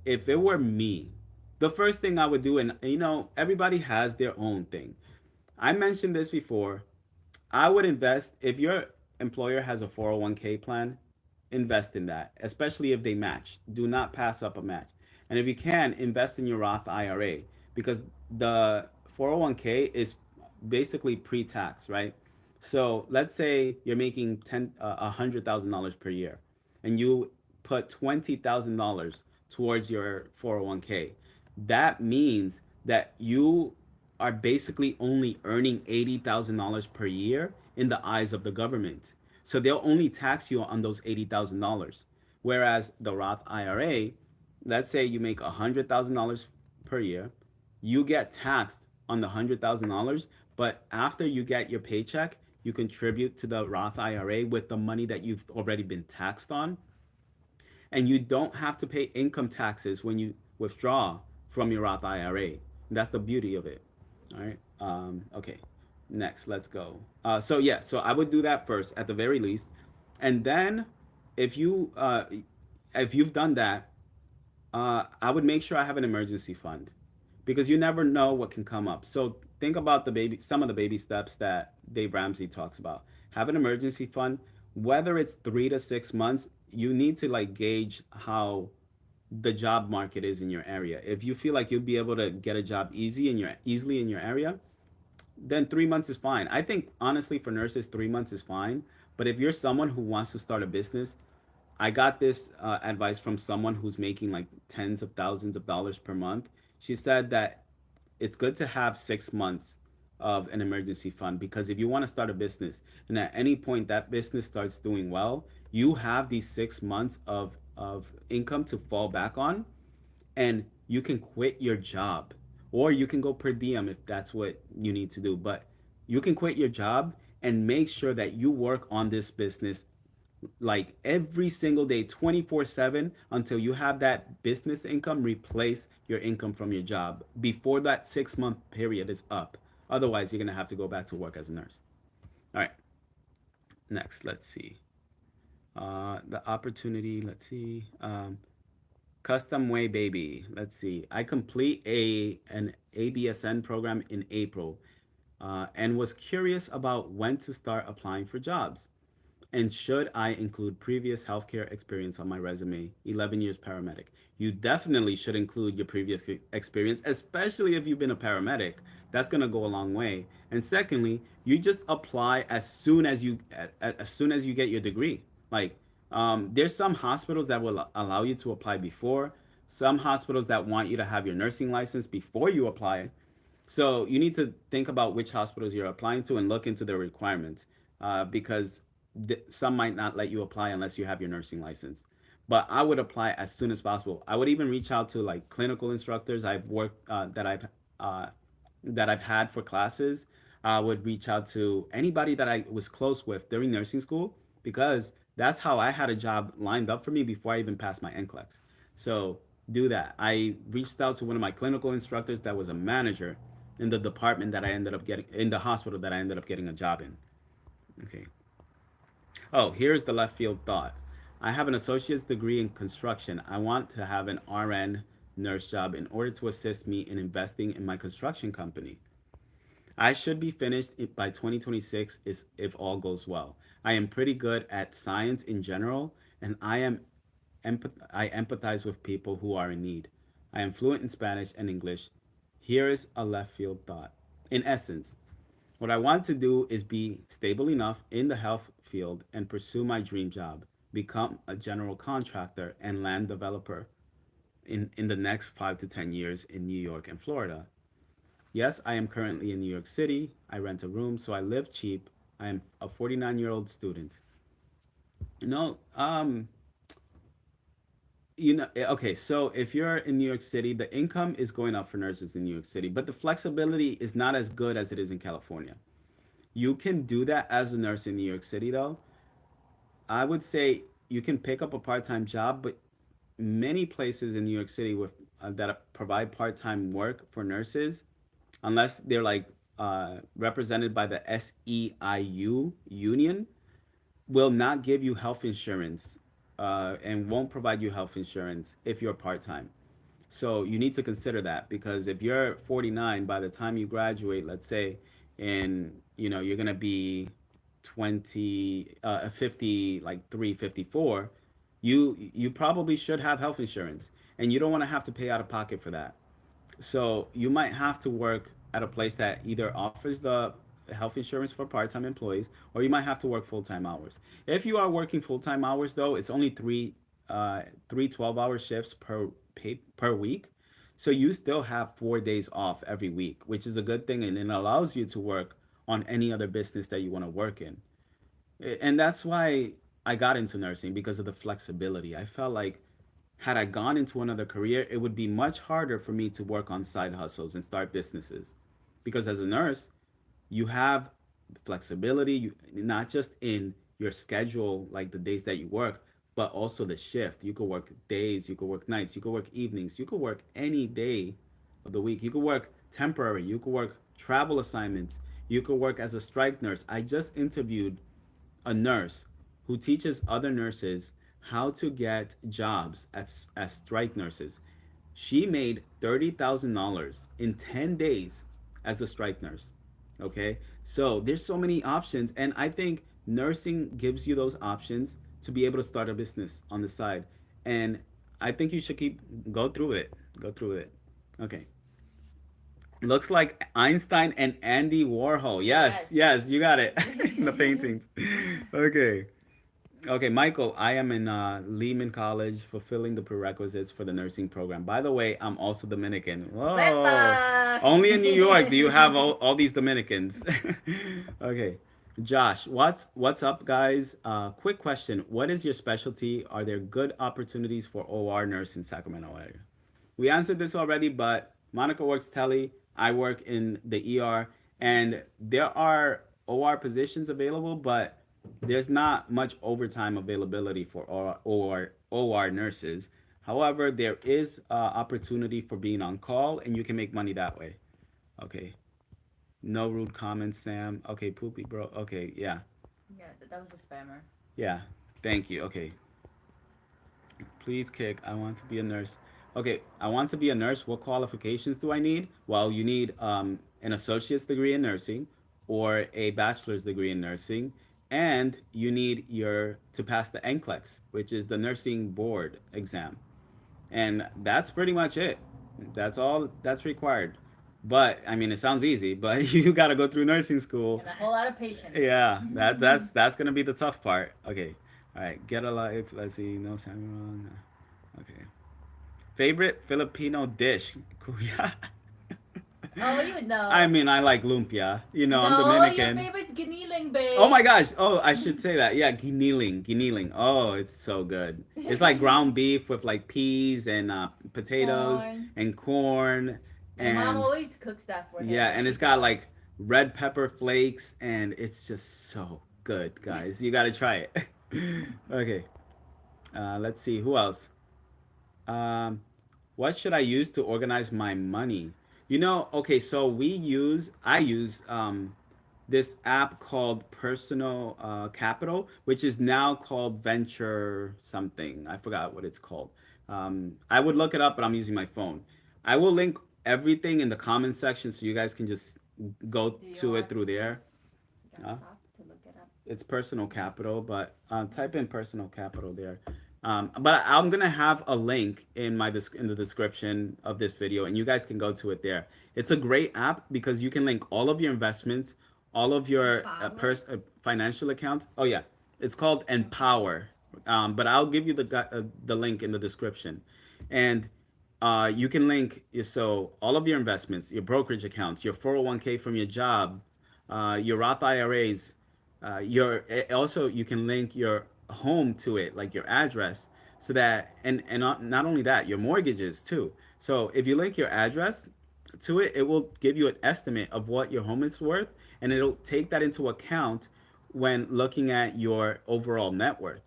Speaker 1: If it were me, the first thing I would do, and everybody has their own thing. I mentioned this before. I would invest if your employer has a 401k plan, invest in that, especially if they match. Do not pass up a match. And if you can, invest in your Roth IRA because the 401k is basically pre-tax, right? So let's say you're making $100,000 per year, and you put $20,000 towards your 401k. That means that you are basically only earning $80,000 per year in the eyes of the government. So they'll only tax you on those $80,000. Whereas the Roth IRA, let's say you make $100,000 per year, you get taxed on the $100,000, but after you get your paycheck, you contribute to the Roth IRA with the money that you've already been taxed on, and you don't have to pay income taxes when you withdraw from your Roth IRA. That's the beauty of it. All right. Okay. Next, let's go. So yeah, so I would do that first at the very least, and then if you if you've done that, I would make sure I have an emergency fund because you never know what can come up. So think about some of the baby steps that Dave Ramsey talks about. Have an emergency fund, whether it's 3 to 6 months. You need to like gauge how the job market is in your area. If you feel like you'll be able to get a job easily in your area, then 3 months is fine. I think honestly for nurses, 3 months is fine. But if you're someone who wants to start a business, I got this advice from someone who's making like tens of thousands of dollars per month. She said that it's good to have 6 months of an emergency fund because if you want to start a business and at any point that business starts doing well, you have these 6 months of income to fall back on and you can quit your job, or you can go per diem if that's what you need to do. But you can quit your job and make sure that you work on this business like every single day 24/7 until you have that business income replace your income from your job before that 6 month period is up. Otherwise you're going to have to go back to work as a nurse. All right, next, let's see. The opportunity, let's see. Custom way baby, let's see. I complete an ABSN program in April, and was curious about when to start applying for jobs. And should I include previous healthcare experience on my resume? 11 years paramedic. You definitely should include your previous experience, especially if you've been a paramedic. That's going to go a long way. And secondly, you just apply as soon as you get your degree. Like, there's some hospitals that will allow you to apply before, some hospitals that want you to have your nursing license before you apply. So you need to think about which hospitals you're applying to and look into their requirements, because some might not let you apply unless you have your nursing license. But I would apply as soon as possible. I would even reach out to like clinical instructors I've worked uh, that I've had for classes. I would reach out to anybody that I was close with during nursing school, because that's how I had a job lined up for me before I even passed my NCLEX. So do that. I reached out to one of my clinical instructors that was a manager in the department that I ended up getting in the hospital that I ended up getting a job in. Okay. Oh, here's the left field thought. I have an associate's degree in construction. I want to have an RN nurse job in order to assist me in investing in my construction company. I should be finished by 2026 if all goes well. I am pretty good at science in general, and I empathize with people who are in need. I am fluent in Spanish and English. Here is a left field thought. In essence, what I want to do is be stable enough in the health field and pursue my dream job, become a general contractor and land developer in the next 5 to 10 years in New York and Florida. Yes, I am currently in New York City. I rent a room, so I live cheap. I am a 49-year-old student. You know, okay, so if you're in New York City, the income is going up for nurses in New York City, but the flexibility is not as good as it is in California. You can do that as a nurse in New York City, though. I would say you can pick up a part-time job, but many places in New York City with that provide part-time work for nurses, unless they're like represented by the SEIU union, will not give you health insurance, and won't provide you health insurance if you're part-time. So you need to consider that, because if you're 49 by the time you graduate, let's say, and you're gonna be 50, like 354, you probably should have health insurance, and you don't want to have to pay out of pocket for that. So you might have to work at a place that either offers the health insurance for part-time employees, or you might have to work full-time hours. If you are working full-time hours, though, it's only three 12-hour shifts per week. So you still have 4 days off every week, which is a good thing, and it allows you to work on any other business that you want to work in. And that's why I got into nursing, because of the flexibility. I felt like had I gone into another career, it would be much harder for me to work on side hustles and start businesses. Because as a nurse, you have flexibility, not just in your schedule, like the days that you work, but also the shift. You could work days, you could work nights, you could work evenings, you could work any day of the week. You could work temporary, you could work travel assignments, you could work as a strike nurse. I just interviewed a nurse who teaches other nurses how to get jobs as strike nurses. She made $30,000 in 10 days as a strike nurse. Okay, so there's so many options, and I think nursing gives you those options to be able to start a business on the side. And I think you should keep go through it. Go through it. Okay. Looks like Einstein and Andy Warhol. Yes,
Speaker 2: Yes.
Speaker 1: yes, you got it. In the paintings. Okay. Okay, Michael, I am in Lehman College fulfilling the prerequisites for the nursing program. By the way, I'm also Dominican. Whoa.
Speaker 2: Wepa!
Speaker 1: Only in New York do you have all these Dominicans. Okay. Josh, what's up, guys? Quick question. What is your specialty? Are there good opportunities for OR nurse in Sacramento area? we answered this already, but Monica works tele. I work in the ER, and there are OR positions available, but there's not much overtime availability for OR nurses. However, there is opportunity for being on call, and you can make money that way. Okay. No rude comments, Sam. Okay, poopy bro. Okay, yeah.
Speaker 2: Yeah, that was a spammer.
Speaker 1: Yeah. Thank you. Okay. Please kick. I want to be a nurse. Okay, I want to be a nurse. What qualifications do I need? Well, you need an associate's degree in nursing or a bachelor's degree in nursing, and you need your to pass the NCLEX, which is the nursing board exam. And that's pretty much it. That's all that's required. But I mean, it sounds easy, but you got to go through nursing school.
Speaker 2: And a whole lot of patience.
Speaker 1: Yeah, that's gonna be the tough part. Okay, all right, get a life. Let's see, no Samuel. Okay, favorite Filipino dish? Kuya.
Speaker 2: Oh, you would
Speaker 1: I
Speaker 2: know.
Speaker 1: mean, I like lumpia. You know, I'm
Speaker 2: No, your
Speaker 1: Dominican.
Speaker 2: favorite's giniling, babe.
Speaker 1: Oh my gosh! Oh, I should say that. Yeah, giniling, giniling. Oh, it's so good. It's like ground beef with like peas and potatoes
Speaker 2: Corn.
Speaker 1: and corn
Speaker 2: My mom
Speaker 1: and
Speaker 2: always cooks that for him
Speaker 1: yeah,
Speaker 2: when
Speaker 1: and
Speaker 2: she
Speaker 1: it's got
Speaker 2: goes.
Speaker 1: like red pepper flakes, and it's just so good, guys. You gotta try it. Okay, let's see who else. Um, what should I use to organize my money? You know, okay, so I use this app called Personal Capital, which is now called Venture something. I forgot what it's called. I would look it up, but I'm using my phone. I will link everything in the comments section so you guys can just go
Speaker 2: Do you
Speaker 1: to it
Speaker 2: want
Speaker 1: through there.
Speaker 2: this
Speaker 1: Uh,
Speaker 2: laptop to look it up?
Speaker 1: it's Personal Capital, but type in Personal Capital there. But I'm gonna have a link in in the description of this video, and you guys can go to it there. It's a great app because you can link all of your investments, all of your
Speaker 2: Empower?
Speaker 1: financial accounts. Oh yeah, it's called Empower. But I'll give you the link in the description, and you can link so all of your investments, your brokerage accounts, your 401k from your job, your Roth IRAs, your also you can link your home to it, like your address, so that and not only that, your mortgages too. So if you link your address to it, it will give you an estimate of what your home is worth, and it'll take that into account when looking at your overall net worth.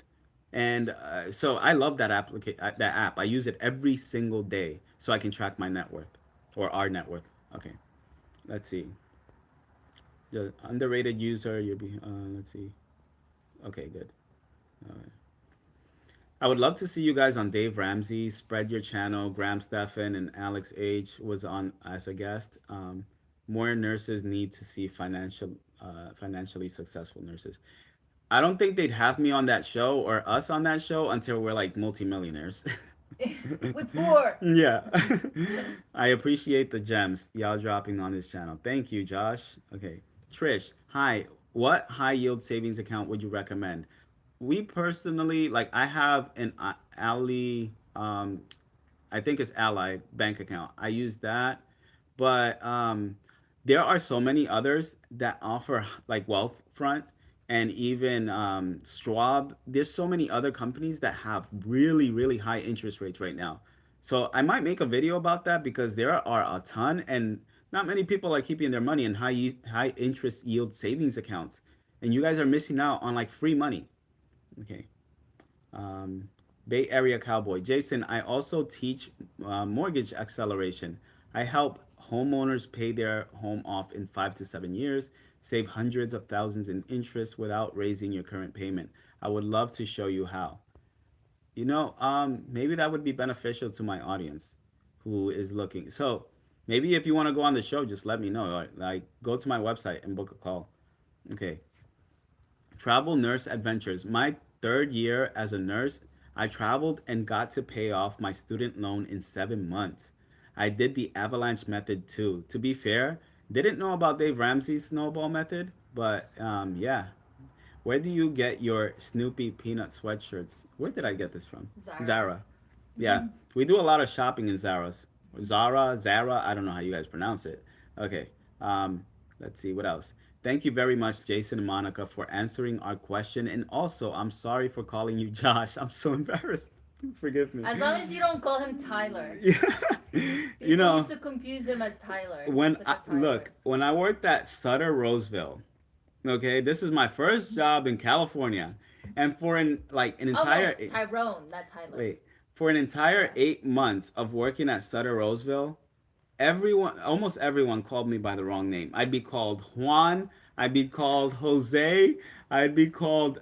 Speaker 1: And so I love that app. I use it every single day so I can track my net worth or our net worth. Okay, let's see. The underrated user. You'll be. Let's see. Okay, good. I would love to see you guys on Dave Ramsey, Spread Your Channel, Graham Stephan, and Alex H was on as a guest. More nurses need to see financially successful nurses. I don't think they'd have me on that show or us on that show until we're like multimillionaires.
Speaker 2: With poor.
Speaker 1: Yeah. I appreciate the gems y'all dropping on this channel. Thank you, Josh. Okay. Trish, hi. What high yield savings account would you recommend? We personally, like, I have an Ally, I think it's Ally bank account. I use that, but there are so many others that offer like Wealthfront and even Schwab. There's so many other companies that have really really high interest rates right now. So I might make a video about that because there are a ton, and not many people are keeping their money in high interest yield savings accounts, and you guys are missing out on like free money. Okay. Um, Bay Area Cowboy. Jason, I also teach mortgage acceleration. I help homeowners pay their home off in 5 to 7 years, save hundreds of thousands in interest without raising your current payment. I would love to show you how. Maybe that would be beneficial to my audience who is looking. So maybe if you want to go on the show, just let me know. Like, go to my website and book a call. Okay. Travel nurse adventures. My third year as a nurse, I traveled and got to pay off my student loan in 7 months. I did the avalanche method too. To be fair, didn't know about Dave Ramsey's snowball method, but yeah. Where do you get your Snoopy peanut sweatshirts? Where did I get this from?
Speaker 2: Zara.
Speaker 1: Zara. Yeah, we do a lot of shopping in Zara's. Zara. I don't know how you guys pronounce it. Okay. Let's see what else. Thank you very much, Jason and Monica, for answering our question. And also, I'm sorry for calling you Josh. I'm so embarrassed. Forgive me.
Speaker 2: As long as you don't call him Tyler.
Speaker 1: Yeah. You
Speaker 2: People used
Speaker 1: know,
Speaker 2: to confuse him as Tyler.
Speaker 1: when
Speaker 2: He's like
Speaker 1: I
Speaker 2: a Tyler.
Speaker 1: look, when I worked at Sutter Roseville, okay, this is my first job in California. And for an
Speaker 2: Oh
Speaker 1: entire
Speaker 2: no, Tyrone, not Tyler.
Speaker 1: wait, for an entire
Speaker 2: Yeah.
Speaker 1: 8 months of working at Sutter Roseville, almost everyone called me by the wrong name. I'd be called Juan. I'd be called Jose. I'd be called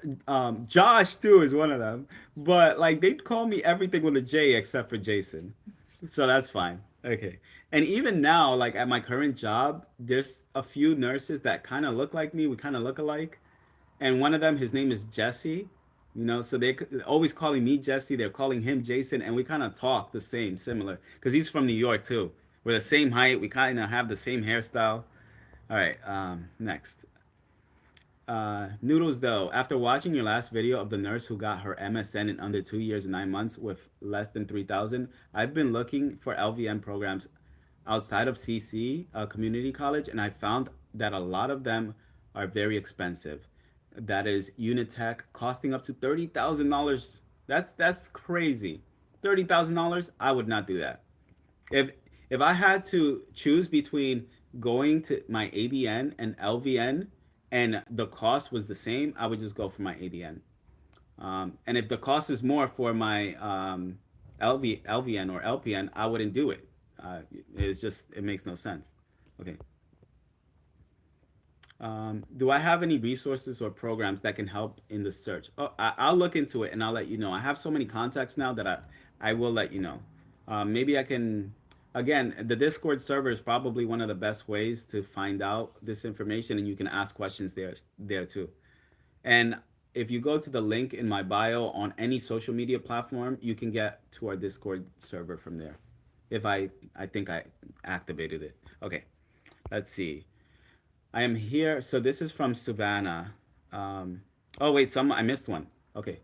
Speaker 1: Josh too is one of them. But like they'd call me everything with a J except for Jason. So that's fine. Okay. And even now, like at my current job, there's a few nurses that kind of look like me. We kind of look alike. And one of them, his name is Jesse. So they're always calling me Jesse. They're calling him Jason, and we kind of talk the same, similar, because he's from New York too. We're the same height. We kind of have the same hairstyle. All right, next. Noodles though, after watching your last video of the nurse who got her MSN in under 2 years and 9 months with less than 3,000, I've been looking for LVN programs outside of CC, community college, and I found that a lot of them are very expensive. That is Unitech costing up to $30,000. That's crazy. $30,000, I would not do that. If if I had to choose between going to my ADN and LVN and the cost was the same, I would just go for my ADN. And if the cost is more for my LVN or LPN, I wouldn't do it. It makes no sense. Okay. Do I have any resources or programs that can help in the search? Oh, I'll look into it and I'll let you know. I have so many contacts now that I will let you know. Maybe I can. Again, the Discord server is probably one of the best ways to find out this information, and you can ask questions there too. And if you go to the link in my bio on any social media platform, you can get to our Discord server from there. If I think I activated it. Okay, let's see. I am here. So this is from Savannah. Oh wait, I missed one. Okay,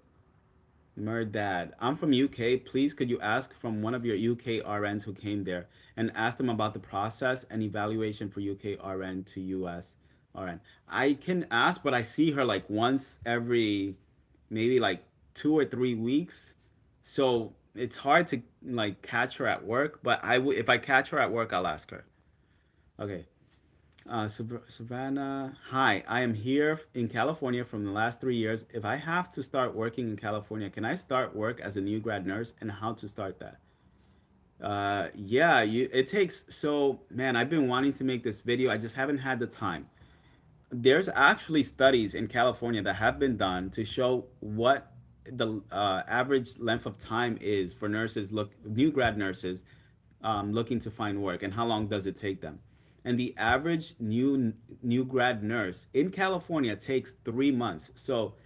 Speaker 1: Murdad. I'm from UK. Please, could you ask from one of your UK RNs who came there and ask them about the process and evaluation for UK RN to US RN? I can ask, but I see her like once every maybe like 2 or 3 weeks, so it's hard to like catch her at work. But if I catch her at work, I'll ask her. Okay. Savannah, hi. I am here in California from the last 3 years. If I have to start working in California, can I start work as a new grad nurse and how to start that? Yeah, it takes, so man, I've been wanting to make this video. I just haven't had the time. There's actually studies in California that have been done to show what the average length of time is for new grad nurses looking to find work, and how long does it take them. And the average new grad nurse in California takes 3 months. So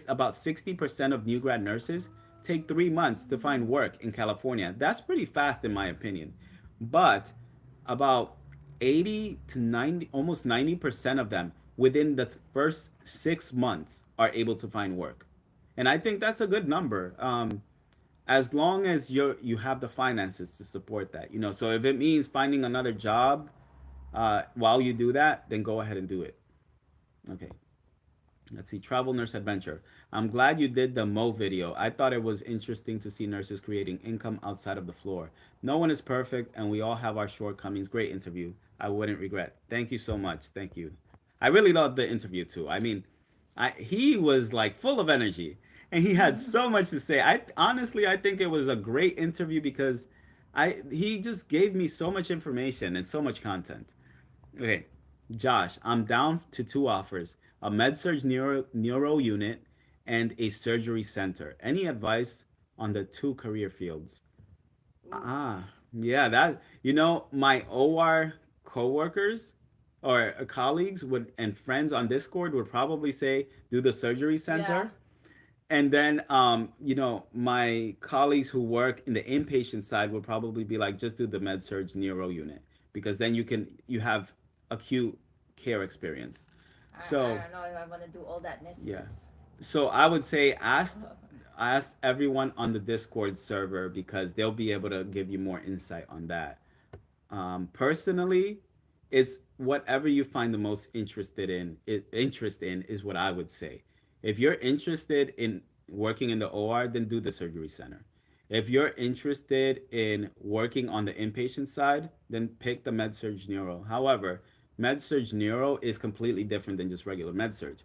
Speaker 1: about 60% of new grad nurses take 3 months to find work in California. That's pretty fast in my opinion. But about 80 to 90, almost 90% of them within the first 6 months are able to find work. And I think that's a good number. As long as you have the finances to support that. So if it means finding another job while you do that, then go ahead and do it. Okay. Let's see, Travel Nurse Adventure. I'm glad you did the Mo video. I thought it was interesting to see nurses creating income outside of the floor. No one is perfect, and we all have our shortcomings. Great interview. I wouldn't regret. Thank you so much. Thank you. I really loved the interview too. I mean, he was like full of energy, and he had so much to say. I think it was a great interview because he just gave me so much information and so much content. Okay, Josh, I'm down to two offers: a med-surg neuro unit and a surgery center. Any advice on the two career fields?
Speaker 2: Oof.
Speaker 1: Yeah, my OR coworkers or colleagues would and friends on Discord would probably say do the surgery
Speaker 2: Yeah.
Speaker 1: center. And then my colleagues who work in the inpatient side would probably be like just do the med surg neuro unit because then you have acute care experience.
Speaker 2: I
Speaker 1: So
Speaker 2: don't know if I want to do all that
Speaker 1: yeah.
Speaker 2: nesses.
Speaker 1: So I would say ask everyone on the Discord server because they'll be able to give you more insight on that. Personally, it's whatever you find the most interest in is what I would say. If you're interested in working in the OR, then do the surgery center. If you're interested in working on the inpatient side, then pick the med-surg neuro. However, med-surg neuro is completely different than just regular med-surg,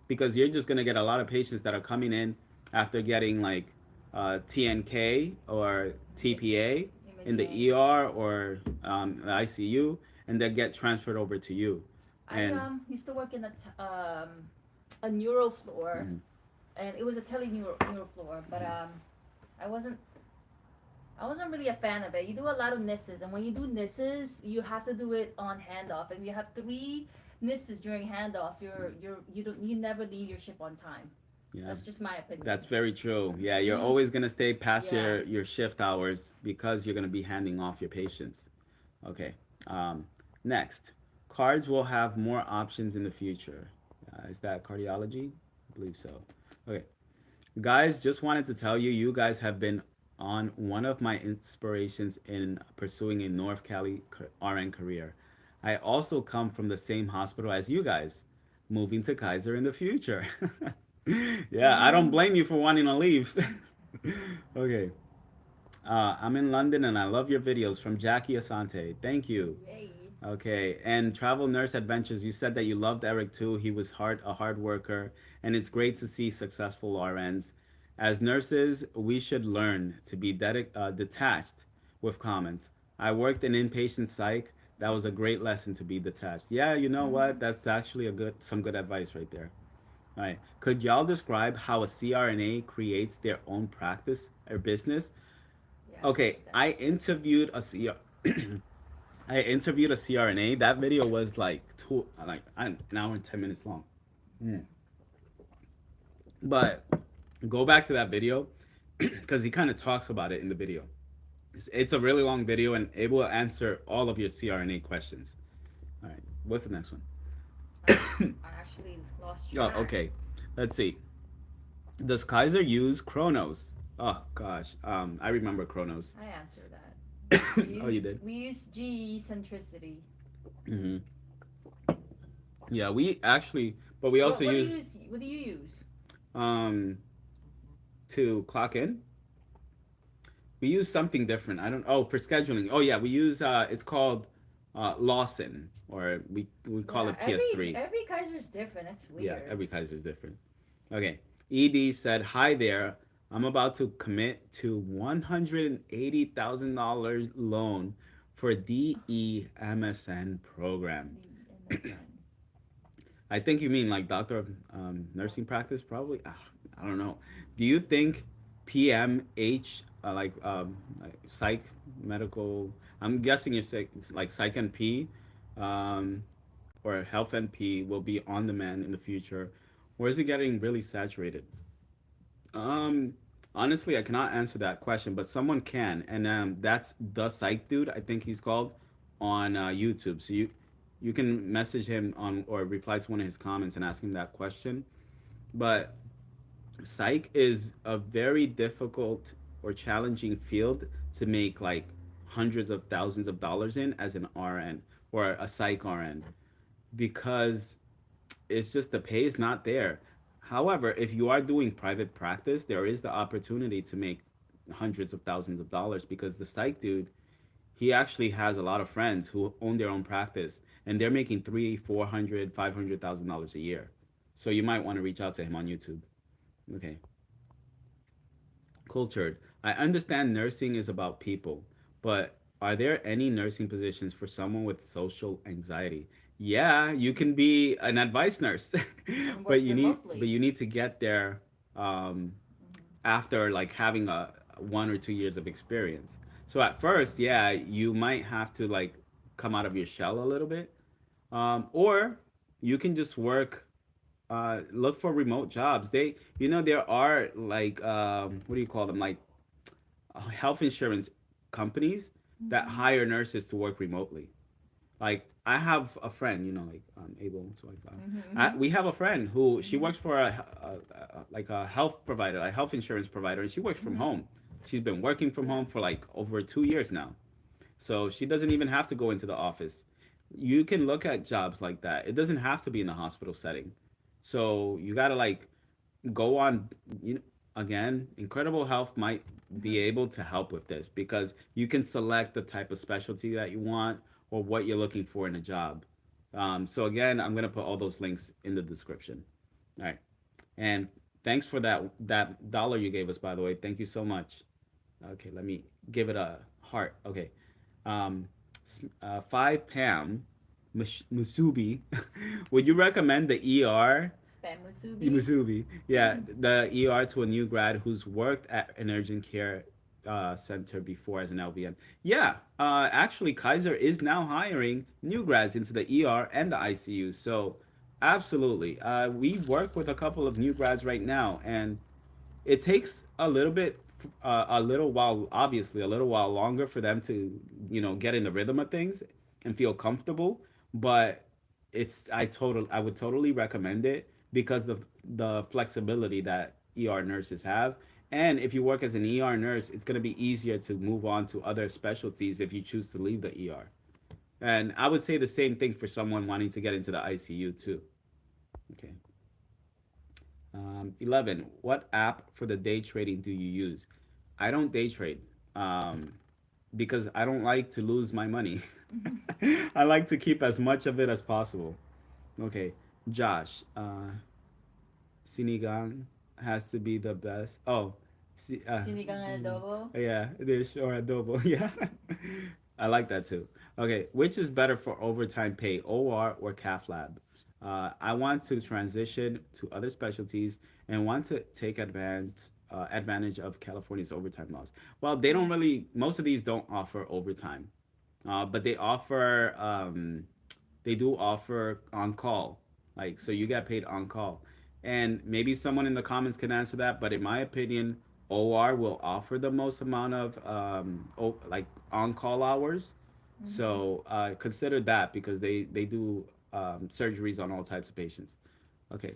Speaker 1: because you're just going to get a lot of patients that are coming in after getting like TNK or
Speaker 2: Yeah,
Speaker 1: TPA in the
Speaker 2: imaging.
Speaker 1: ER or the ICU, and then get transferred over to you.
Speaker 2: I
Speaker 1: And
Speaker 2: used to work in a neuro floor,
Speaker 1: mhm,
Speaker 2: and it was a neuro floor, but I wasn't I wasn't really a fan of it. You do a lot of NISs, and when you do NISs, you have to do it on handoff, and you have three NISs during handoff. You never leave your shift on time.
Speaker 1: yeah,
Speaker 2: That's just my opinion.
Speaker 1: that's very true. Yeah, you're
Speaker 2: Mm,
Speaker 1: always gonna stay past
Speaker 2: yeah.
Speaker 1: your shift hours because you're gonna be handing off your patients. Okay. Um, Next, cards will have more options in the future. Is that cardiology? I believe so. Okay, guys, just wanted to tell you, you guys have been on one of my inspirations in pursuing a North Cali RN career. I also come from the same hospital as you guys, moving to Kaiser in the future. Yeah, I don't
Speaker 2: Mm,
Speaker 1: blame you for wanting to leave. Okay. I'm in London and I love your videos from Jackie Asante. Thank you.
Speaker 2: yay.
Speaker 1: Okay, and Travel Nurse Adventures, you said that you loved Eric too. He was a hard worker, and it's great to see successful RNs. As nurses, we should learn to be detached with comments. I worked in inpatient psych. That was a great lesson to be detached. Yeah, you know what?
Speaker 2: Mm-hmm.
Speaker 1: That's actually some good advice right there. All right. Could y'all describe how a CRNA creates their own practice or business?
Speaker 2: Yeah, I
Speaker 1: Okay,
Speaker 2: like that.
Speaker 1: I interviewed a CR. I interviewed a CRNA. That video was like an hour and 10 minutes long. Mm. But go back to that video because he kind of talks about it in the video. It's a really long video and it will answer all of your CRNA questions. All right, what's the next one?
Speaker 2: I actually lost
Speaker 1: Oh,
Speaker 2: track.
Speaker 1: okay. Let's see. Does Kaiser use Chronos? Oh gosh, I remember Chronos.
Speaker 2: I answered that.
Speaker 1: Oh, you did.
Speaker 2: We use GE centricity.
Speaker 1: Hmm. Yeah, we actually, but we also
Speaker 2: What do you
Speaker 1: use
Speaker 2: use? What do you use?
Speaker 1: um to clock in. We use something different. I don't. Oh, for scheduling. Oh yeah, we use. It's called Lawson, or we call
Speaker 2: Yeah,
Speaker 1: it PS3.
Speaker 2: every Kaiser is different. It's
Speaker 1: Yeah,
Speaker 2: weird.
Speaker 1: every Kaiser is different. Okay. Ed said, "Hi there. I'm about to commit to $180,000 loan for DEMSN program.
Speaker 2: The MSN.
Speaker 1: I think you mean like doctor of nursing practice, probably. I don't know. Do you think PMH, like psych medical? I'm guessing you're saying it's like psych NP, um, or health NP will be on demand in the future, or is it getting really saturated? Um, Honestly, I cannot answer that question, but someone can, and that's the psych dude. I think he's called on YouTube. So you can message him on or reply to one of his comments and ask him that question. But psych is a very difficult or challenging field to make like hundreds of thousands of dollars in as an RN or a psych RN because it's just the pay is not there. However, if you are doing private practice, there is the opportunity to make hundreds of thousands of dollars because the psych dude, he actually has a lot of friends who own their own practice and they're making three, 400, $500,000 a year. So you might want to reach out to him on YouTube. Okay. Cultured. I understand nursing is about people, but are there any nursing positions for someone with social anxiety? Yeah, you can be an advice nurse,
Speaker 2: And work
Speaker 1: but
Speaker 2: remotely.
Speaker 1: you need to get there um,
Speaker 2: Hmm.
Speaker 1: after like having a 1 or 2 years of experience. So at first, yeah, you might have to like come out of your shell a little bit, or you can just work look for remote jobs. There are like what do you call them, like health insurance companies that
Speaker 2: Hmm.
Speaker 1: hire nurses to work remotely. Like I have a friend, like Abel, so like
Speaker 2: Hmm.
Speaker 1: we have a friend who she
Speaker 2: Hmm.
Speaker 1: works for like a health provider, a health insurance provider, and she works from
Speaker 2: Hmm.
Speaker 1: home. She's been working from
Speaker 2: Yeah.
Speaker 1: home for like over 2 years now, so she doesn't even have to go into the office. You can look at jobs like that. It doesn't have to be in the hospital setting. So you gotta like go on. You know, again, Incredible Health might be able to help with this because you can select the type of specialty that you want or what you're looking for in a job. So again, I'm gonna put all those links in the description. All right, and thanks for that dollar you gave us, by the way. Thank you so much. Okay, let me give it a heart. Okay, um, 5 Pam Musubi. Would you recommend the ER
Speaker 2: Spam musubi.
Speaker 1: Musubi. Yeah, the ER to a new grad who's worked at an urgent care center before as an LVN. Yeah, actually, Kaiser is now hiring new grads into the ER and the ICU. So, absolutely. We work with a couple of new grads right now, and it takes a little while, obviously, a little while longer for them to, get in the rhythm of things and feel comfortable. But I would totally recommend it because the flexibility that ER nurses have. And if you work as an ER nurse, it's going to be easier to move on to other specialties if you choose to leave the ER. And I would say the same thing for someone wanting to get into the ICU too. Okay. 11. What app for the day trading do you use? I don't day trade because I don't like to lose my money. I like to keep as much of it as possible. Okay, Josh. Sinigang has to be the best. Oh, si- uh,
Speaker 2: Sinigang adobo.
Speaker 1: yeah, dish or adobo. Yeah, I like that too. Okay, which is better for overtime pay, OR or cath lab? I want to transition to other specialties and want to take advantage of California's overtime laws. Well, they don't really. Most of these don't offer overtime, but they do offer on call, like so you get paid on call. And maybe someone in the comments can answer that, but in my opinion, OR will offer the most amount of like on call hours.
Speaker 2: Mm-hmm.
Speaker 1: So consider that because they do surgeries on all types of patients. Okay.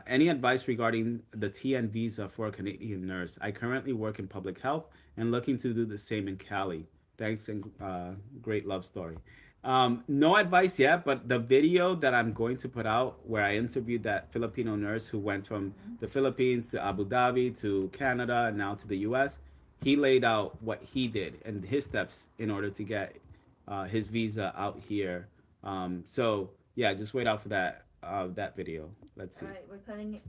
Speaker 1: Any advice regarding the TN visa for a Canadian nurse? I currently work in public health and looking to do the same in Cali. Thanks and great love story. No advice yet, but the video that I'm going to put out where I interviewed that Filipino nurse who went from
Speaker 2: Mm-hmm.
Speaker 1: the Philippines to Abu Dhabi to Canada and now to the US, he laid out what he did and his steps in order to get his visa out here. So yeah, just wait out for that video. Let's
Speaker 2: All
Speaker 1: see.
Speaker 2: right,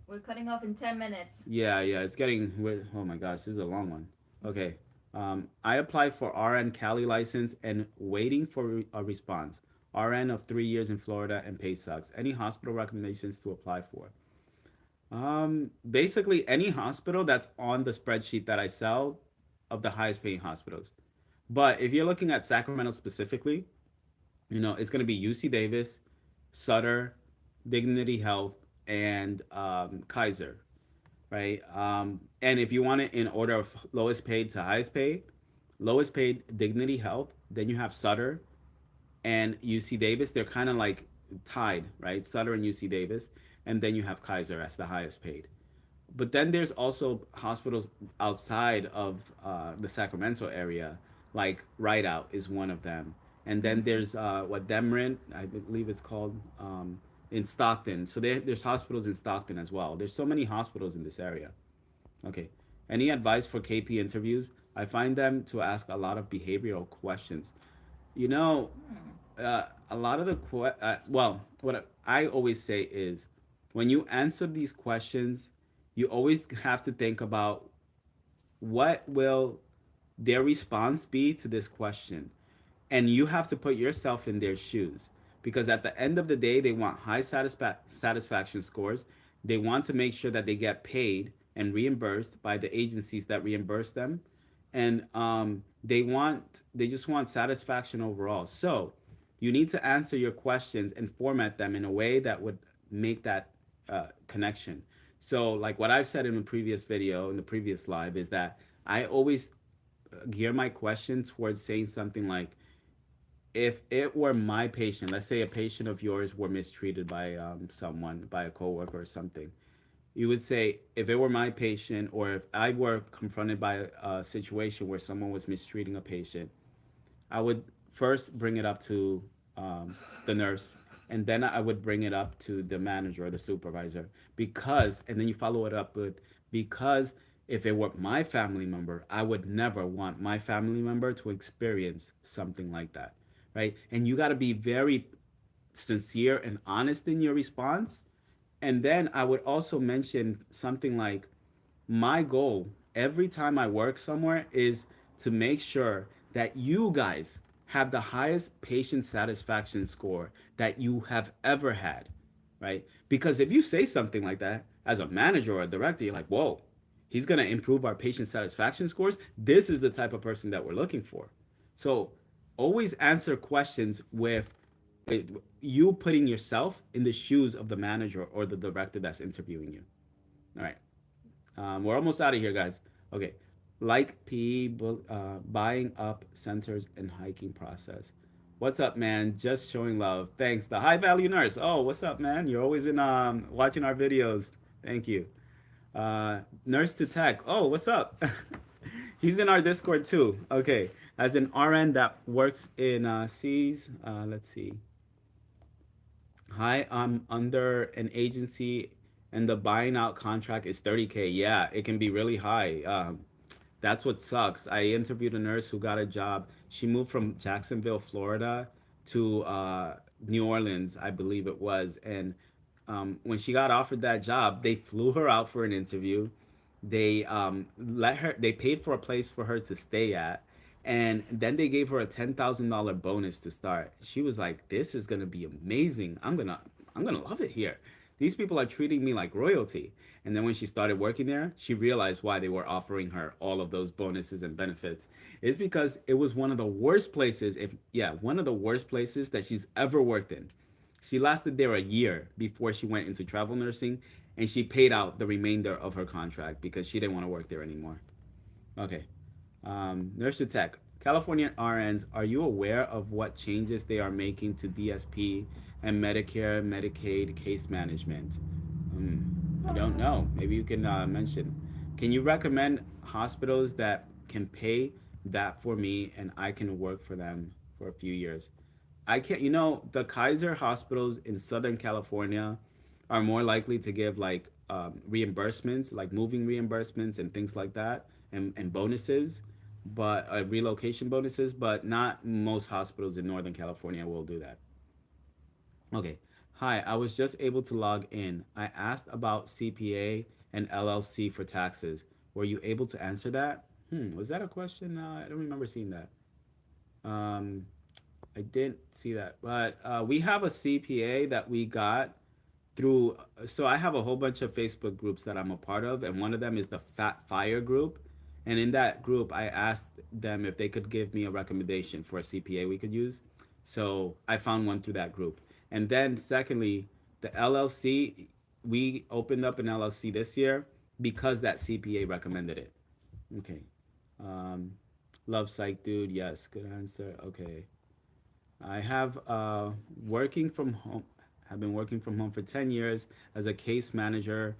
Speaker 2: we're cutting off in 10 minutes.
Speaker 1: Yeah, yeah, it's getting. Oh my gosh, this is a long one. Okay. I applied for RN Cali license and waiting for a response. RN of 3 years in Florida and pay sucks. Any hospital recommendations to apply for? Basically any hospital that's on the spreadsheet that I sell of the highest paying hospitals. But if you're looking at Sacramento specifically, it's going to be UC Davis, Sutter, Dignity Health, and Kaiser, right? And if you want it in order of lowest paid to highest paid, lowest paid Dignity Health, then you have Sutter and UC Davis. They're kind of like tied, right? Sutter and UC Davis, and then you have Kaiser as the highest paid. But then there's also hospitals outside of the Sacramento area, like Rideout is one of them. And then
Speaker 2: Mm-hmm.
Speaker 1: there's what Demrin, I believe it's called, in Stockton. So there's hospitals in Stockton as well. There's so many hospitals in this area. Okay. Any advice for KP interviews? I find them to ask a lot of behavioral questions. You know,
Speaker 2: Hmm.
Speaker 1: a lot of well, what I always say is when you answer these questions, you always have to think about what will their response be to this question, and you have to put yourself in their shoes because at the end of the day they want high satisfaction scores. They want to make sure that they get paid and reimbursed by the agencies that reimburse them, and they just want satisfaction overall. So you need to answer your questions and format them in a way that would make that connection. So like what I've said in the previous video in the previous live is that I always gear my question towards saying something like, if it were my patient, let's say a patient of yours were mistreated by someone, by a coworker or something, you would say, if it were my patient, or if I were confronted by a situation where someone was mistreating a patient, I would first bring it up to the nurse, and then I would bring it up to the manager or the supervisor, and then you follow it up with, because If it were my family member, I would never want my family member to experience something like that, right? And you got to be very sincere and honest in your response. And then I would also mention something like, my goal every time I work somewhere is to make sure that you guys have the highest patient satisfaction score that you have ever had, right? Because if you say something like that as a manager or a director, you're like, whoa, he's going to improve our patient satisfaction scores. This is the type of person that we're looking for. So always answer questions with you putting yourself in the shoes of the manager or the director that's interviewing you. All right. We're almost out of here, guys. Okay. Like PE, buying up centers and hiking process. What's up, man? Just showing love. Thanks. The high value nurse. Oh, what's up, man? You're always in watching our videos. Thank you. Nurse to tech. Oh, what's up? He's in our Discord too. Okay. As an RN that works in C's, let's see. Hi, I'm under an agency and the buying out contract is 30K. Yeah, it can be really high. That's what sucks. I interviewed a nurse who got a job. She moved from Jacksonville, Florida to New Orleans, I believe it was. And when she got offered that job, they flew her out for an interview. They paid for a place for her to stay at. And then they gave her a $10,000 bonus to start. She was like, "This is gonna be amazing. I'm gonna love it here. These people are treating me like royalty." And then when she started working there, she realized why they were offering her all of those bonuses and benefits. It's because it was one of the worst places, one of the worst places that she's ever worked in. She lasted there a year before she went into travel nursing, and she paid out the remainder of her contract because she didn't want to work there anymore. Okay. Nurse to tech. California RNs, are you aware of what changes they are making to DSP and Medicare, Medicaid case management? I don't know. Maybe you can mention. Can you recommend hospitals that can pay that for me and I can work for them for a few years? I can't, the Kaiser hospitals in Southern California are more likely to give like reimbursements, like moving reimbursements and things like that, and bonuses, but relocation bonuses, but not most hospitals in Northern California will do that. Okay. Hi, I was just able to log in. I asked about CPA and LLC for taxes. Were you able to answer that? Was that a question? I don't remember seeing that. Um, I didn't see that, but we have a CPA that we got through. So I have a whole bunch of Facebook groups that I'm a part of, and one of them is the Fat Fire group. And in that group, I asked them if they could give me a recommendation for a CPA we could use. So I found one through that group. And then, secondly, the LLC, we opened up an LLC this year because that CPA recommended it. Okay. Um, Love psych, dude. Yes, good answer. Okay. I have working from home. Have been working from home for 10 years as a case manager,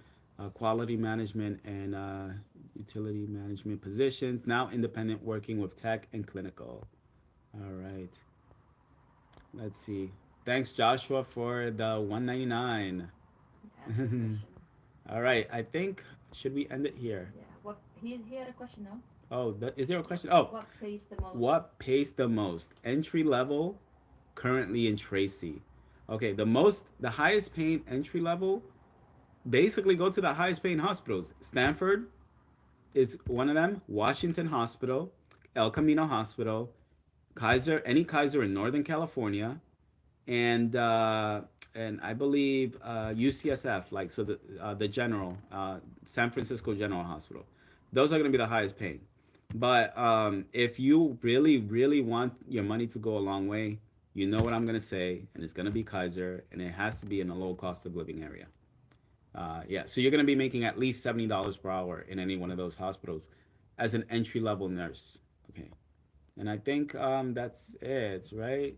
Speaker 1: quality management, and utility management positions. Now independent working with tech and clinical. All right. Let's see. Thanks, Joshua, for the 199.
Speaker 2: Ask his question.
Speaker 1: All right. I think should we end it here?
Speaker 2: Yeah. What he had a question now.
Speaker 1: Oh, is there a question? Oh,
Speaker 2: What pays the most?
Speaker 1: what pays the most? Entry level, currently in Tracy. Okay, the highest paying entry level, basically go to the highest paying hospitals. Stanford is one of them. Washington Hospital, El Camino Hospital, Kaiser, any Kaiser in Northern California, and I believe UCSF, like so the General, San Francisco General Hospital. Those are going to be the highest paying. But if you really, really want your money to go a long way, you know what I'm going to say, and it's going to be Kaiser, and it has to be in a low cost of living area. Yeah, so you're going to be making at least $70 per hour in any one of those hospitals as an entry level nurse. Okay, and I think that's it, right?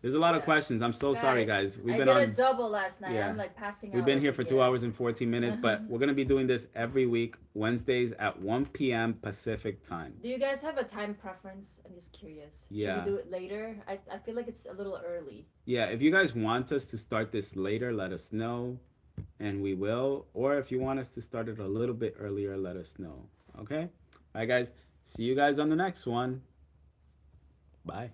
Speaker 1: There's a lot of
Speaker 2: Yeah.
Speaker 1: questions. I'm so sorry,
Speaker 2: Guys,
Speaker 1: guys. We've
Speaker 2: I
Speaker 1: been
Speaker 2: did a
Speaker 1: on,
Speaker 2: double last night.
Speaker 1: yeah,
Speaker 2: I'm like passing
Speaker 1: we've
Speaker 2: out
Speaker 1: been
Speaker 2: over
Speaker 1: here for two
Speaker 2: here.
Speaker 1: hours and 14 minutes, but we're gonna be doing this every week, Wednesdays at 1 p.m. Pacific time.
Speaker 2: Do you guys have a time preference? I'm just curious. Should
Speaker 1: Yeah,
Speaker 2: we do it later? I feel like it's a little early.
Speaker 1: yeah. If you guys want us to start this later, let us know, and we will. Or if you want us to start it a little bit earlier, let us know. Okay? All right, guys. See you guys on the next one. Bye.